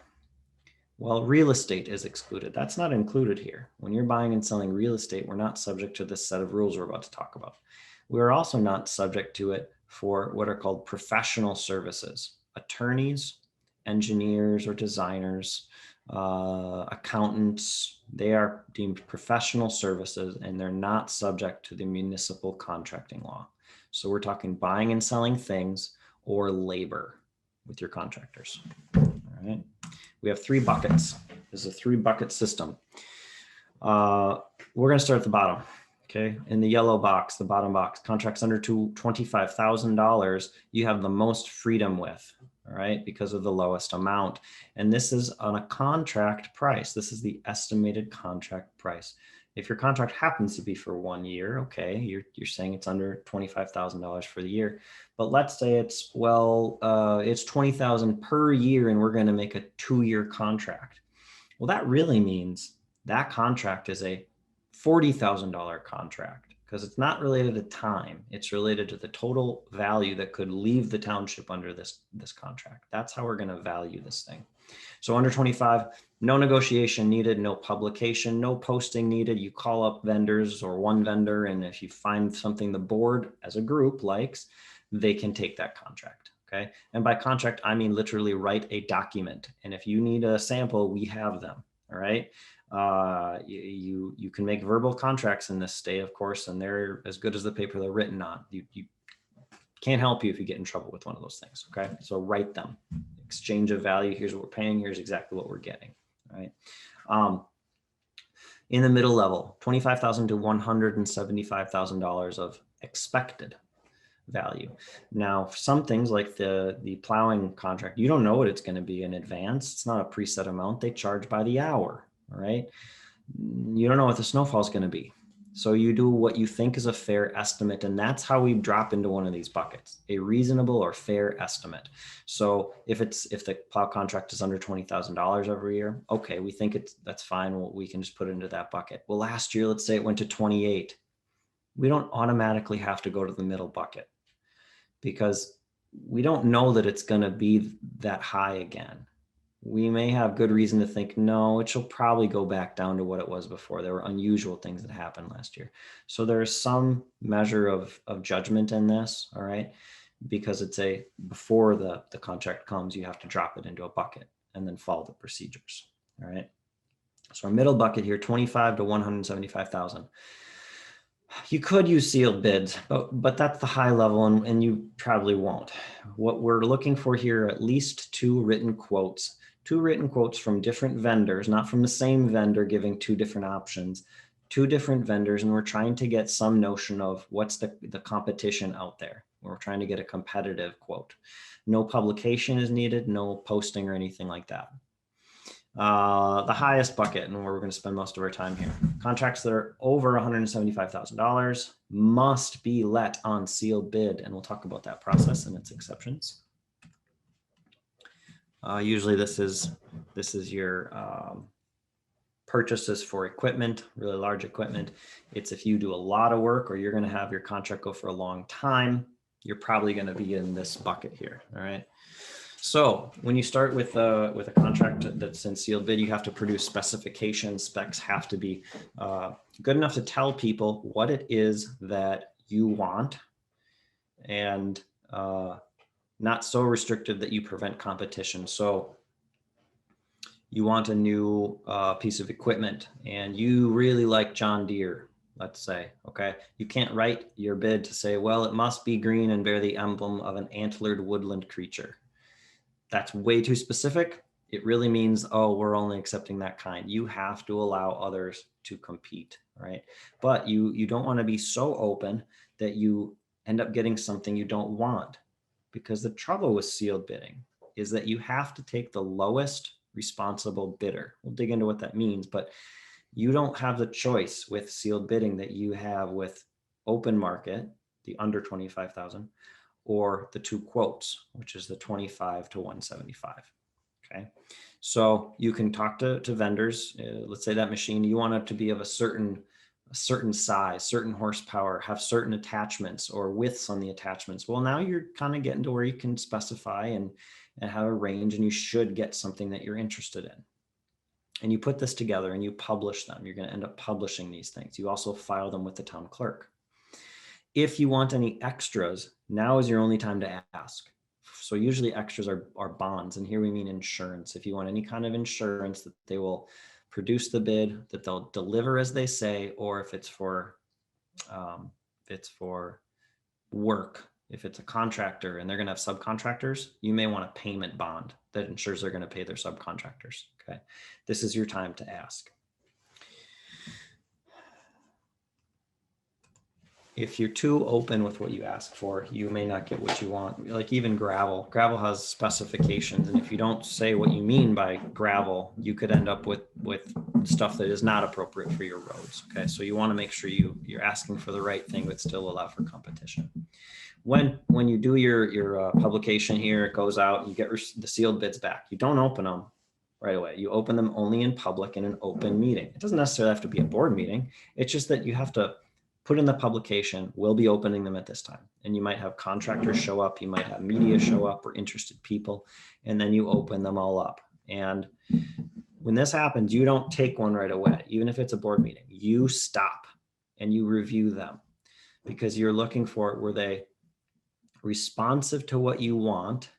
Well, real estate is excluded. That's not included here. When you're buying and selling real estate, we're not subject to this set of rules we're about to talk about. We're also not subject to it for what are called professional services. Attorneys, engineers or designers, accountants, they are deemed professional services, and they're not subject to the municipal contracting law. So we're talking buying and selling things or labor with your contractors. All right. We have 3 buckets. This is a 3-bucket system. We're going to start at the bottom. Okay. In the yellow box, the bottom box, contracts under $25,000, you have the most freedom with, all right, because of the lowest amount. And this is on a contract price. This is the estimated contract price. If your contract happens to be for 1 year, okay, you're saying it's under $25,000 for the year. But let's say it's, well, it's $20,000 per year and we're going to make a 2-year contract. Well, that really means that contract is a $40,000 contract because it's not related to time. It's related to the total value that could leave the township under this contract. That's how we're going to value this thing. So under 25, no negotiation needed, no publication, no posting needed. You call up vendors or one vendor, and if you find something the board as a group likes, they can take that contract. Okay. And by contract, I mean literally write a document. And if you need a sample, we have them. All right. You can make verbal contracts in this state, of course, and they're as good as the paper they're written on. You can't help you if you get in trouble with one of those things. Okay. So write them. Exchange of value. Here's what we're paying. Here's exactly what we're getting. All right. In the middle level, $25,000 to $175,000 of expected value. Now, some things like the plowing contract, you don't know what it's going to be in advance. It's not a preset amount. They charge by the hour. All right. You don't know what the snowfall is going to be. So you do what you think is a fair estimate. And that's how we drop into one of these buckets, a reasonable or fair estimate. So if the plow contract is under $20,000 every year, okay, we think that's fine. We can just put it into that bucket. Well, last year, let's say it went to 28. We don't automatically have to go to the middle bucket because we don't know that it's going to be that high again. We may have good reason to think, no, it shall probably go back down to what it was before. There were unusual things that happened last year. So there's some measure of judgment in this, all right? Because it's before the contract comes, you have to drop it into a bucket and then follow the procedures, all right? So our middle bucket here, 25 to 175,000. You could use sealed bids, but that's the high level and you probably won't. What we're looking for here, at least 2 written quotes from different vendors, not from the same vendor giving 2 different options, 2 different vendors. And we're trying to get some notion of what's the competition out there. We're trying to get a competitive quote. No publication is needed, no posting or anything like that. The highest bucket, and where we're going to spend most of our time here, contracts that are over $175,000 must be let on sealed bid. And we'll talk about that process and its exceptions. Usually this is your purchases for equipment, really large equipment. It's if you do a lot of work or you're going to have your contract go for a long time, you're probably going to be in this bucket here. All right. So when you start with a contract that's in sealed bid, you have to produce specifications. Specs have to be good enough to tell people what it is that you want and not so restrictive that you prevent competition. So you want a new piece of equipment and you really like John Deere, let's say, okay? You can't write your bid to say, well, it must be green and bear the emblem of an antlered woodland creature. That's way too specific. It really means, oh, we're only accepting that kind. You have to allow others to compete, right? But you don't want to be so open that you end up getting something you don't want. Because the trouble with sealed bidding is that you have to take the lowest responsible bidder. We'll dig into what that means, but you don't have the choice with sealed bidding that you have with open market, the under 25,000, or the 2 quotes, which is the 25 to 175. Okay. So you can talk to vendors. Let's say that machine, you want it to be of a certain size, certain horsepower, have certain attachments or widths on the attachments. Well, now you're kind of getting to where you can specify and have a range, and you should get something that you're interested in. And you put this together and you publish them. You're going to end up publishing these things. You also file them with the town clerk. If you want any extras, now is your only time to ask. So usually extras are bonds, and here we mean insurance. If you want any kind of insurance that they will produce the bid, that they'll deliver as they say, or if it's for work, if it's a contractor and they're going to have subcontractors, you may want a payment bond that ensures they're going to pay their subcontractors. Okay. This is your time to ask. If you're too open with what you ask for, you may not get what you want. Like even gravel has specifications. And if you don't say what you mean by gravel, you could end up with stuff that is not appropriate for your roads. Okay. So you want to make sure you're asking for the right thing, but still allow for competition. When you do your publication here, it goes out, you get the sealed bids back. You don't open them right away. You open them only in public in an open meeting. It doesn't necessarily have to be a board meeting. It's just that you have to put in the publication, we'll be opening them at this time. And you might have contractors show up, you might have media show up or interested people, and then you open them all up. And when this happens, you don't take one right away, even if it's a board meeting. You stop and you review them because you're looking for, were they responsive to what you want,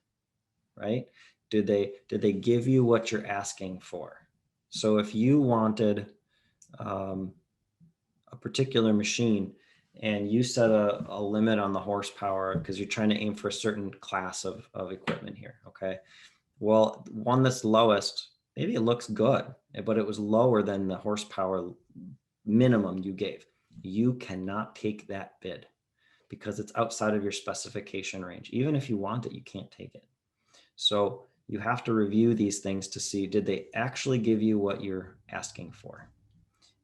right? Did they give you what you're asking for? So if you wanted a particular machine and you set a limit on the horsepower because you're trying to aim for a certain class of equipment here, okay? Well, one that's lowest, maybe it looks good, but it was lower than the horsepower minimum you gave. You cannot take that bid because it's outside of your specification range. Even if you want it, you can't take it. So you have to review these things to see, did they actually give you what you're asking for?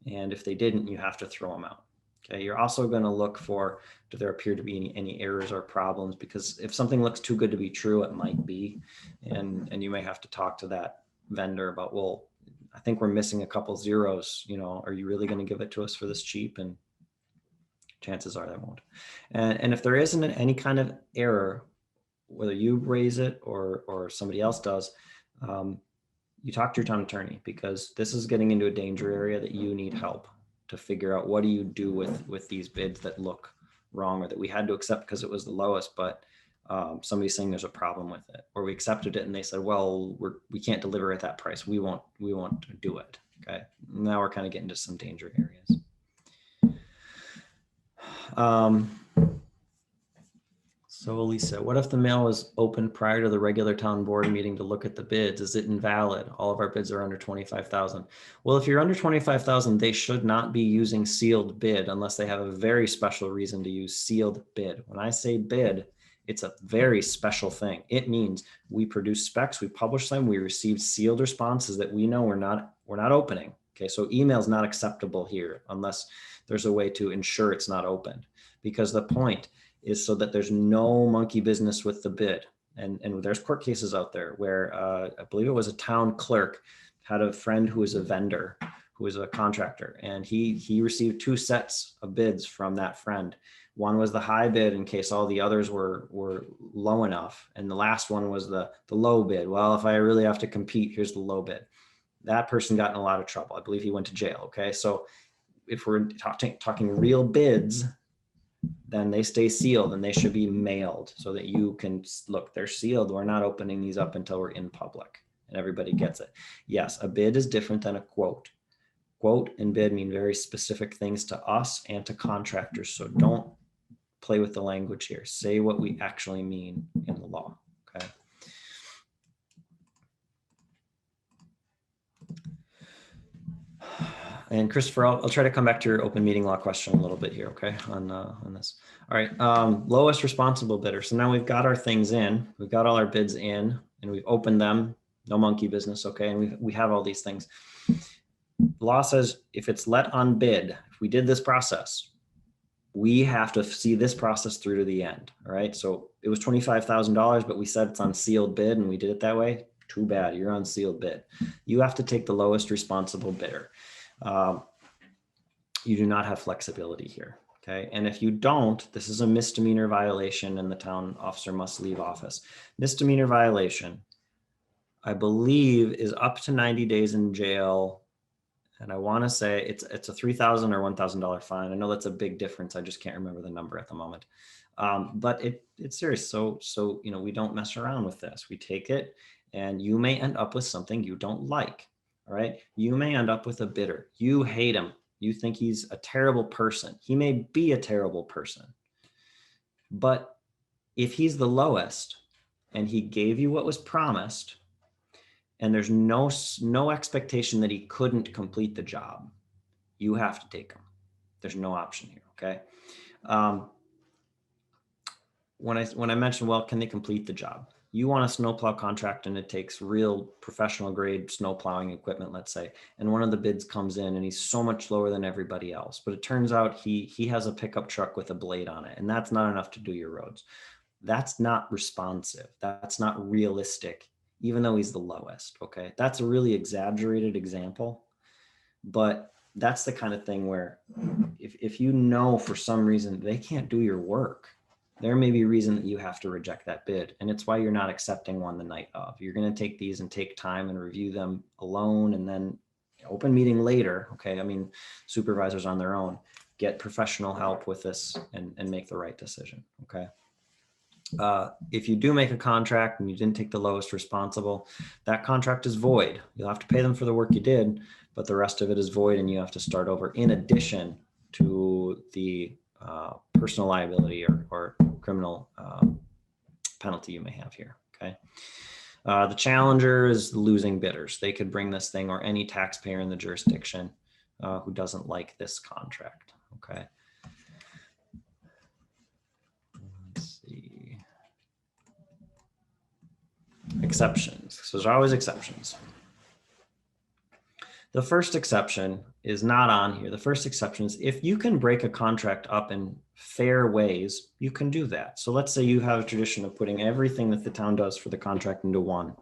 And if they didn't, you have to throw them out. Okay. You're also going to look for, do there appear to be any errors or problems? Because if something looks too good to be true, it might be. And you may have to talk to that vendor about, well, I think we're missing a couple zeros, you know, are you really going to give it to us for this cheap? And chances are they won't. And if there isn't any kind of error, whether you raise it or somebody else does, you talk to your town attorney, because this is getting into a danger area that you need help to figure out, what do you do with these bids that look wrong or that we had to accept because it was the lowest, but somebody's saying there's a problem with it, or we accepted it and they said, well, we can't deliver at that price. We won't do it. Okay. Now we're kind of getting to some danger areas. So Elisa, what if the mail was open prior to the regular town board meeting to look at the bids? Is it invalid? All of our bids are under 25,000. Well, if you're under 25,000, they should not be using sealed bid unless they have a very special reason to use sealed bid. When I say bid, it's a very special thing. It means we produce specs, we publish them, we receive sealed responses that we know we're not opening. Okay, so email is not acceptable here unless there's a way to ensure it's not opened, because the point is so that there's no monkey business with the bid. And there's court cases out there where I believe it was a town clerk had a friend who was a vendor, who was a contractor, and he received 2 sets of bids from that friend. One was the high bid in case all the others were low enough, and the last one was the low bid. Well, if I really have to compete, here's the low bid. That person got in a lot of trouble. I believe he went to jail. Okay, so if we're talking real bids, then they stay sealed and they should be mailed so that you can look, they're sealed. We're not opening these up until we're in public and everybody gets it. Yes, a bid is different than a quote. Quote and bid mean very specific things to us and to contractors. So don't play with the language here. Say what we actually mean in the law. Okay. And Christopher, I'll try to come back to your open meeting law question a little bit here, okay, on this. All right, lowest responsible bidder. So now we've got our things in, we've got all our bids in, and we've opened them, no monkey business, okay, and we have all these things. Law says if it's let on bid, if we did this process, we have to see this process through to the end, all right? So it was $25,000, but we said it's on sealed bid and we did it that way. Too bad, you're on sealed bid. You have to take the lowest responsible bidder. You do not have flexibility here, okay? And if you don't, this is a misdemeanor violation and the town officer must leave office. Misdemeanor violation, I believe, is up to 90 days in jail. And I wanna say it's a $3,000 or $1,000 fine. I know that's a big difference. I just can't remember the number at the moment. But it's serious. So, you know, we don't mess around with this. We take it and you may end up with something you don't like. All right. You may end up with a bidder. You hate him. You think he's a terrible person. He may be a terrible person. But if he's the lowest and he gave you what was promised, and there's no expectation that he couldn't complete the job, you have to take him. There's no option here, okay? When I mentioned, well, can they complete the job? You want a snowplow contract and it takes real professional grade snow plowing equipment, let's say, and one of the bids comes in and he's so much lower than everybody else, but it turns out he has a pickup truck with a blade on it, and that's not enough to do your roads. That's not responsive. That's not realistic, even though he's the lowest, okay? That's a really exaggerated example, but that's the kind of thing where if you know for some reason they can't do your work, there may be a reason that you have to reject that bid. And it's why you're not accepting one the night of. You're going to take these and take time and review them alone, and then open meeting later. Okay. I mean, supervisors on their own, get professional help with this and make the right decision. Okay. If you do make a contract and you didn't take the lowest responsible, that contract is void. You'll have to pay them for the work you did, but the rest of it is void and you have to start over, in addition to the personal liability or criminal penalty you may have here. Okay. The challenger is losing bidders. They could bring this thing, or any taxpayer in the jurisdiction who doesn't like this contract. Okay. Let's see. Exceptions. So there's always exceptions. The first exception is not on here. The first exception is if you can break a contract up in fair ways, you can do that. So let's say you have a tradition of putting everything that the town does for the contract into one.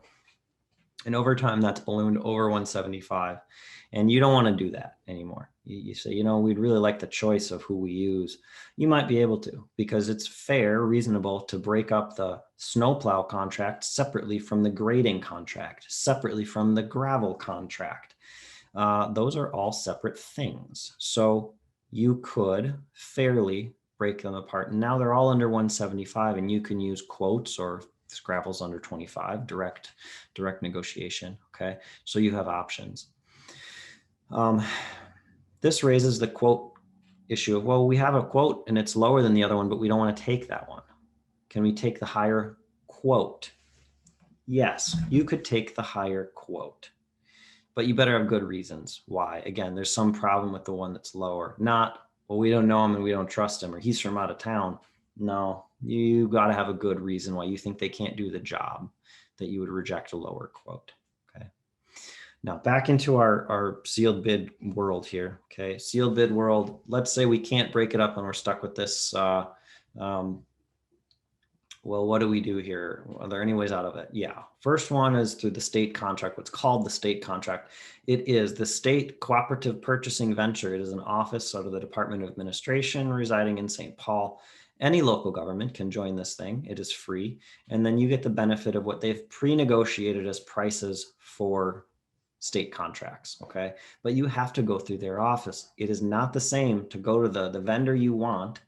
And over time, that's ballooned over 175. And you don't want to do that anymore. You say, you know, we'd really like the choice of who we use. You might be able to, because it's fair, reasonable to break up the snowplow contract separately from the grading contract, separately from the gravel contract. Those are all separate things. So you could fairly break them apart. And now they're all under 175, and you can use quotes, or gravel's under 25, direct negotiation. Okay. So you have options. This raises the quote issue of, well, we have a quote and it's lower than the other one, but we don't want to take that one. Can we take the higher quote? Yes, you could take the higher quote, but you better have good reasons why. Again, there's some problem with the one that's lower. Not, well, we don't know him and we don't trust him, or he's from out of town. No, you got to have a good reason why you think they can't do the job that you would reject a lower quote. Okay. Now back into our sealed bid world here. Okay. Sealed bid world. Let's say we can't break it up and we're stuck with this. Well, what do we do here? Are there any ways out of it? Yeah. First one is through the state contract, what's called the state contract. It is the State Cooperative Purchasing Venture. It is an office out of the Department of Administration residing in St. Paul. Any local government can join this thing. It is free. And then you get the benefit of what they've pre-negotiated as prices for state contracts. Okay. But you have to go through their office. It is not the same to go to the vendor you want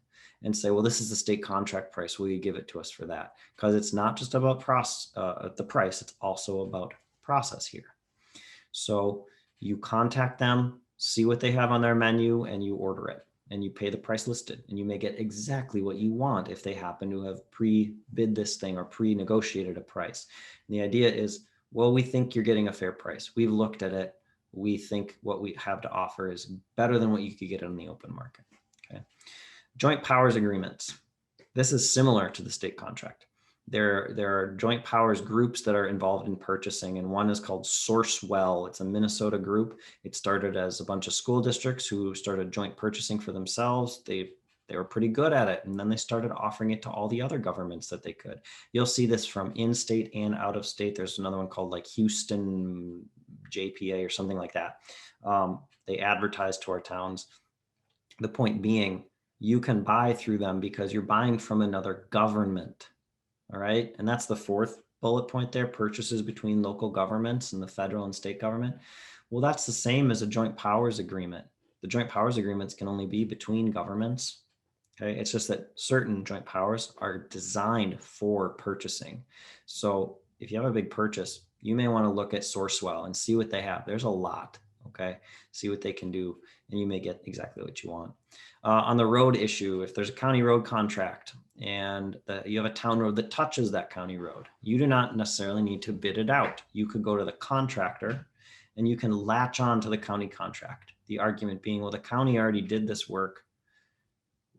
and say, well, this is the state contract price. Will you give it to us for that? Because it's not just about the price. It's also about process here. So you contact them, see what they have on their menu, and you order it. And you pay the price listed, and you may get exactly what you want if they happen to have pre-bid this thing or pre-negotiated a price. And the idea is, well, we think you're getting a fair price. We've looked at it. We think what we have to offer is better than what you could get on the open market. Okay. Joint powers agreements. This is similar to the state contract. There are joint powers groups that are involved in purchasing, and one is called Sourcewell. It's a Minnesota group. It started as a bunch of school districts who started joint purchasing for themselves. They were pretty good at it, and then they started offering it to all the other governments that they could. You'll see this from in-state and out of state. There's another one called like Houston JPA or something like that. They advertise to our towns. The point being, you can buy through them because you're buying from another government. All right. And that's the fourth bullet point there, purchases between local governments and the federal and state government. Well, that's the same as a joint powers agreement. The joint powers agreements can only be between governments. Okay. It's just that certain joint powers are designed for purchasing. So if you have a big purchase, you may want to look at Sourcewell and see what they have. There's a lot. Okay. Okay, see what they can do, and you may get exactly what you want. On the road issue, if there's a county road contract and you have a town road that touches that county road, you do not necessarily need to bid it out. You could go to the contractor and you can latch on to the county contract. The argument being, well, the county already did this work.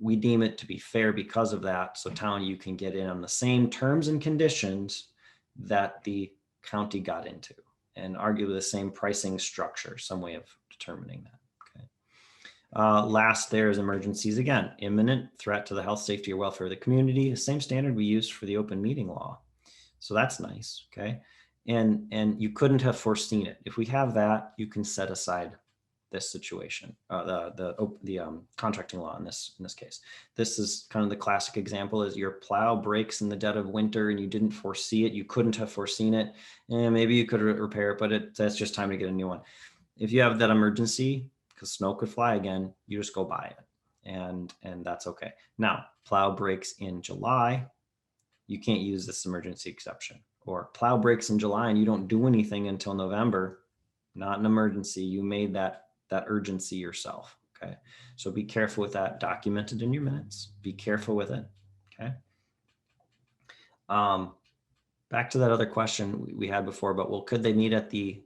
We deem it to be fair because of that. So town, you can get in on the same terms and conditions that the county got into, and arguably the same pricing structure, some way of determining that. Okay. Last, there is emergencies. Again, imminent threat to the health, safety, or welfare of the community. The same standard we used for the open meeting law. So that's nice. Okay. And you couldn't have foreseen it. If we have that, you can set aside this situation, the contracting law in this case. This is kind of the classic example: is your plow breaks in the dead of winter and you didn't foresee it. You couldn't have foreseen it, and maybe you could repair it, but that's just time to get a new one. If you have that emergency, because snow could fly again, you just go buy it, and that's okay. Now, plow breaks in July, you can't use this emergency exception. Or plow breaks in July and you don't do anything until November, not an emergency. You made that urgency yourself. Okay. So be careful with that. Documented in your minutes. Be careful with it. Okay. Back to that other question we had before, but well, could they meet at the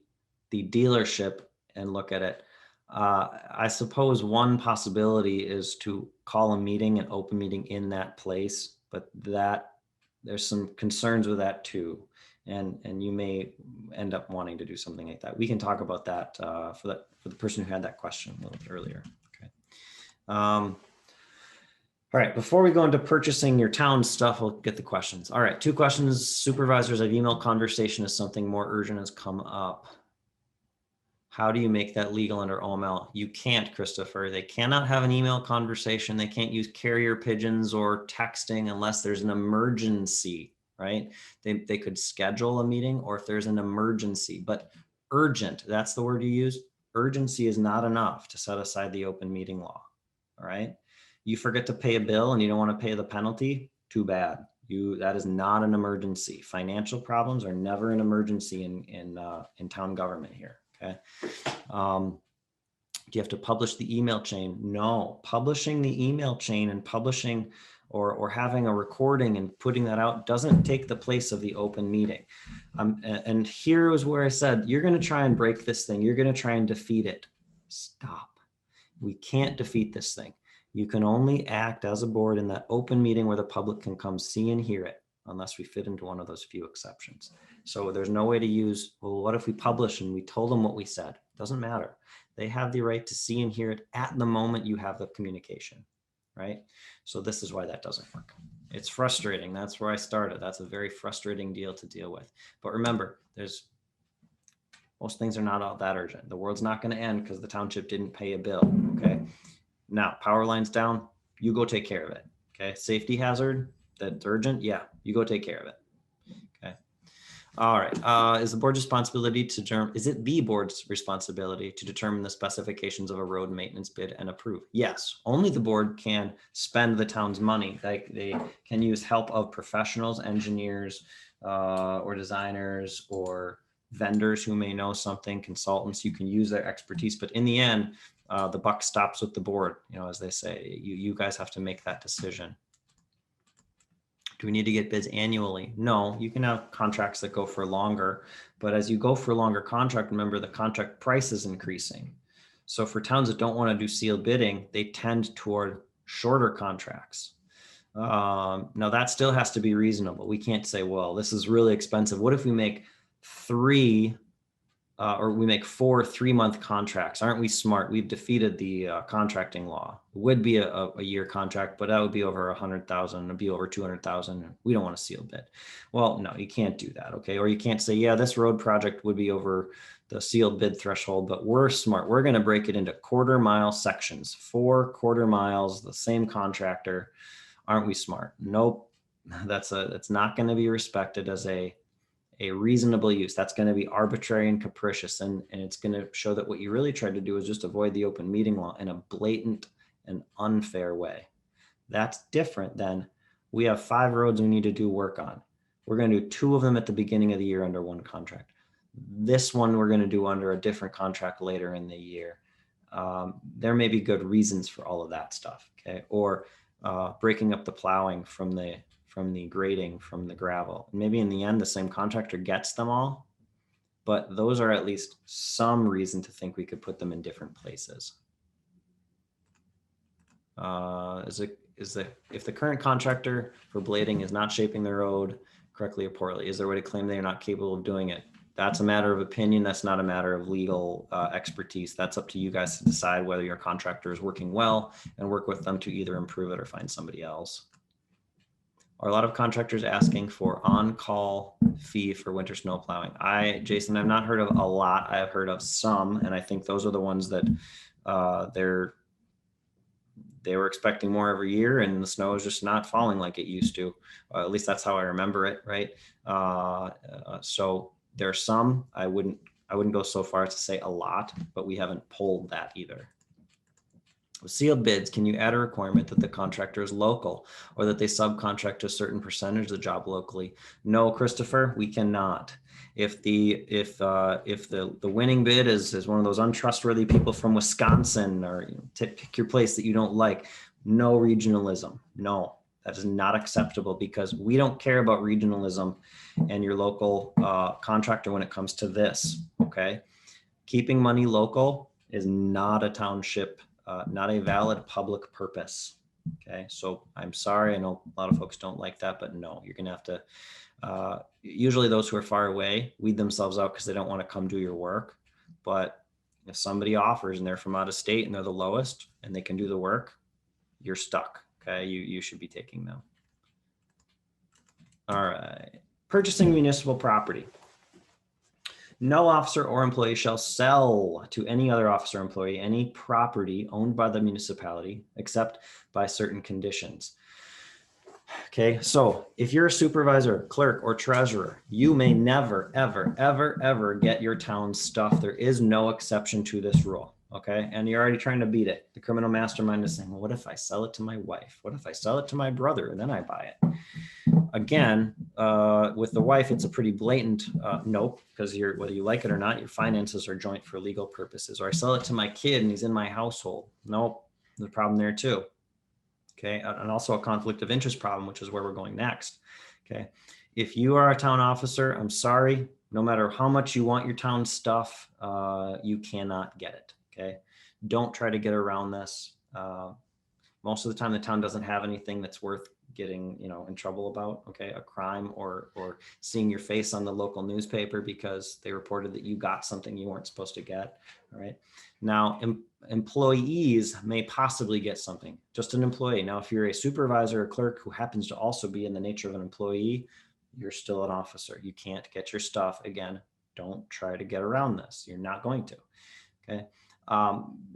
dealership and look at it? I suppose one possibility is to call a meeting, an open meeting in that place, but there's some concerns with that too. And you may end up wanting to do something like that. We can talk about that for the person who had that question a little bit earlier. Okay. All right. Before we go into purchasing your town stuff, we'll get the questions. All right. 2 questions. Supervisors, I've emailed conversation as something more urgent has come up. How do you make that legal under OML? You can't, Christopher. They cannot have an email conversation. They can't use carrier pigeons or texting unless there's an emergency, right? They could schedule a meeting, or if there's an emergency, but urgent, that's the word you use. Urgency is not enough to set aside the open meeting law, all right? You forget to pay a bill and you don't want to pay the penalty, too bad. That is not an emergency. Financial problems are never an emergency in town government here. Okay. Do you have to publish the email chain? No. Publishing the email chain and publishing or having a recording and putting that out doesn't take the place of the open meeting. And here is where I said, you're going to try and break this thing. You're going to try and defeat it. Stop. We can't defeat this thing. You can only act as a board in that open meeting where the public can come see and hear it, unless we fit into one of those few exceptions. So there's no way to use, well, what if we publish and we told them what we said? Doesn't matter. They have the right to see and hear it at the moment you have the communication, right? So this is why that doesn't work. It's frustrating. That's where I started. That's a very frustrating deal to deal with. But remember, most things are not all that urgent. The world's not going to end because the township didn't pay a bill, okay? Now, power line's down, you go take care of it, okay? Safety hazard, that's urgent, yeah, you go take care of it. Okay. All right. Is it the board's responsibility to determine the specifications of a road maintenance bid and approve? Yes. Only the board can spend the town's money. They can use help of professionals, engineers, or designers, or vendors who may know something, consultants. You can use their expertise, but in the end, the buck stops with the board. As they say, you guys have to make that decision. Do we need to get bids annually? No, you can have contracts that go for longer, but as you go for a longer contract, remember the contract price is increasing. So for towns that don't want to do sealed bidding, they tend toward shorter contracts. Now that still has to be reasonable. We can't say, well, this is really expensive. What if we make 4 3-month contracts? Aren't we smart? We've defeated the contracting law. It would be a year contract, but that would be over 100,000. It'd be over 200,000. We don't want to seal bid. Well, no, you can't do that. Okay. Or you can't say, yeah, this road project would be over the sealed bid threshold, but we're smart. We're going to break it into 1/4 mile sections, 4 1/4 miles, the same contractor. Aren't we smart? Nope. That's not going to be respected as a reasonable use. That's going to be arbitrary and capricious. And it's going to show that what you really tried to do is just avoid the open meeting law in a blatant and unfair way. That's different than, we have 5 roads we need to do work on. We're going to do 2 of them at the beginning of the year under one contract. This one we're going to do under a different contract later in the year. There may be good reasons for all of that stuff. Okay. Or breaking up the plowing from the grading, from the gravel. Maybe in the end, the same contractor gets them all, but those are at least some reason to think we could put them in different places. If the current contractor for blading is not shaping the road correctly or poorly, is there a way to claim they are not capable of doing it? That's a matter of opinion. That's not a matter of legal expertise. That's up to you guys to decide whether your contractor is working well and work with them to either improve it or find somebody else. Are a lot of contractors asking for on-call fee for winter snow plowing? Jason, I've not heard of a lot. I have heard of some, and I think those are the ones that they were expecting more every year, and the snow is just not falling like it used to. At least that's how I remember it, right? So there are some. I wouldn't go so far as to say a lot, but we haven't polled that either. With sealed bids, can you add a requirement that the contractor is local or that they subcontract a certain percentage of the job locally? No, Christopher, we cannot. If the winning bid is one of those untrustworthy people from Wisconsin, or pick your place that you don't like, no regionalism. No, that is not acceptable, because we don't care about regionalism and your local contractor when it comes to this. Okay, keeping money local is not a township. Not a valid public purpose. Okay, so I'm sorry, I know a lot of folks don't like that, but no, you're gonna have to, usually those who are far away weed themselves out because they don't want to come do your work. But if somebody offers and they're from out of state and they're the lowest and they can do the work, you're stuck. Okay, you should be taking them. All right, purchasing municipal property. No officer or employee shall sell to any other officer or employee any property owned by the municipality except by certain conditions. Okay, so if you're a supervisor, clerk, or treasurer, you may never, ever, ever, ever get your town's stuff. There is no exception to this rule. Okay, and you're already trying to beat it. The criminal mastermind is saying, well, what if I sell it to my wife? What if I sell it to my brother and then I buy it? Again, with the wife, it's a pretty blatant nope, because whether you like it or not, your finances are joint for legal purposes. Or I sell it to my kid and he's in my household. Nope, there's a problem there too. Okay, and also a conflict of interest problem, which is where we're going next. Okay, if you are a town officer, I'm sorry, no matter how much you want your town stuff, you cannot get it. Okay, don't try to get around this. Most of the time, the town doesn't have anything that's worth getting in trouble about. Okay, a crime or seeing your face on the local newspaper because they reported that you got something you weren't supposed to get. All right, now employees may possibly get something, just an employee. Now if you're a supervisor or clerk who happens to also be in the nature of an employee, you're still an officer. You can't get your stuff. Again, don't try to get around this. You're not going to. Okay,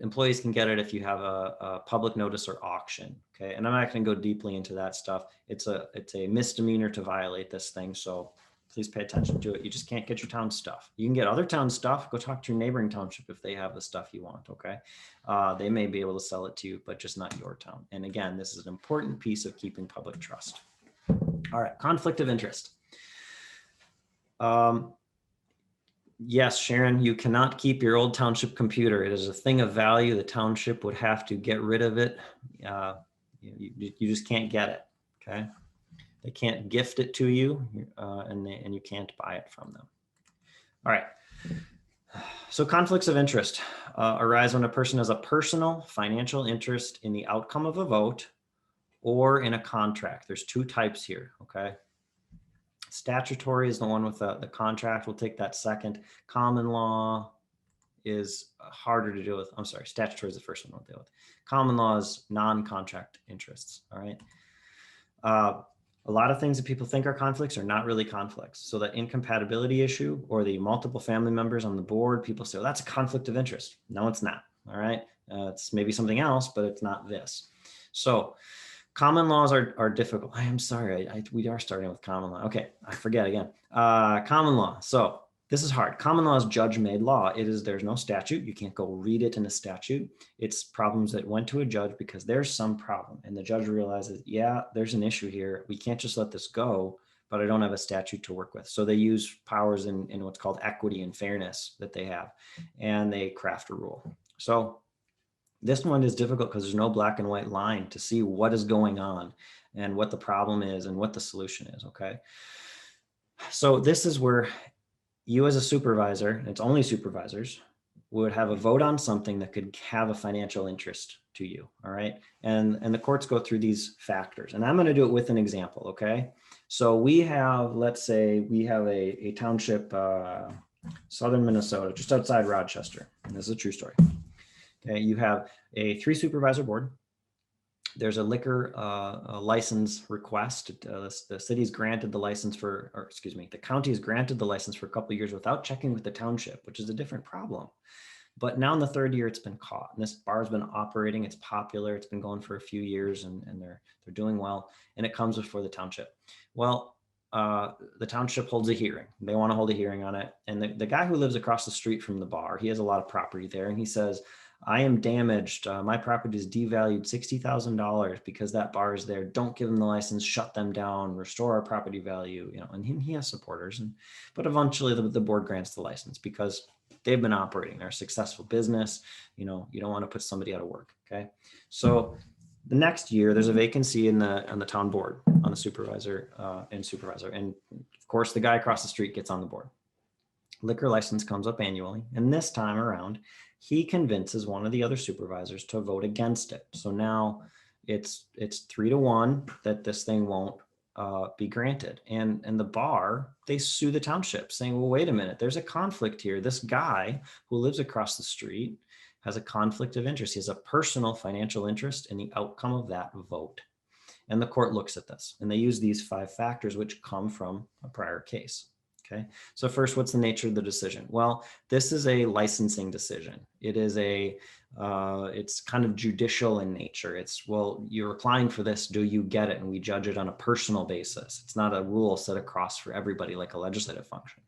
employees can get it if you have a public notice or auction. Okay, and I'm not going to go deeply into that stuff. It's a misdemeanor to violate this thing, so please pay attention to it. You just can't get your town stuff. You can get other town stuff. Go talk to your neighboring township if they have the stuff you want. Okay, they may be able to sell it to you, but just not your town. And again, this is an important piece of keeping public trust. All right, conflict of interest. Yes, Sharon, you cannot keep your old township computer. It is a thing of value. The township would have to get rid of it. You just can't get it. Okay, they can't gift it to you, and you can't buy it from them. All right. So conflicts of interest arise when a person has a personal financial interest in the outcome of a vote or in a contract. There's two types here. Okay. Statutory is the one with the contract. We'll take that second. Common law is harder to deal with. I'm sorry, statutory is the first one we'll deal with. Common law is non-contract interests. All right. A lot of things that people think are conflicts are not really conflicts. So the incompatibility issue or the multiple family members on the board, people say, well, that's a conflict of interest. No, it's not. All right. It's maybe something else, but it's not this. So common laws are difficult. I am sorry. We are starting with common law. Okay. I forget again. Common law. So this is hard. Common law is judge-made law. There's no statute. You can't go read it in a statute. It's problems that went to a judge because there's some problem. And the judge realizes, yeah, there's an issue here. We can't just let this go but I don't have a statute to work with. So they use powers in what's called equity and fairness that they have, and they craft a rule. So this one is difficult because there's no black and white line to see what is going on and what the problem is and what the solution is, okay? So this is where you as a supervisor, and it's only supervisors, would have a vote on something that could have a financial interest to you, all right? And the courts go through these factors, and I'm gonna do it with an example, okay? So we have, let's say we have a township, southern Minnesota, just outside Rochester, and this is a true story. Okay, you have a 3 supervisor board. There's a liquor license request. The city's granted the license for, or excuse me, the county has granted the license for a couple of years without checking with the township, which is a different problem. But now in the 3rd year, it's been caught. And this bar has been operating. It's popular. It's been going for a few years, and they're doing well. And it comes before the township. Well, the township holds a hearing. They want to hold a hearing on it. And the guy who lives across the street from the bar, he has a lot of property there, and he says, I am damaged. My property is devalued $60,000 because that bar is there. Don't give them the license, shut them down, restore our property value, you know, and he has supporters. But eventually the board grants the license because they've been operating. They're a successful business. You know, you don't want to put somebody out of work. Okay. So the next year there's a vacancy on the town board, on the supervisor. And of course the guy across the street gets on the board. Liquor license comes up annually. And this time around, he convinces one of the other supervisors to vote against it. So now it's 3-1 that this thing won't be granted. And the bar, they sue the township saying, well, wait a minute, there's a conflict here. This guy who lives across the street has a conflict of interest. He has a personal financial interest in the outcome of that vote. And the court looks at this, and they use these 5 factors, which come from a prior case. Okay. So first, what's the nature of the decision? Well, this is a licensing decision. It is it's kind of judicial in nature. It's, well, you're applying for this, do you get it? And we judge it on a personal basis. It's not a rule set across for everybody like a legislative function.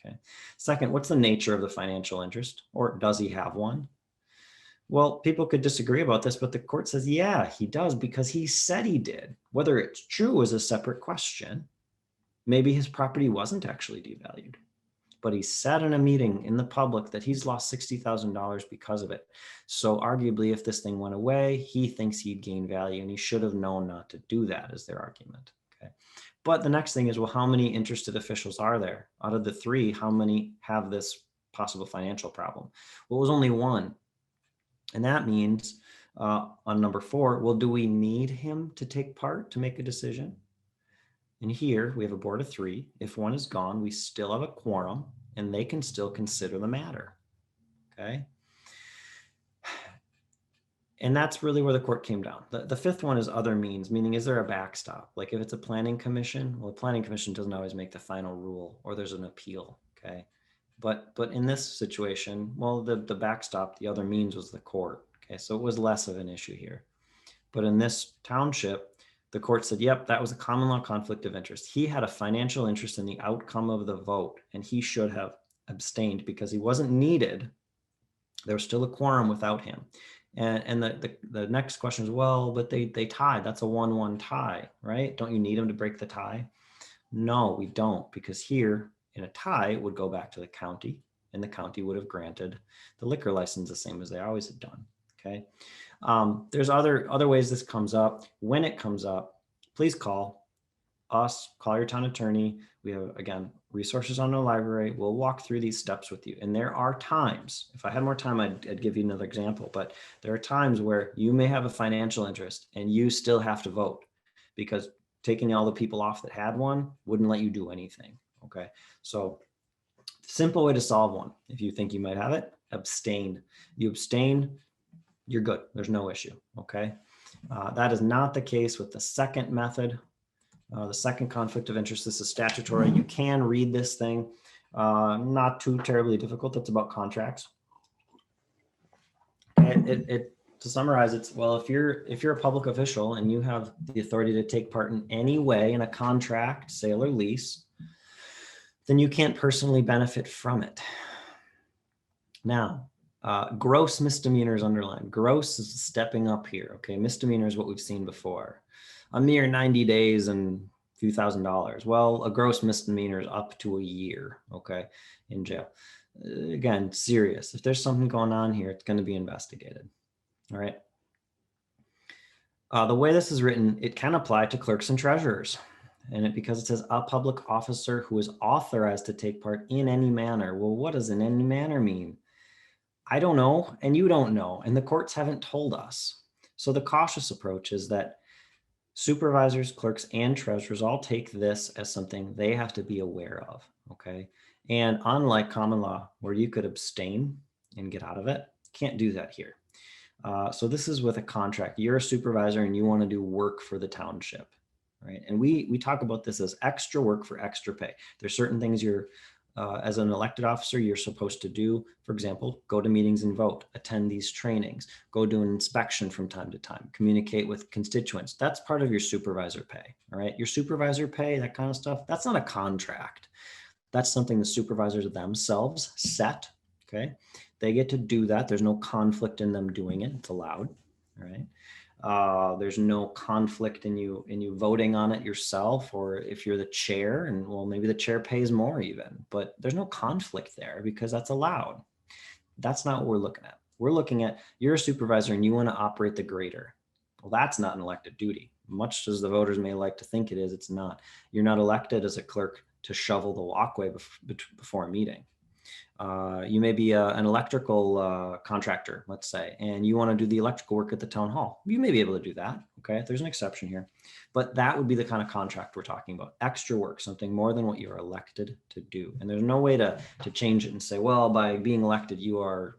Okay. Second, what's the nature of the financial interest, or does he have one? Well, people could disagree about this, but the court says, yeah, he does, because he said he did. Whether it's true is a separate question. Maybe his property wasn't actually devalued, but he said in a meeting in the public that he's lost $60,000 because of it. So arguably, if this thing went away, he thinks he'd gain value, and he should have known not to do that, is their argument. Okay. But the next thing is, well, how many interested officials are there? Out of the 3, how many have this possible financial problem? Well, it was only 1. And that means on number 4, well, do we need him to take part to make a decision? And here we have a board of 3. If 1 is gone, we still have a quorum, and they can still consider the matter. Okay. And that's really where the court came down. The 5th one is other means, meaning, is there a backstop? Like if it's a planning commission, well, the planning commission doesn't always make the final rule, or there's an appeal. Okay. But in this situation, well, the backstop, the other means was the court. Okay. So it was less of an issue here. But in this township, the court said, yep, that was a common law conflict of interest. He had a financial interest in the outcome of the vote, and he should have abstained because he wasn't needed. There was still a quorum without him. And the next question is, well, but they tied. That's a 1-1 tie, right? Don't you need him to break the tie? No, we don't, because here in a tie, it would go back to the county, and the county would have granted the liquor license the same as they always had done. Okay. There's other ways this comes up. When it comes up, please call us, call your town attorney. We have, again, resources on the library. We'll walk through these steps with you. And there are times, if I had more time, I'd give you another example, but there are times where you may have a financial interest and you still have to vote, because taking all the people off that had one wouldn't let you do anything. Okay. So simple way to solve one. If you think you might have it, abstain. You abstain, you're good. There's no issue. Okay. That is not the case with the second method. The second conflict of interest, this is statutory. You can read this thing. Not too terribly difficult. It's about contracts. To summarize, it's, well, if you're a public official and you have the authority to take part in any way in a contract, sale, or lease, then you can't personally benefit from it. Now, gross misdemeanors underlined. Gross is stepping up here. Okay, misdemeanor is what we've seen before. A mere 90 days and few $1,000s. Well, a gross misdemeanor is up to a year, okay, in jail. Again, serious. If there's something going on here, it's going to be investigated. All right. The way this is written, it can apply to clerks and treasurers. And because it says a public officer who is authorized to take part in any manner. Well, what does in any manner mean? I don't know, and you don't know, and the courts haven't told us. So the cautious approach is that supervisors, clerks, and treasurers all take this as something they have to be aware of, okay? And unlike common law, where you could abstain and get out of it, can't do that here. So this is with a contract. You're a supervisor and you want to do work for the township, right? And we talk about this as extra work for extra pay. There's certain things you're, as an elected officer, you're supposed to do. For example, go to meetings and vote, attend these trainings, go do an inspection from time to time, communicate with constituents. That's part of your supervisor pay, all right? Your supervisor pay, that kind of stuff, that's not a contract. That's something the supervisors themselves set, okay? They get to do that. There's no conflict in them doing it. It's allowed, right? There's no conflict in you voting on it yourself, or if you're the chair, and well, maybe the chair pays more even, but there's no conflict there because that's allowed. That's not what we're looking at. We're looking at, you're a supervisor and you want to operate the grader. Well, that's not an elected duty. Much as the voters may like to think it is, it's not. You're not elected as a clerk to shovel the walkway before a meeting. You may be an electrical contractor, let's say, and you want to do the electrical work at the town hall. You may be able to do that. Okay, there's an exception here, but that would be the kind of contract we're talking about. Extra work, something more than what you're elected to do. And there's no way to change it and say, well, by being elected, you are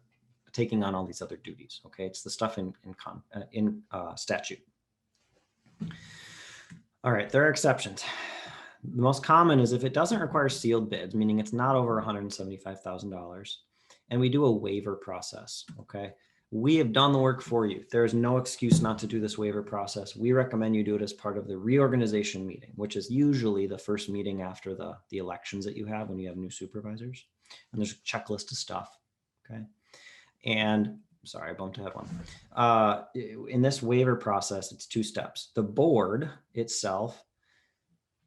taking on all these other duties. Okay, it's the stuff in statute. All right, there are exceptions. The most common is if it doesn't require sealed bids, meaning it's not over $175,000, and we do a waiver process, okay? We have done the work for you. There is no excuse not to do this waiver process. We recommend you do it as part of the reorganization meeting, which is usually the first meeting after the elections that you have when you have new supervisors. And there's a checklist of stuff, okay? And sorry, I bumped ahead one. In this waiver process, it's 2 steps. The board itself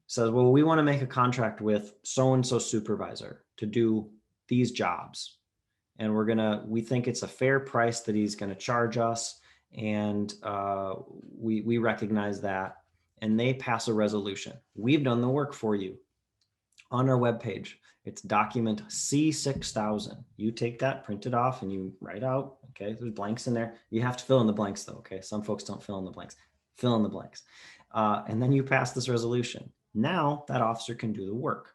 says, well, we want to make a contract with so-and-so supervisor to do these jobs. And we think it's a fair price that he's going to charge us. And we recognize that. And they pass a resolution. We've done the work for you. On our webpage, it's document C6000. You take that, print it off, and you write out, okay, there's blanks in there. You have to fill in the blanks though, okay? Some folks don't fill in the blanks. Fill in the blanks. And then you pass this resolution. Now that officer can do the work,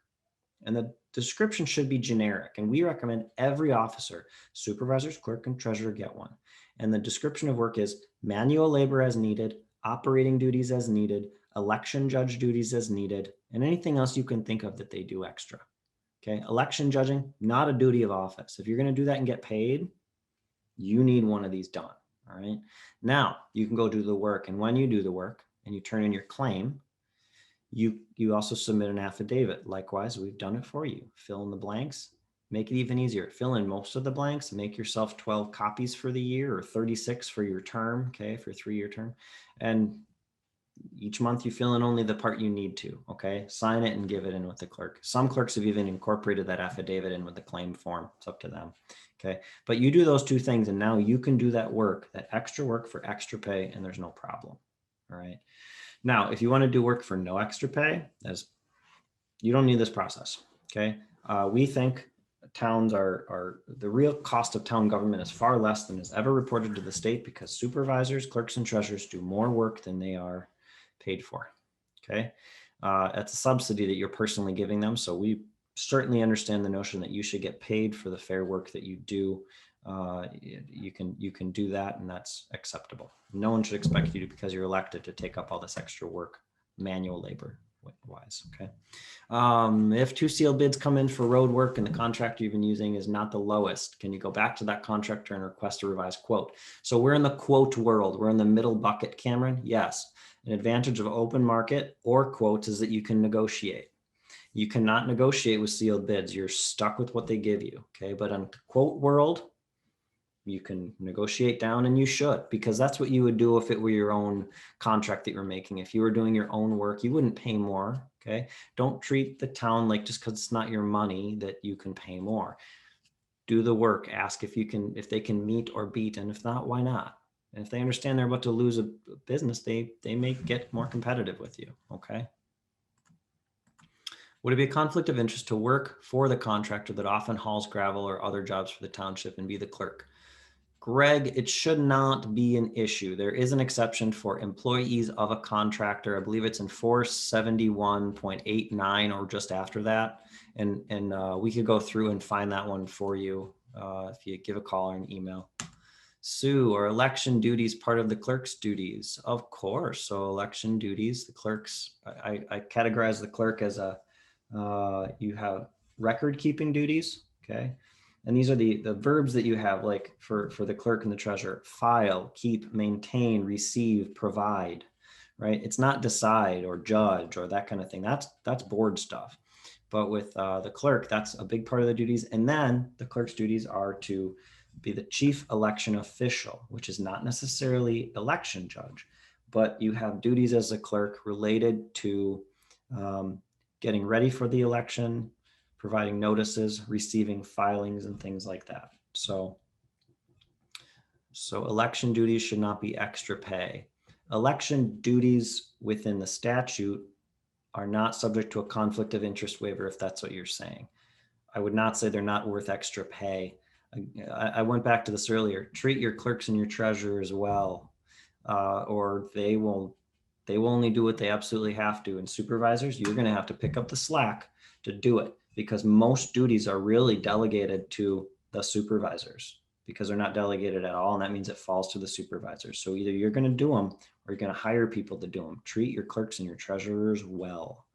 and the description should be generic. And we recommend every officer, supervisors, clerk, and treasurer get one. And the description of work is manual labor as needed, operating duties as needed, election judge duties as needed, and anything else you can think of that they do extra. Okay, election judging, not a duty of office. If you're going to do that and get paid, you need one of these done. All right. Now you can go do the work. And when you do the work and you turn in your claim, you also submit an affidavit. Likewise, we've done it for you. Fill in the blanks, make it even easier. Fill in most of the blanks, make yourself 12 copies for the year or 36 for your term, okay, for a 3-year term. And each month you fill in only the part you need to, okay? Sign it and give it in with the clerk. Some clerks have even incorporated that affidavit in with the claim form. It's up to them, okay? But you do those 2 things and now you can do that work, that extra work for extra pay, and there's no problem, all right? Now, if you want to do work for no extra pay, you don't need this process, okay? We think towns the real cost of town government is far less than is ever reported to the state because supervisors, clerks, and treasurers do more work than they are paid for, okay? It's a subsidy that you're personally giving them. So we certainly understand the notion that you should get paid for the fair work that you do. You can do that, and that's acceptable. No one should expect you to, because you're elected, to take up all this extra work, manual labor wise. Okay. If 2 sealed bids come in for road work and the contractor you've been using is not the lowest, can you go back to that contractor and request a revised quote? So we're in the quote world. We're in the middle bucket, Cameron. Yes. An advantage of open market or quotes is that you can negotiate. You cannot negotiate with sealed bids. You're stuck with what they give you. Okay. But on the quote world, you can negotiate down, and you should, because that's what you would do if it were your own contract that you're making. If you were doing your own work, you wouldn't pay more. Okay. Don't treat the town like just because it's not your money that you can pay more. Do the work, ask if they can meet or beat. And if not, why not? And if they understand they're about to lose a business, they may get more competitive with you. Okay. Would it be a conflict of interest to work for the contractor that often hauls gravel or other jobs for the township and be the clerk? Greg, it should not be an issue. There is an exception for employees of a contractor. I believe it's in 471.89 or just after that. And we could go through and find that one for you if you give a call or an email. Sue, are election duties part of the clerk's duties? Of course. So election duties, the clerks, I categorize the clerk as you have record keeping duties. Okay. And these are the verbs that you have, like for the clerk and the treasurer: file, keep, maintain, receive, provide, right? It's not decide or judge or that kind of thing. That's board stuff. But with the clerk, that's a big part of the duties. And then the clerk's duties are to be the chief election official, which is not necessarily election judge, but you have duties as a clerk related to getting ready for the election, providing notices, receiving filings, and things like that. So election duties should not be extra pay. Election duties within the statute are not subject to a conflict of interest waiver, if that's what you're saying. I would not say they're not worth extra pay. I went back to this earlier. Treat your clerks and your treasurers well, or they will only do what they absolutely have to. And supervisors, you're going to have to pick up the slack to do it, because most duties are really delegated to the supervisors, because they're not delegated at all. And that means it falls to the supervisors. So either you're going to do them or you're going to hire people to do them. Treat your clerks and your treasurers well.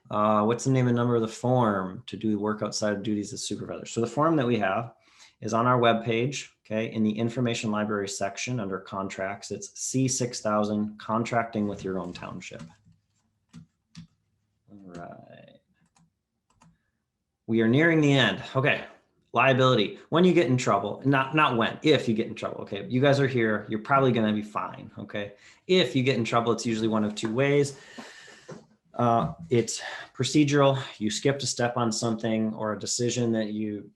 What's the name and number of the form to do work outside of duties as supervisor? So the form that we have is on our webpage. Okay. In the information library section under contracts, it's C6000, contracting with your own township. All right. We are nearing the end. Okay. Liability. When you get in trouble, not when, if you get in trouble. Okay. You guys are here. You're probably going to be fine. Okay. If you get in trouble, it's usually one of two ways. It's procedural. You skipped a step on something, or a decision that you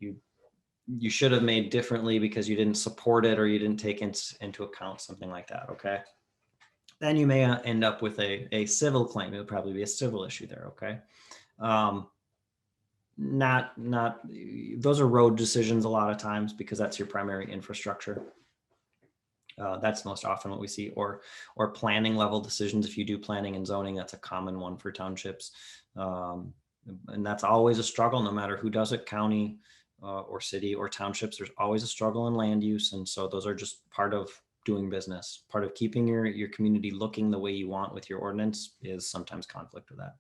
should have made differently because you didn't support it or you didn't take into account something like that. Okay. Then you may end up with a civil claim. It would probably be a civil issue there. Okay. Those are road decisions a lot of times, because that's your primary infrastructure. That's most often what we see, or planning level decisions. If you do planning and zoning, that's a common one for townships. And that's always a struggle, no matter who does it, county or city or townships. There's always a struggle in land use. And so those are just part of doing business. Part of keeping your community looking the way you want with your ordinance is sometimes conflict with that.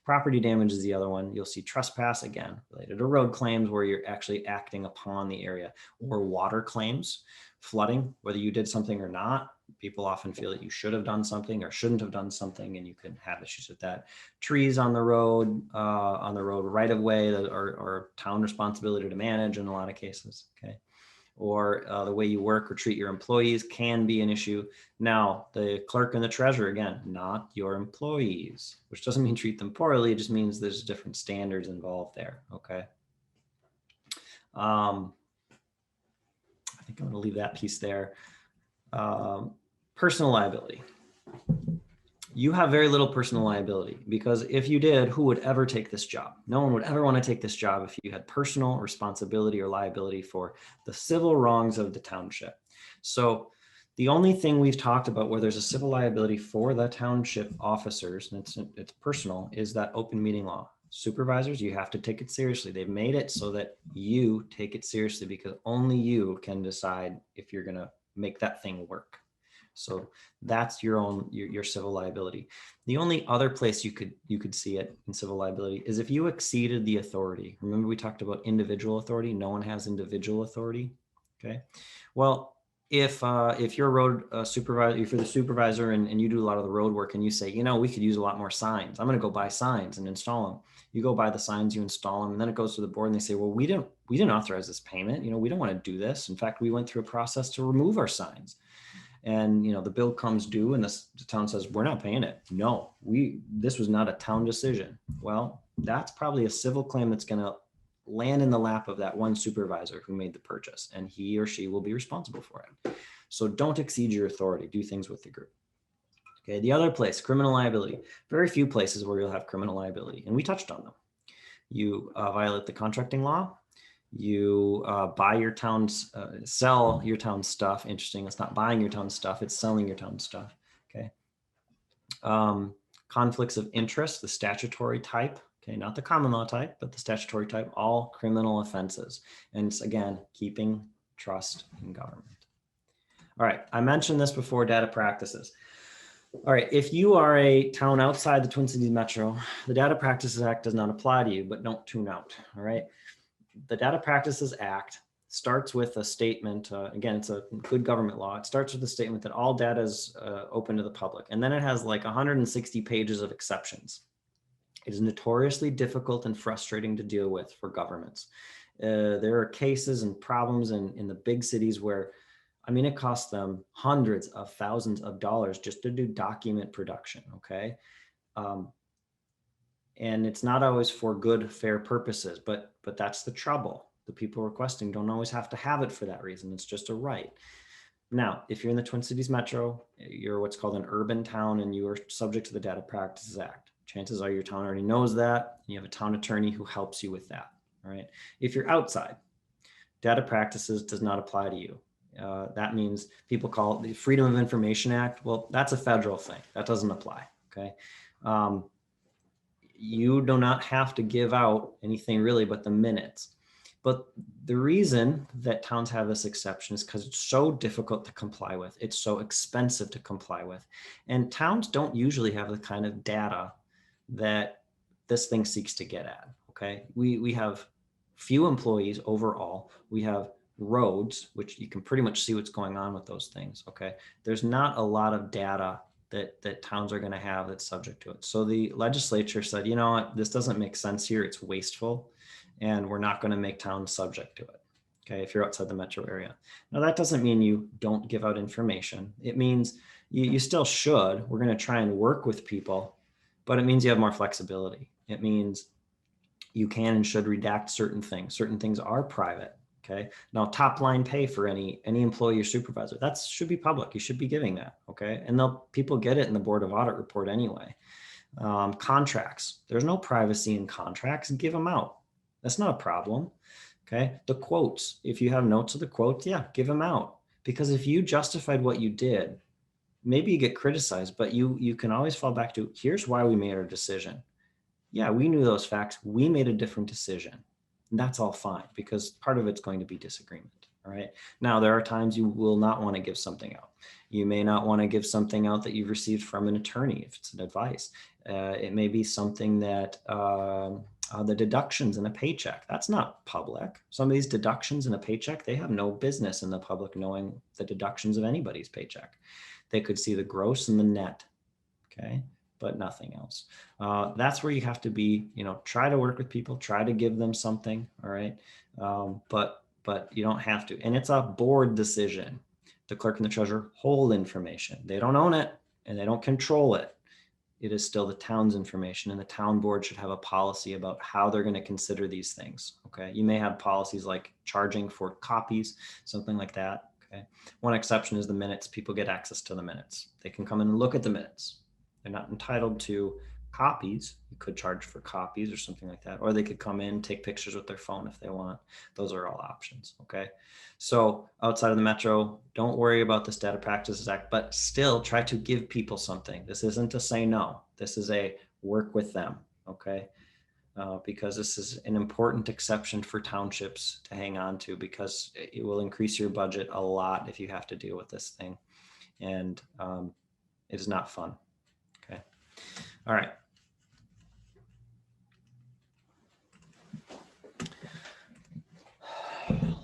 Property damage is the other one. You'll see trespass, again, related to road claims where you're actually acting upon the area, or water claims, flooding, whether you did something or not. People often feel that you should have done something or shouldn't have done something, and you can have issues with that. Trees on the road right of way that are town responsibility to manage in a lot of cases. Okay. Or the way you work or treat your employees can be an issue. Now, the clerk and the treasurer, again, not your employees, which doesn't mean treat them poorly. It just means there's different standards involved there. Okay. I think I'm going to leave that piece there. Personal liability. You have very little personal liability, because if you did, who would ever take this job? No one would ever want to take this job if you had personal responsibility or liability for the civil wrongs of the township. So the only thing we've talked about where there's a civil liability for the township officers, and it's personal, is that open meeting law. Supervisors, you have to take it seriously. They've made it so that you take it seriously, because only you can decide if you're going to make that thing work. So that's your civil liability. The only other place you could see it in civil liability is if you exceeded the authority. Remember, we talked about individual authority. No one has individual authority. Okay. Well, if you're a road supervisor, if you're the supervisor and you do a lot of the road work, and you say, we could use a lot more signs. I'm going to go buy signs and install them. You go buy the signs, you install them, and then it goes to the board and they say, well, we didn't authorize this payment. We don't want to do this. In fact, we went through a process to remove our signs. And the bill comes due and the town says, we're not paying it. No, this was not a town decision. Well, that's probably a civil claim that's going to land in the lap of that one supervisor who made the purchase, and he or she will be responsible for it. So don't exceed your authority. Do things with the group. Okay, the other place, criminal liability. Very few places where you'll have criminal liability, and we touched on them. You violate the contracting law. You buy your town's, sell your town's stuff. Interesting, it's not buying your town's stuff, it's selling your town's stuff. Okay. Conflicts of interest, the statutory type. Okay, not the common law type, but the statutory type, all criminal offenses. And it's, again, keeping trust in government. All right, I mentioned this before, data practices. All right, if you are a town outside the Twin Cities Metro, the Data Practices Act does not apply to you, but don't tune out, all right? The Data Practices Act starts with a statement, again, it's a good government law. It starts with a statement that all data is open to the public. And then it has like 160 pages of exceptions. It is notoriously difficult and frustrating to deal with for governments. There are cases and problems in the big cities where, I mean, it costs them hundreds of thousands of dollars just to do document production, okay? And it's not always for good, fair purposes, but that's the trouble. The people requesting don't always have to have it for that reason. It's just a right. Now, if you're in the Twin Cities Metro, you're what's called an urban town and you are subject to the Data Practices Act. Chances are your town already knows that. And you have a town attorney who helps you with that, all right? If you're outside, data practices does not apply to you. That means people call it the Freedom of Information Act. Well, that's a federal thing. That doesn't apply, okay? You do not have to give out anything really but the minutes. But the reason that towns have this exception is because it's so difficult to comply with. It's so expensive to comply with. And towns don't usually have the kind of data that this thing seeks to get at, okay? We have few employees overall. We have roads, which you can pretty much see what's going on with those things, okay? There's not a lot of data that towns are gonna have that's subject to it. So the legislature said, you know what, this doesn't make sense here, it's wasteful, and we're not gonna make towns subject to it, okay, if you're outside the metro area. Now that doesn't mean you don't give out information. It means you still should. We're gonna try and work with people, but it means you have more flexibility. It means you can and should redact certain things. Certain things are private, okay? Now, top line pay for any employee or supervisor, that should be public. You should be giving that, okay? And people get it in the Board of Audit report anyway. Contracts, there's no privacy in contracts, give them out. That's not a problem, okay? The quotes, if you have notes of the quotes, yeah, give them out. Because if you justified what you did, maybe you get criticized, but you can always fall back to, here's why we made our decision. Yeah, we knew those facts. We made a different decision. And that's all fine because part of it's going to be disagreement. All right. Now, there are times you will not want to give something out. You may not want to give something out that you've received from an attorney if it's an advice. It may be something that the deductions in a paycheck, that's not public. Some of these deductions in a paycheck, they have no business in the public knowing the deductions of anybody's paycheck. They could see the gross and the net, okay, but nothing else. That's where you have to be, try to work with people, try to give them something, all right? But you don't have to. And it's a board decision. The clerk and the treasurer hold information. They don't own it and they don't control it. It is still the town's information, and the town board should have a policy about how they're going to consider these things, okay? You may have policies like charging for copies, something like that. Okay. One exception is the minutes. People get access to the minutes. They can come in and look at the minutes. They're not entitled to copies. You could charge for copies or something like that. Or they could come in, take pictures with their phone if they want. Those are all options. Okay. So outside of the metro, don't worry about this Data Practices Act, but still try to give people something. This isn't to say no. This is a work with them. Okay. Because this is an important exception for townships to hang on to, because it will increase your budget a lot if you have to deal with this thing. And it is not fun. Okay. All right.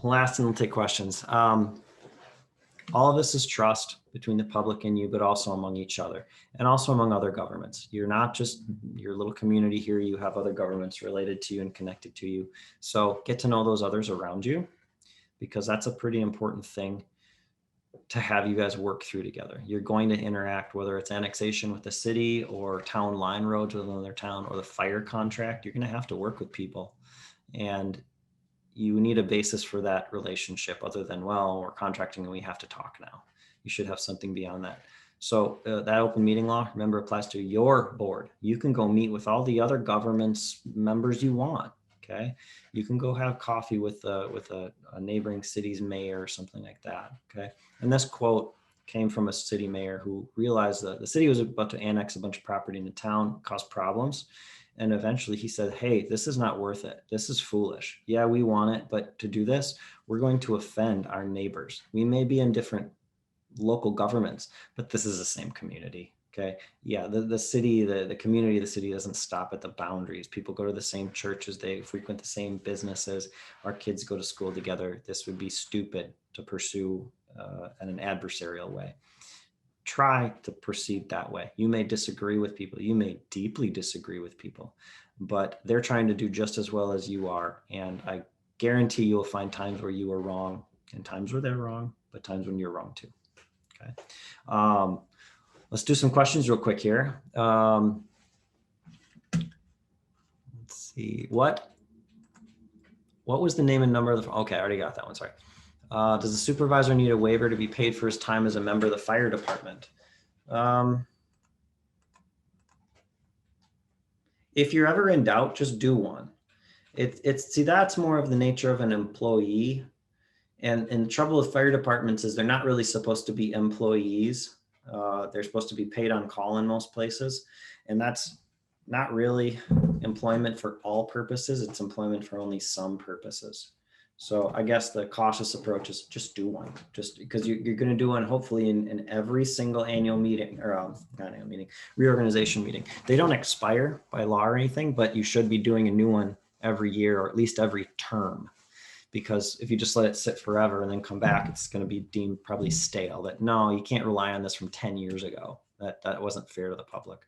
Last, and we'll take questions. all of this is trust between the public and you, but also among each other and also among other governments. You're not just your little community here. You have other governments related to you and connected to you. So get to know those others around you, because that's a pretty important thing to have you guys work through together. You're going to interact, whether it's annexation with the city or town line roads with another town or the fire contract. You're going to have to work with people, and you need a basis for that relationship other than, well, we're contracting and we have to talk now. You should have something beyond that. So that open meeting law, remember, applies to your board. You can go meet with all the other government's members you want. Okay. You can go have coffee with a neighboring city's mayor or something like that. Okay. And this quote came from a city mayor who realized that the city was about to annex a bunch of property into town, cause problems. And eventually he said, hey, this is not worth it. This is foolish. Yeah, we want it, but to do this, we're going to offend our neighbors. We may be in different local governments, but this is the same community. Okay. Yeah. The city, the community of the city doesn't stop at the boundaries. People go to the same churches. They frequent the same businesses. Our kids go to school together. This would be stupid to pursue in an adversarial way. Try to proceed that way. You may disagree with people. You may deeply disagree with people, but they're trying to do just as well as you are. And I guarantee you'll find times where you are wrong and times where they're wrong, but times when you're wrong too. Okay. Let's do some questions real quick here. Let's see. What was the name and number of the, okay, I already got that one, sorry. Does the supervisor need a waiver to be paid for his time as a member of the fire department? If you're ever in doubt, just do one. See, that's more of the nature of an employee. And the trouble with fire departments is they're not really supposed to be employees. They're supposed to be paid on call in most places. And that's not really employment for all purposes. It's employment for only some purposes. So I guess the cautious approach is just do one, just because you're going to do one hopefully in every single annual meeting or not annual meeting, reorganization meeting. They don't expire by law or anything, but you should be doing a new one every year or at least every term. Because if you just let it sit forever and then come back, it's going to be deemed probably stale. That no, you can't rely on this from 10 years ago. That wasn't fair to the public.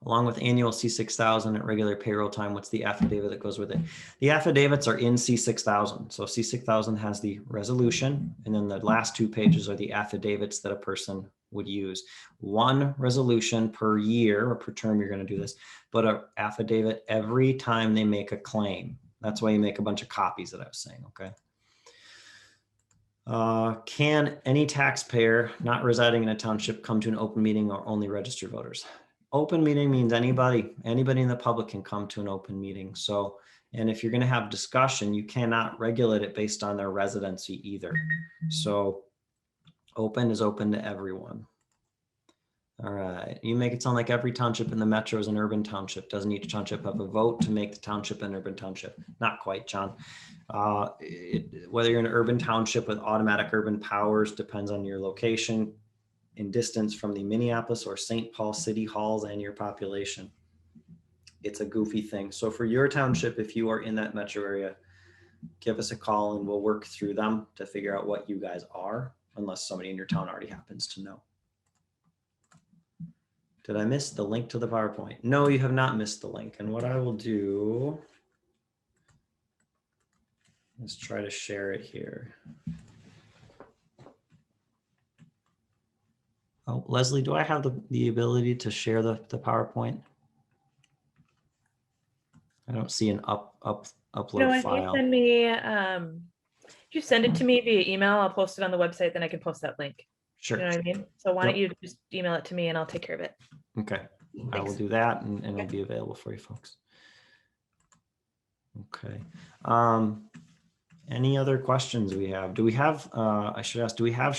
Along with annual C6000 at regular payroll time, what's the affidavit that goes with it? The affidavits are in C6000. So C6000 has the resolution, and then the last 2 pages are the affidavits that a person would use. One resolution per year or per term you're going to do this, but an affidavit every time they make a claim. That's why you make a bunch of copies that I was saying, okay? Can any taxpayer not residing in a township come to an open meeting or only registered voters? Open meeting means anybody in the public can come to an open meeting. So, and if you're going to have discussion, you cannot regulate it based on their residency either. So open is open to everyone. All right. You make it sound like every township in the metro is an urban township. Doesn't each township have a vote to make the township an urban township? Not quite, John. Whether you're an urban township with automatic urban powers depends on your location in distance from the Minneapolis or St. Paul city halls and your population. It's a goofy thing. So for your township, if you are in that metro area, give us a call and we'll work through them to figure out what you guys are, unless somebody in your town already happens to know. Did I miss the link to the PowerPoint? No, you have not missed the link. And what I will do is try to share it here. Oh, Leslie, do I have the ability to share the PowerPoint? I don't see an upload
No, if
file.
you send me, if you send it to me via email, I'll post it on the website, then I can post that link.
Sure.
You know what I mean? So why don't you just email it to me and I'll take care of it.
Okay. I will
Thanks.
do that and it'll be available for you folks. Okay. Any other questions we have? Do we have, I should ask, do we have